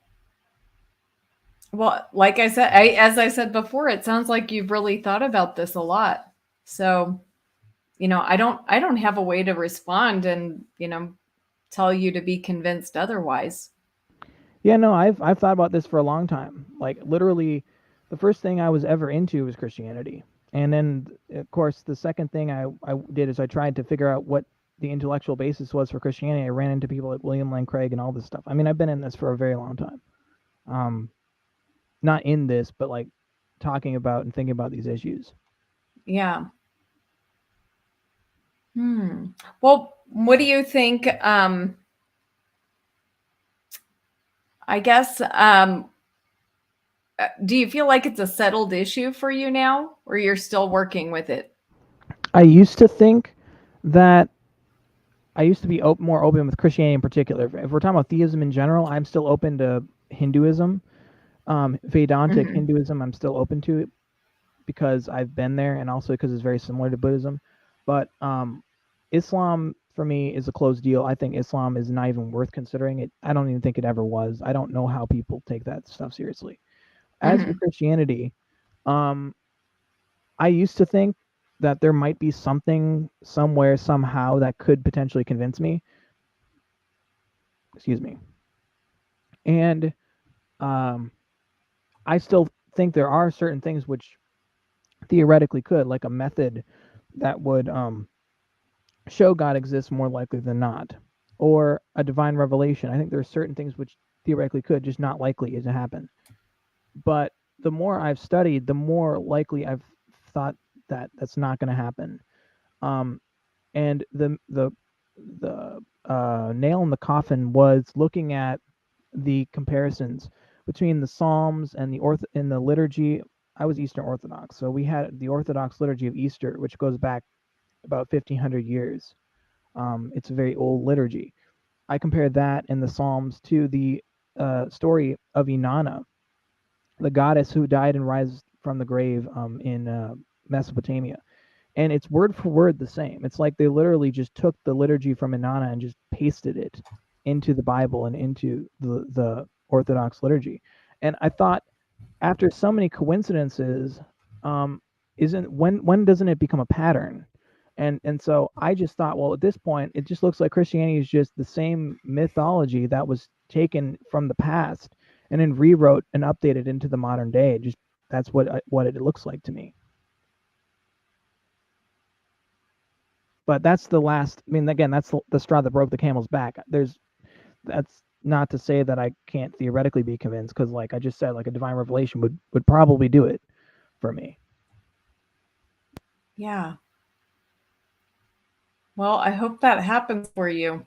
like I said, as I said before, it sounds like you've really thought about this a lot. So, I don't have a way to respond and, tell you to be convinced otherwise. Yeah, no, I've thought about this for a long time. Like literally, the first thing I was ever into was Christianity, and then of course the second thing I did is I tried to figure out what the intellectual basis was for Christianity. I ran into people like William Lane Craig and all this stuff. I mean, I've been in this for a very long time. Not in this, but like talking about and thinking about these issues. Yeah. Well, what do you think? I guess, do you feel like it's a settled issue for you now, or you're still working with it? I used to think that I used to be more open with Christianity in particular. If we're talking about theism in general, I'm still open to Hinduism. Vedantic Hinduism, I'm still open to it because I've been there and also because it's very similar to Buddhism. But Islam, for me, is a closed deal. I think Islam is not even worth considering. It. I don't even think it ever was. I don't know how people take that stuff seriously. As for Christianity, I used to think that there might be something somewhere, somehow that could potentially convince me. Excuse me. And I still think there are certain things which theoretically could, like a method that would show God exists more likely than not, or a divine revelation. I think there are certain things which theoretically could, just not likely to happen. But the more I've studied, the more likely I've thought that that's not going to happen. And the nail in the coffin was looking at the comparisons between the Psalms and the liturgy. I was Eastern Orthodox, so we had the Orthodox liturgy of Easter, which goes back about 1,500 years. It's a very old liturgy. I compared that in the Psalms to the story of Inanna, the goddess who died and rises from the grave in Mesopotamia. And it's word for word the same. It's like they literally just took the liturgy from Inanna and just pasted it into the Bible and into the Orthodox liturgy. And I thought, after so many coincidences, when doesn't it become a pattern? And so I just thought, well, at this point, it just looks like Christianity is just the same mythology that was taken from the past and then rewrote and updated into the modern day. Just that's what it looks like to me. But that's the last. I mean, again, that's the straw that broke the camel's back. That's not to say that I can't theoretically be convinced, because, like I just said, like a divine revelation would probably do it for me. Yeah. Well, I hope that happens for you.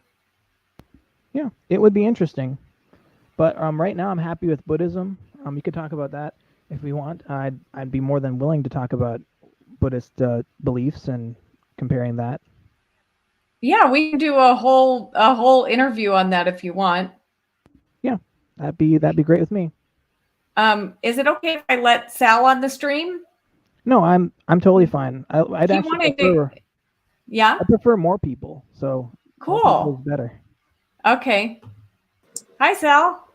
Yeah, it would be interesting. But right now, I'm happy with Buddhism. You could talk about that if we want. I'd be more than willing to talk about Buddhist beliefs and comparing that. Yeah, we can do a whole interview on that if you want. Yeah, that'd be great with me. Is it okay if I let Sal on the stream? No, I'm totally fine. I'd actually prefer. Yeah. I prefer more people. So cool. More people is better. Okay. Hi, Sal.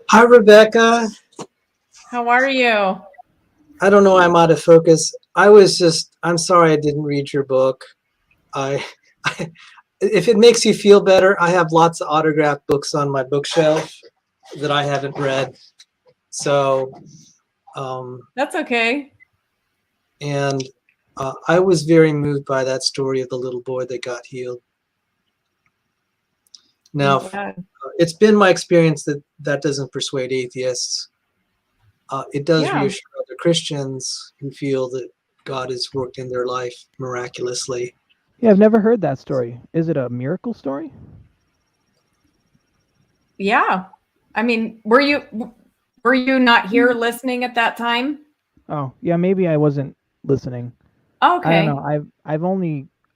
Hi, Rebecca. How are you? I don't know. I'm out of focus. I'm sorry I didn't read your book. If it makes you feel better, I have lots of autographed books on my bookshelf. that I haven't read. So, That's okay. and I was very moved by that story of the little boy that got healed. Now, it's been my experience that that doesn't persuade atheists. It does reassure other Christians who feel that God has worked in their life miraculously. Yeah, I've never heard that story. Is it a miracle story? Yeah. I mean, were you not here listening at that time? Oh, yeah, maybe I wasn't listening. Okay. I don't know.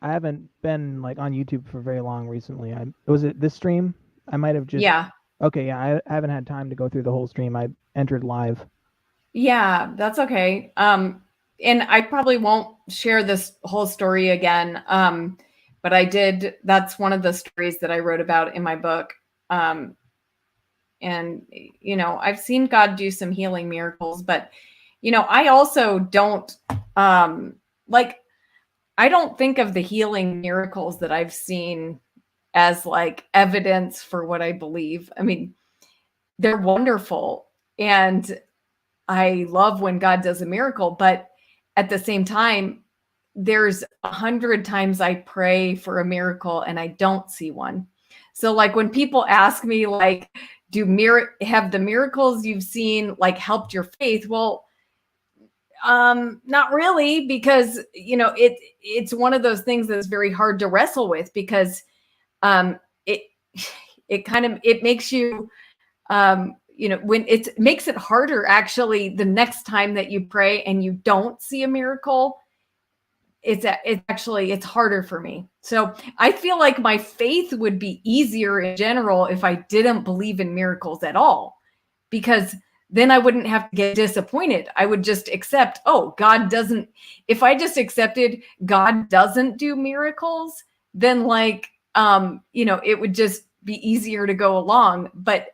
I haven't been like on YouTube for very long recently. Was it this stream? I might have just. Yeah. Okay, yeah, I haven't had time to go through the whole stream. I entered live. Yeah, that's okay. And I probably won't share this whole story again. But I did. That's one of the stories that I wrote about in my book. And you know, I've seen God do some healing miracles, but you know, I also don't I don't think of the healing miracles that I've seen as like evidence for what I believe. I mean, they're wonderful. And I love when God does a miracle, but at the same time, there's 100 times I pray for a miracle and I don't see one. So like when people ask me like, have the miracles you've seen like helped your faith? Well, not really, because you know it's one of those things that's very hard to wrestle with, because it makes you you know, when it makes it harder actually the next time that you pray and you don't see a miracle, it's harder for me. So I feel like my faith would be easier in general if I didn't believe in miracles at all, because then I wouldn't have to get disappointed. I would just accept, oh, God doesn't, if I just accepted God doesn't do miracles, then like, you know, it would just be easier to go along. But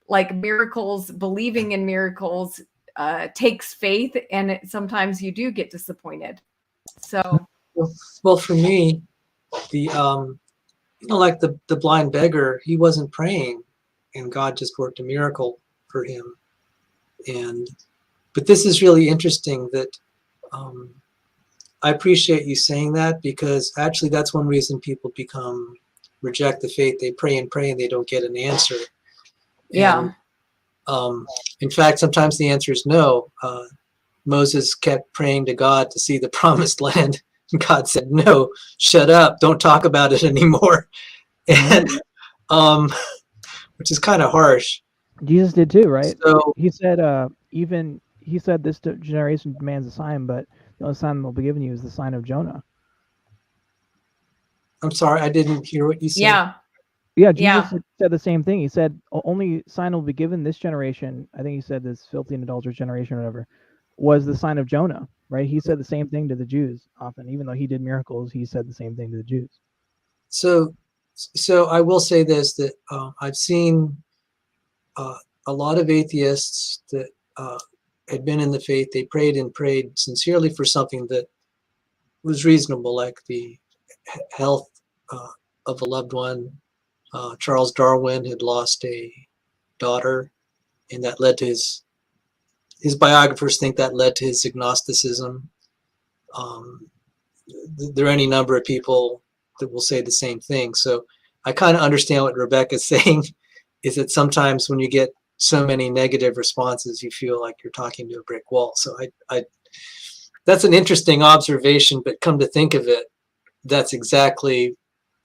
like miracles, believing in miracles takes faith, and sometimes you do get disappointed. So, well, for me, the you know, like the blind beggar, he wasn't praying, and God just worked a miracle for him. But this is really interesting that I appreciate you saying that, because actually that's one reason people reject the faith. They pray and pray and they don't get an answer. yeah. And, in fact, sometimes the answer is no. Moses kept praying to God to see the promised land. And God said, no, shut up. Don't talk about it anymore. And which is kind of harsh. Jesus did too, right? So he said, he said this generation demands a sign, but the only sign that will be given you is the sign of Jonah. I'm sorry, I didn't hear what you said. Yeah, Jesus said the same thing. He said, only sign will be given this generation. I think he said this filthy and adulterous generation or whatever, was the sign of Jonah, right? He said the same thing to the Jews often. Even though he did miracles, he said the same thing to the Jews. So I will say this, that I've seen a lot of atheists that had been in the faith. They prayed and prayed sincerely for something that was reasonable, like the health of a loved one. Charles Darwin had lost a daughter, and that led to his biographers think that led to his agnosticism. There are any number of people that will say the same thing. So I kind of understand what Rebecca's saying, is that sometimes when you get so many negative responses, you feel like you're talking to a brick wall. So I that's an interesting observation, but come to think of it, that's exactly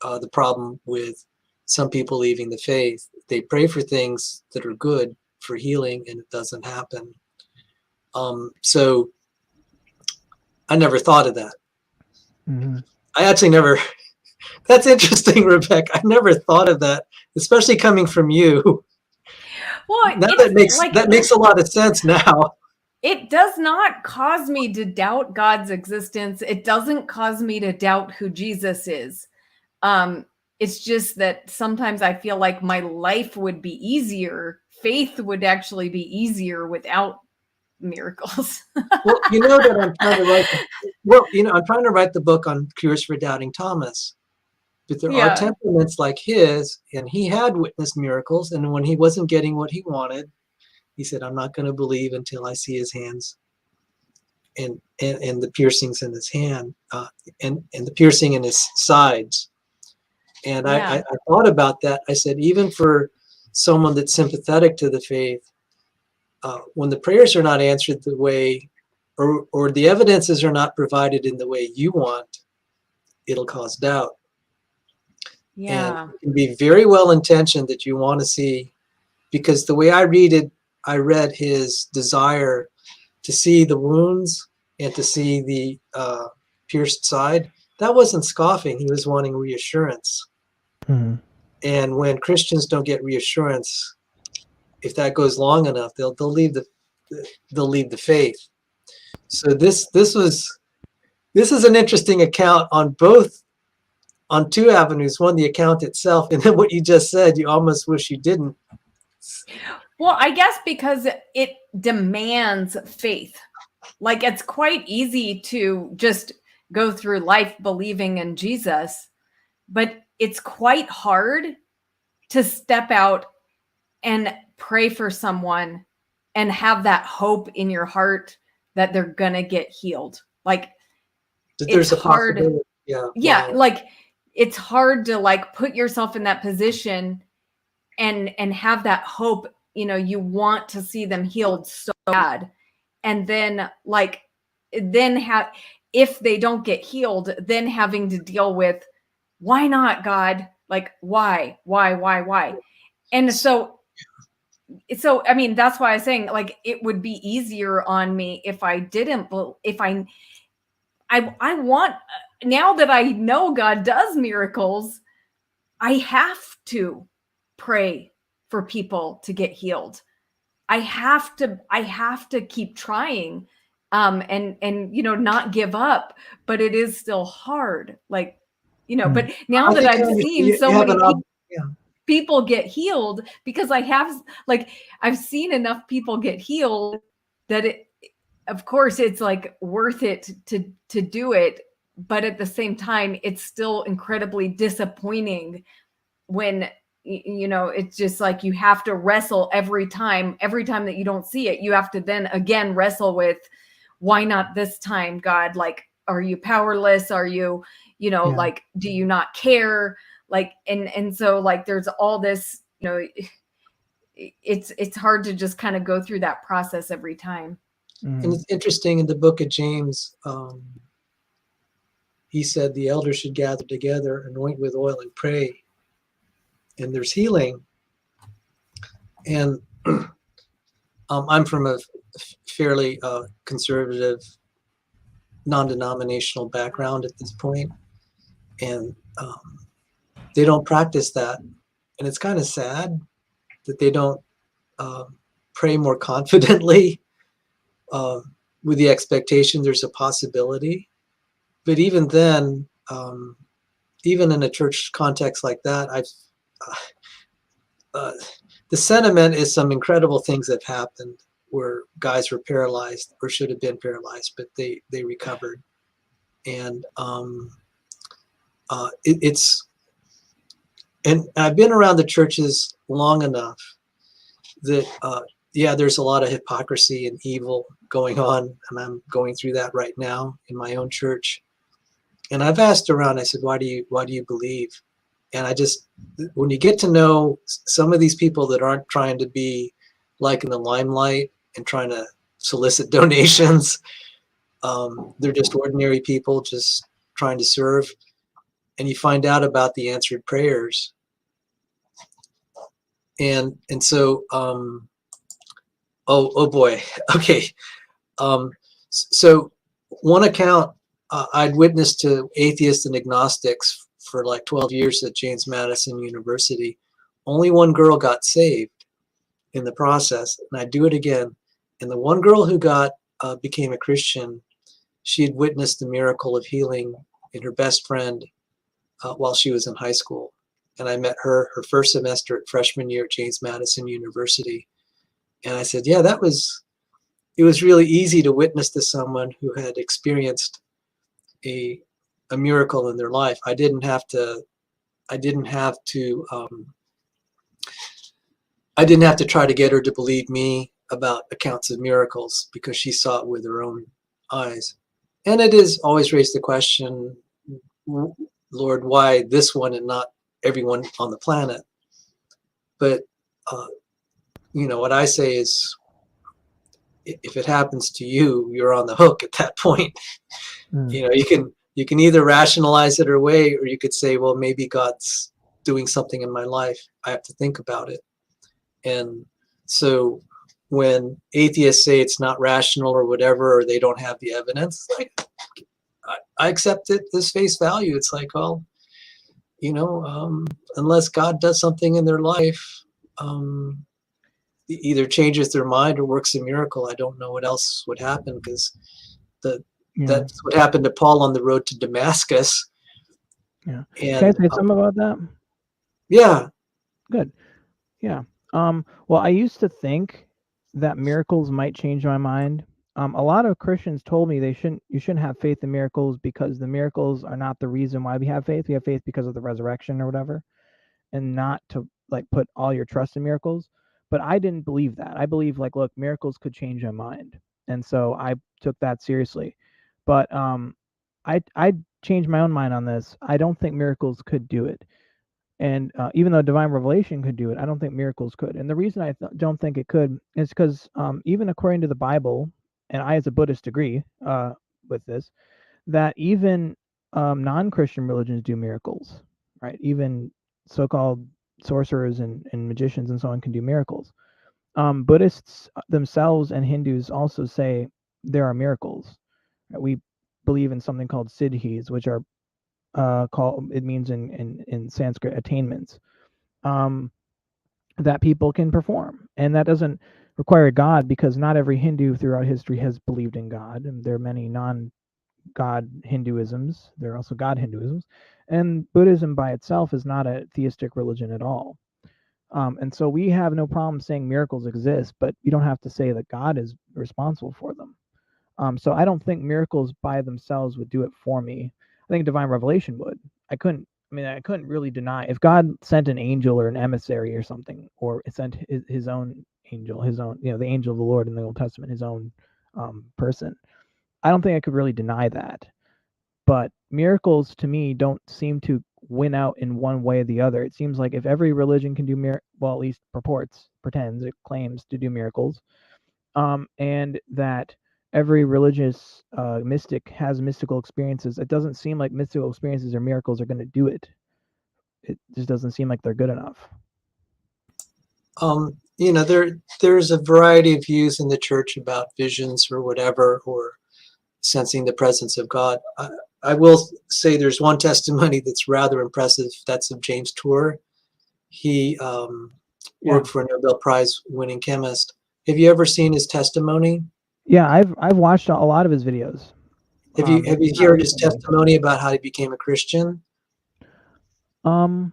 the problem with some people leaving the faith. They pray for things that are good for healing, and it doesn't happen. So I never thought of that. Mm-hmm. I actually never. That's interesting, Rebecca. I never thought of that, especially coming from you. Well, now that makes a lot of sense now. It does not cause me to doubt God's existence. It doesn't cause me to doubt who Jesus is. It's just that sometimes I feel like my life would be easier. Faith would actually be easier without miracles. Well, you know that I'm trying to write. I'm trying to write the book on Cures for Doubting Thomas, But there are Yeah. temperaments like his, and he had witnessed miracles. And when he wasn't getting what he wanted, he said, I'm not going to believe until I see his hands and the piercings in his hand and the piercing in his sides. And Yeah. I thought about that. I said, even for someone that's sympathetic to the faith, when the prayers are not answered the way, or the evidences are not provided in the way you want, it'll cause doubt. Yeah. And it can be very well intentioned that you want to see, because the way I read his desire to see the wounds and to see the pierced side. That wasn't scoffing. He was wanting reassurance. Mhm. And when Christians don't get reassurance, if that goes long enough, they'll leave the faith. So this is an interesting account on two avenues. One, the account itself, and then what you just said, you almost wish you didn't. Well, I guess because it demands faith. Like, it's quite easy to just go through life believing in Jesus, but it's quite hard to step out and pray for someone and have that hope in your heart that they're gonna get healed. Like, There's it's a hard. possibility. Yeah. Yeah, Wow. like, it's hard to like put yourself in that position and have that hope. You know, you want to see them healed so bad, and then like if they don't get healed, then having to deal with, why not, God? Like, why? And so I mean, that's why I'm saying, like, it would be easier on me if I didn't, if I want, now that I know God does miracles, I have to pray for people to get healed. I have to keep trying, and you know, not give up, but it is still hard. Like, you know, but now I that think I've seen so have many yeah. people get healed, because I've seen enough people get healed that of course it's like worth it to do it. But at the same time, it's still incredibly disappointing when, you know, it's just like you have to wrestle every time that you don't see it. You have to then again wrestle with, why not this time, God? Like, are you powerless? Are you, you know, Yeah. like, do you not care? Like, and so like there's all this, you know, it's hard to just kind of go through that process every time. And it's interesting, in the book of James, he said the elders should gather together, anoint with oil, and pray. And there's healing. And I'm from a fairly conservative, non-denominational background at this point, and they don't practice that. And it's kind of sad that they don't pray more confidently with the expectation there's a possibility. But even then, even in a church context like that, the sentiment is some incredible things have happened where guys were paralyzed or should have been paralyzed, but they recovered. And and I've been around the churches long enough that yeah, there's a lot of hypocrisy and evil going on, and I'm going through that right now in my own church. And I've asked around, I said, why do you believe? And I just, when you get to know some of these people that aren't trying to be like in the limelight and trying to solicit donations, they're just ordinary people just trying to serve. And you find out about the answered prayers. And so, oh boy, okay. So one account, I'd witnessed to atheists and agnostics for like 12 years at James Madison University. Only one girl got saved in the process, and I'd do it again. And the one girl who became a Christian, she had witnessed the miracle of healing in her best friend while she was in high school. And I met her first semester at freshman year at James Madison University. And I said, yeah, it was really easy to witness to someone who had experienced a miracle in their life. I didn't have to I didn't have to try to get her to believe me about accounts of miracles, because she saw it with her own eyes. And it has always raised the question, Lord, why this one and not everyone on the planet? But what I say is, if it happens to you, you're on the hook at that point. You can either rationalize it away, or you could say, well, maybe God's doing something in my life. I have to think about it. And so when atheists say it's not rational or whatever, or they don't have the evidence, like, I accept it as face value. It's like, well, unless God does something in their life, either changes their mind or works a miracle, I don't know what else would happen, because that's what happened to Paul on the road to Damascus. Yeah. And, Can I say something about that? Yeah. Good. Yeah. Well, I used to think that miracles might change my mind. A lot of Christians told me you shouldn't have faith in miracles, because the miracles are not the reason why we have faith. We have faith because of the resurrection or whatever, and not to like put all your trust in miracles. But I didn't believe that. I believe, like, look, miracles could change my mind, and so I took that seriously. But I changed my own mind on this. I don't think miracles could do it. And even though divine revelation could do it, I don't think miracles could. And the reason I don't think it could is because even according to the Bible, and I as a Buddhist agree with this, that even non-Christian religions do miracles, right? Even so-called sorcerers and magicians and so on can do miracles. Buddhists themselves and Hindus also say there are miracles. Right? We believe in something called siddhis, which are it means in Sanskrit attainments that people can perform, and that doesn't require God, because not every Hindu throughout history has believed in God, and there are many non-God Hinduisms. There are also God Hinduisms, and Buddhism by itself is not a theistic religion at all. And so we have no problem saying miracles exist, but you don't have to say that God is responsible for them. So I don't think miracles by themselves would do it for me. I think divine revelation would. I couldn't really deny, if God sent an angel or an emissary or something, or sent his own angel, the angel of the Lord in the Old Testament, his own person. I don't think I could really deny that. But miracles to me don't seem to win out in one way or the other. It seems like if every religion can do well, at least pretends, it claims to do miracles, and that every religious mystic has mystical experiences, it doesn't seem like mystical experiences or miracles are going to do it. It just doesn't seem like they're good enough. There's a variety of views in the church about visions or whatever, or sensing the presence of God. I will say there's one testimony that's rather impressive. That's of James Tour. He worked for a Nobel Prize winning chemist. Have you ever seen his testimony? Yeah, I've watched a lot of his videos. Have you heard his testimony about how he became a Christian? I'm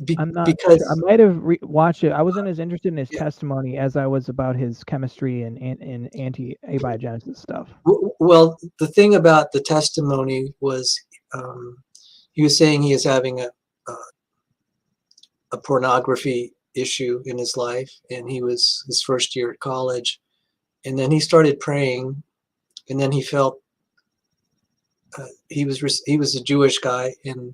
not because sure. I might have watched it. I wasn't as interested in his testimony as I was about his chemistry and anti-abiogenesis stuff. Well, the thing about the testimony was he was saying he is having a pornography issue in his life, and he was his first year at college, and then he started praying, and then he felt he was a Jewish guy, and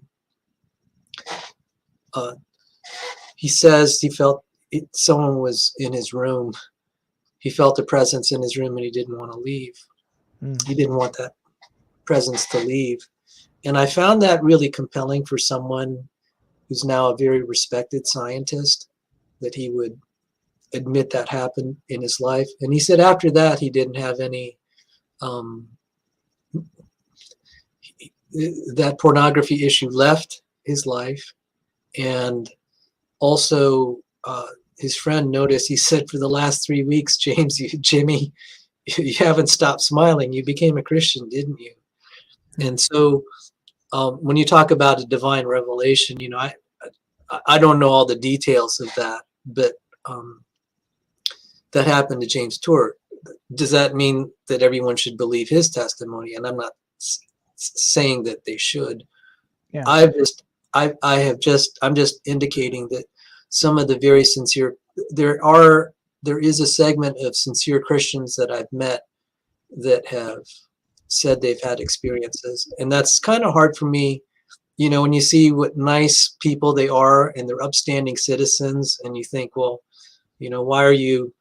he says he felt someone was in his room. He felt a presence in his room, and he didn't want to leave. He didn't want that presence to leave. And I found that really compelling for someone who's now a very respected scientist, that he would admit that happened in his life. And he said after that, he didn't have any, that pornography issue left his life. And also his friend noticed, he said, for the last 3 weeks, Jimmy, you haven't stopped smiling. You became a Christian, didn't you? And so when you talk about a divine revelation, I don't know all the details of that, but that happened to James Tour. Does that mean that everyone should believe his testimony? And I'm not saying that they should. Yeah. I'm just indicating that some of the very sincere, there is a segment of sincere Christians that I've met that have said they've had experiences, and that's kind of hard for me. You know, when you see what nice people they are and they're upstanding citizens, and you think, well, you know, why are you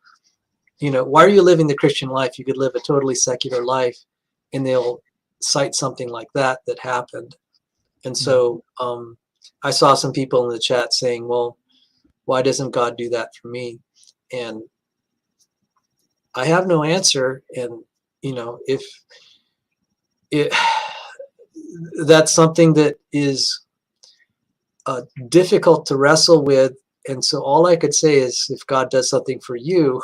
living the Christian life? You could live a totally secular life, and they'll cite something like that happened. And so I saw some people in the chat saying, well, why doesn't God do that for me? And I have no answer. And, you know, if that's something that is difficult to wrestle with. And so all I could say is, if God does something for you,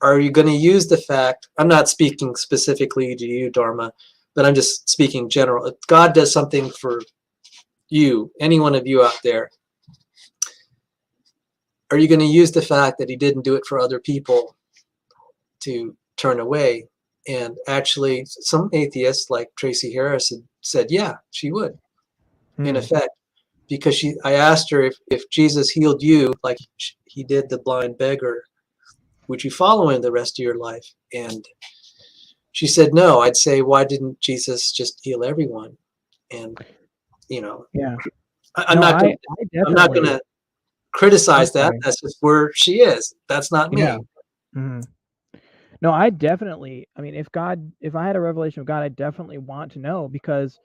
are you going to use the fact, I'm not speaking specifically to you, Dharma, but I'm just speaking general. If God does something for you, any one of you out there, are you going to use the fact that he didn't do it for other people to turn away? And actually, some atheists like Tracy Harris had said, yeah, she would, in effect, because I asked her, if Jesus healed you like he did the blind beggar, would you follow him the rest of your life? And she said no. I'd say, why didn't Jesus just heal everyone? And, you know, Yeah. I'm not going to criticize that. That's just where she is. That's not me. Yeah. No, I definitely, I mean, if I had a revelation of God, I definitely want to know, because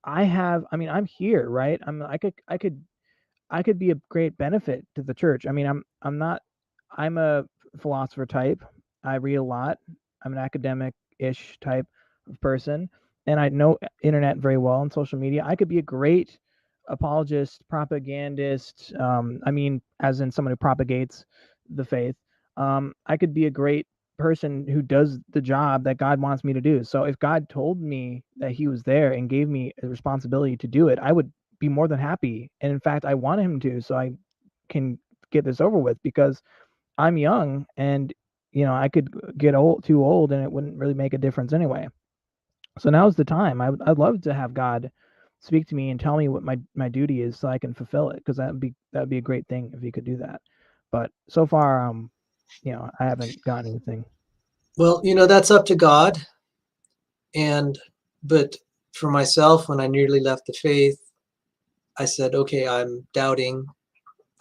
I'm here, right? I could be a great benefit to the church. I mean, I'm a philosopher type. I read a lot. I'm an academic-ish type of person, and I know internet very well and social media. I could be a great apologist, propagandist. I mean, as in someone who propagates the faith. I could be a great person who does the job that God wants me to do. So if God told me that he was there and gave me a responsibility to do it, I would be more than happy. And in fact, I want him to, so I can get this over with, because I'm young, and, you know, I could get too old and it wouldn't really make a difference anyway. So now's the time. I'd love to have God speak to me and tell me what my duty is, so I can fulfill it, because that'd be a great thing if he could do that. But so far, you know, I haven't gotten anything. Well, you know, that's up to God. But for myself, when I nearly left the faith, I said, okay, I'm doubting.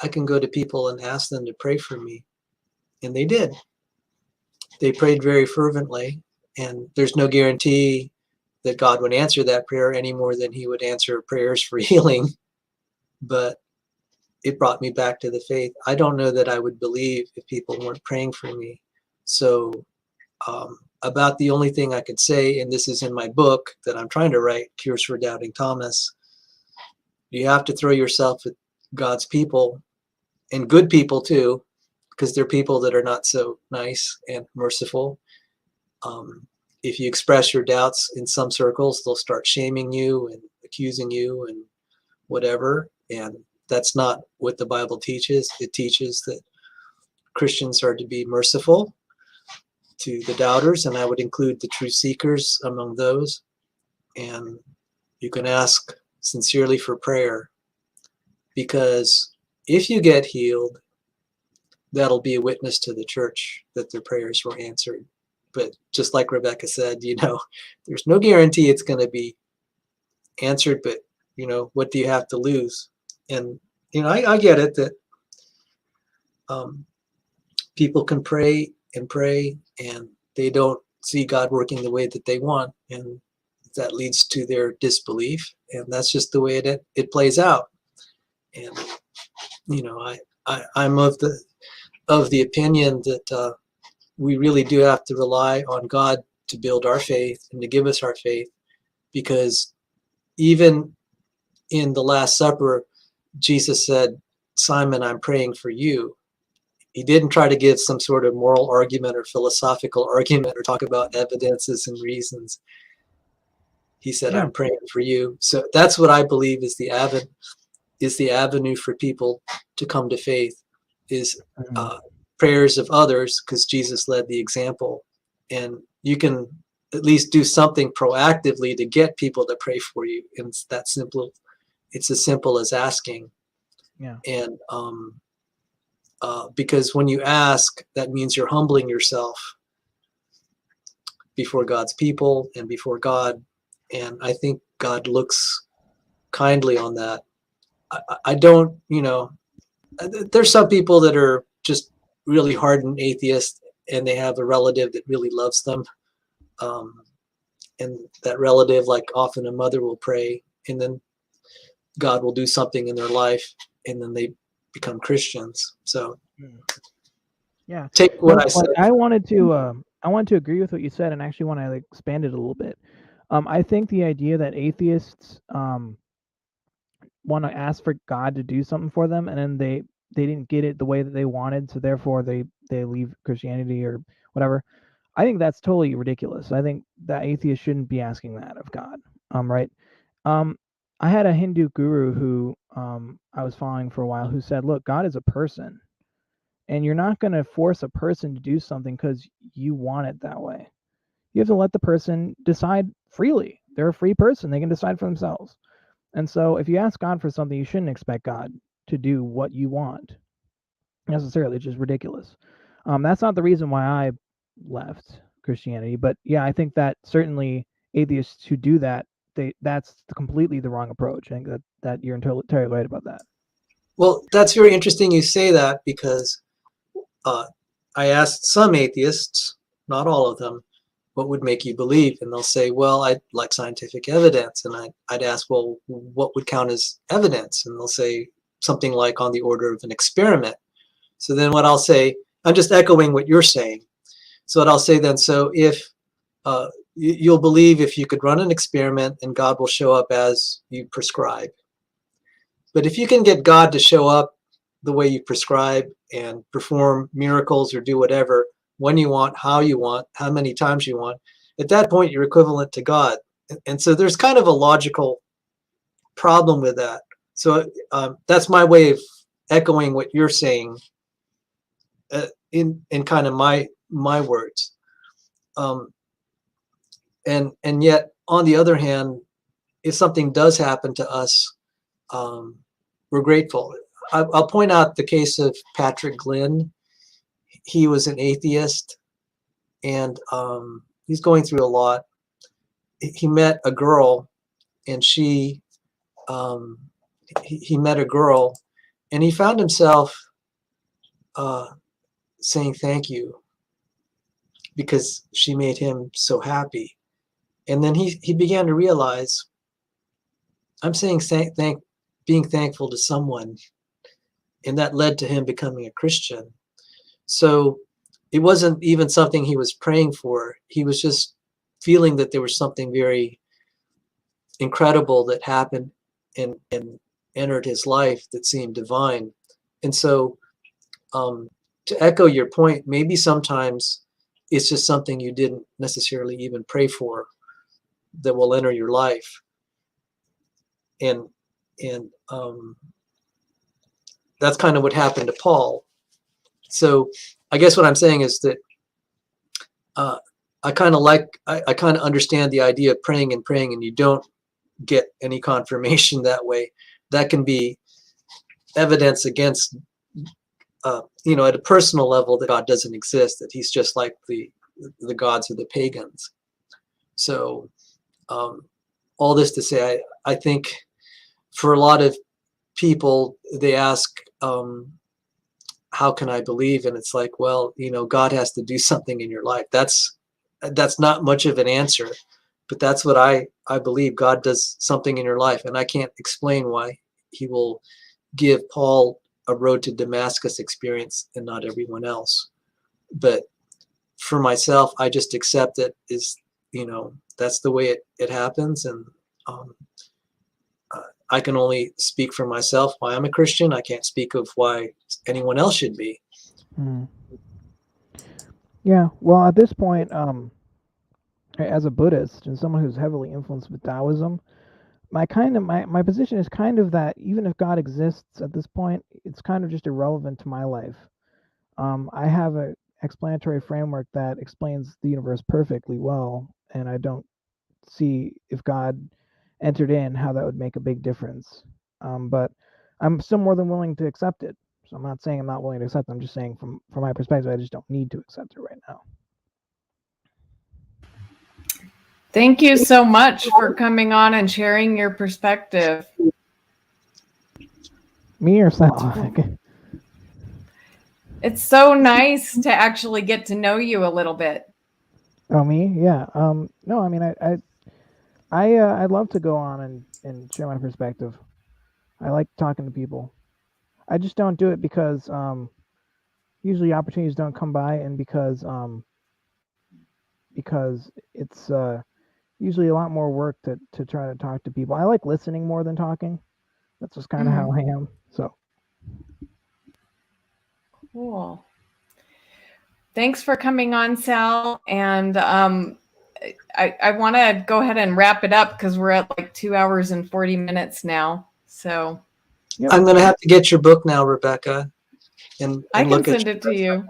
I can go to people and ask them to pray for me. And they did. They prayed very fervently. And there's no guarantee that God would answer that prayer any more than he would answer prayers for healing. But it brought me back to the faith. I don't know that I would believe if people weren't praying for me. So about the only thing I could say, and this is in my book that I'm trying to write, Cures for Doubting Thomas, you have to throw yourself at God's people, and good people too, because they're people that are not so nice and merciful. If you express your doubts in some circles, they'll start shaming you and accusing you and whatever. And that's not what the Bible teaches. It teaches that Christians are to be merciful to the doubters, and I would include the true seekers among those. And you can ask sincerely for prayer, because if you get healed, that'll be a witness to the church that their prayers were answered. But just like Rebecca said, you know, there's no guarantee it's going to be answered, but, you know, what do you have to lose? And, you know, I get it that people can pray and pray, and they don't see God working the way that they want, and that leads to their disbelief, and that's just the way it plays out. And, you know, I'm of the opinion that we really do have to rely on God to build our faith and to give us our faith, because even in the Last Supper, Jesus said, Simon, I'm praying for you. He didn't try to give some sort of moral argument or philosophical argument or talk about evidences and reasons. He said, I'm praying for you. So that's what I believe is the avenue for people to come to faith, is prayers of others, because Jesus led the example. And you can at least do something proactively to get people to pray for you. And it's that simple it's as simple as asking. Yeah. And because when you ask, that means you're humbling yourself before God's people and before God. And I think God looks kindly on that. I don't, there's some people that are just really hardened atheists, and they have a relative that really loves them. And that relative, like often a mother will pray, and then God will do something in their life, and then they become Christians. So Yeah. take what I said. I wanted to agree with what you said, and actually want to expand it a little bit. I think the idea that atheists want to ask for God to do something for them, and then they didn't get it the way that they wanted, so therefore they leave Christianity or whatever. I think that's totally ridiculous. I think that atheists shouldn't be asking that of God. Right. I had a Hindu guru who I was following for a while who said, look, God is a person, and you're not going to force a person to do something because you want it that way. You have to let the person decide freely. They're a free person. They can decide for themselves. And so if you ask God for something, you shouldn't expect God to do what you want necessarily. It's just ridiculous. That's not the reason why I left Christianity. But yeah, I think that certainly atheists who do that, that's completely the wrong approach. I think that you're entirely right about that. Well, that's very interesting you say that, because I asked some atheists, not all of them, what would make you believe? And they'll say, well, I'd like scientific evidence. And I'd ask, well, what would count as evidence? And they'll say something like on the order of an experiment. So then what I'll say, I'm just echoing what you're saying. So what I'll say then, so if you'll believe if you could run an experiment and God will show up as you prescribe. But if you can get God to show up the way you prescribe and perform miracles or do whatever, when you want, how many times you want, at that point you're equivalent to God. And so there's kind of a logical problem with that. So that's my way of echoing what you're saying in kind of my words. And yet, on the other hand, if something does happen to us, we're grateful. I'll point out the case of Patrick Glynn. He was an atheist, and he's going through a lot. He met a girl, and he met a girl, and he found himself saying thank you because she made him so happy. And then he began to realize, I'm saying being thankful to someone, and that led to him becoming a Christian. So it wasn't even something he was praying for. He was just feeling that there was something very incredible that happened and entered his life that seemed divine. And so to echo your point, maybe sometimes it's just something you didn't necessarily even pray for that will enter your life. And that's kind of what happened to Paul. So I guess what I'm saying is that I kind of understand the idea of praying and you don't get any confirmation that way. That can be evidence against, at a personal level, that God doesn't exist, that he's just like the gods of the pagans. So all this to say, I think for a lot of people, they ask, how can I believe? And it's like, well, God has to do something in your life. That's not much of an answer, but that's what I believe. God does something in your life, and I can't explain why he will give Paul a road to Damascus experience and not everyone else. But for myself, I just accept it is, that's the way it happens. And I can only speak for myself why I'm a Christian. I can't speak of why anyone else should be. Yeah, well, at this point, as a Buddhist and someone who's heavily influenced with Taoism, my position is kind of that even if God exists at this point, it's kind of just irrelevant to my life. I have a explanatory framework that explains the universe perfectly well, and I don't see if God entered in how that would make a big difference. but I'm still more than willing to accept it. So I'm not saying I'm not willing to accept it. I'm just saying from my perspective, I just don't need to accept it right now. Thank you so much for coming on and sharing your perspective. Me or Sal? It's so nice to actually get to know you a little bit. Oh, me? Yeah. No, I mean, I'd love to go on and share my perspective. I like talking to people. I just don't do it because usually opportunities don't come by, and because it's usually a lot more work to try to talk to people. I like listening more than talking. That's just kind of how I am. So cool. Thanks for coming on, Sal. And I want to go ahead and wrap it up because we're at like 2 hours and 40 minutes now. So yep. I'm going to have to get your book now, Rebecca. And I can look send at it to you.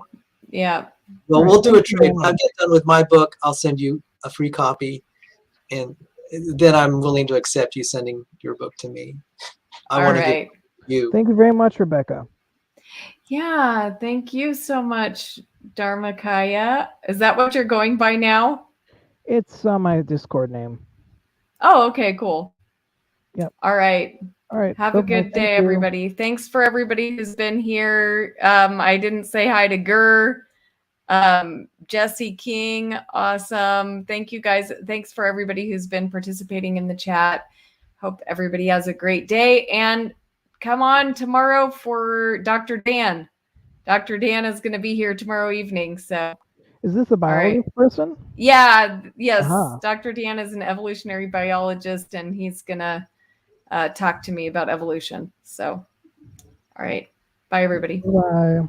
Yeah. Well, All we'll right, do a thank you trade. very When I much. get done with my book, I'll send you a free copy, and then I'm willing to accept you sending your book to me. I All want to right. give you. Thank you very much, Rebecca. Yeah. Thank you so much, Dharmakaya. Is that what you're going by now? It's my Discord name. Oh, okay, cool. Yep. All right. All right. Have a Bye-bye. good day, Thank you. everybody. Thanks for everybody who's been here. I didn't say hi to Gur. Jesse King, awesome. Thank you guys. Thanks for everybody who's been participating in the chat. Hope everybody has a great day. And come on tomorrow for Dr. Dan. Dr. Dan is going to be here tomorrow evening. So, Is this a biologist person? yeah, yes. Uh-huh. Dr. Dan is an evolutionary biologist, and he's going to talk to me about evolution. So, all right. Bye, everybody. Bye.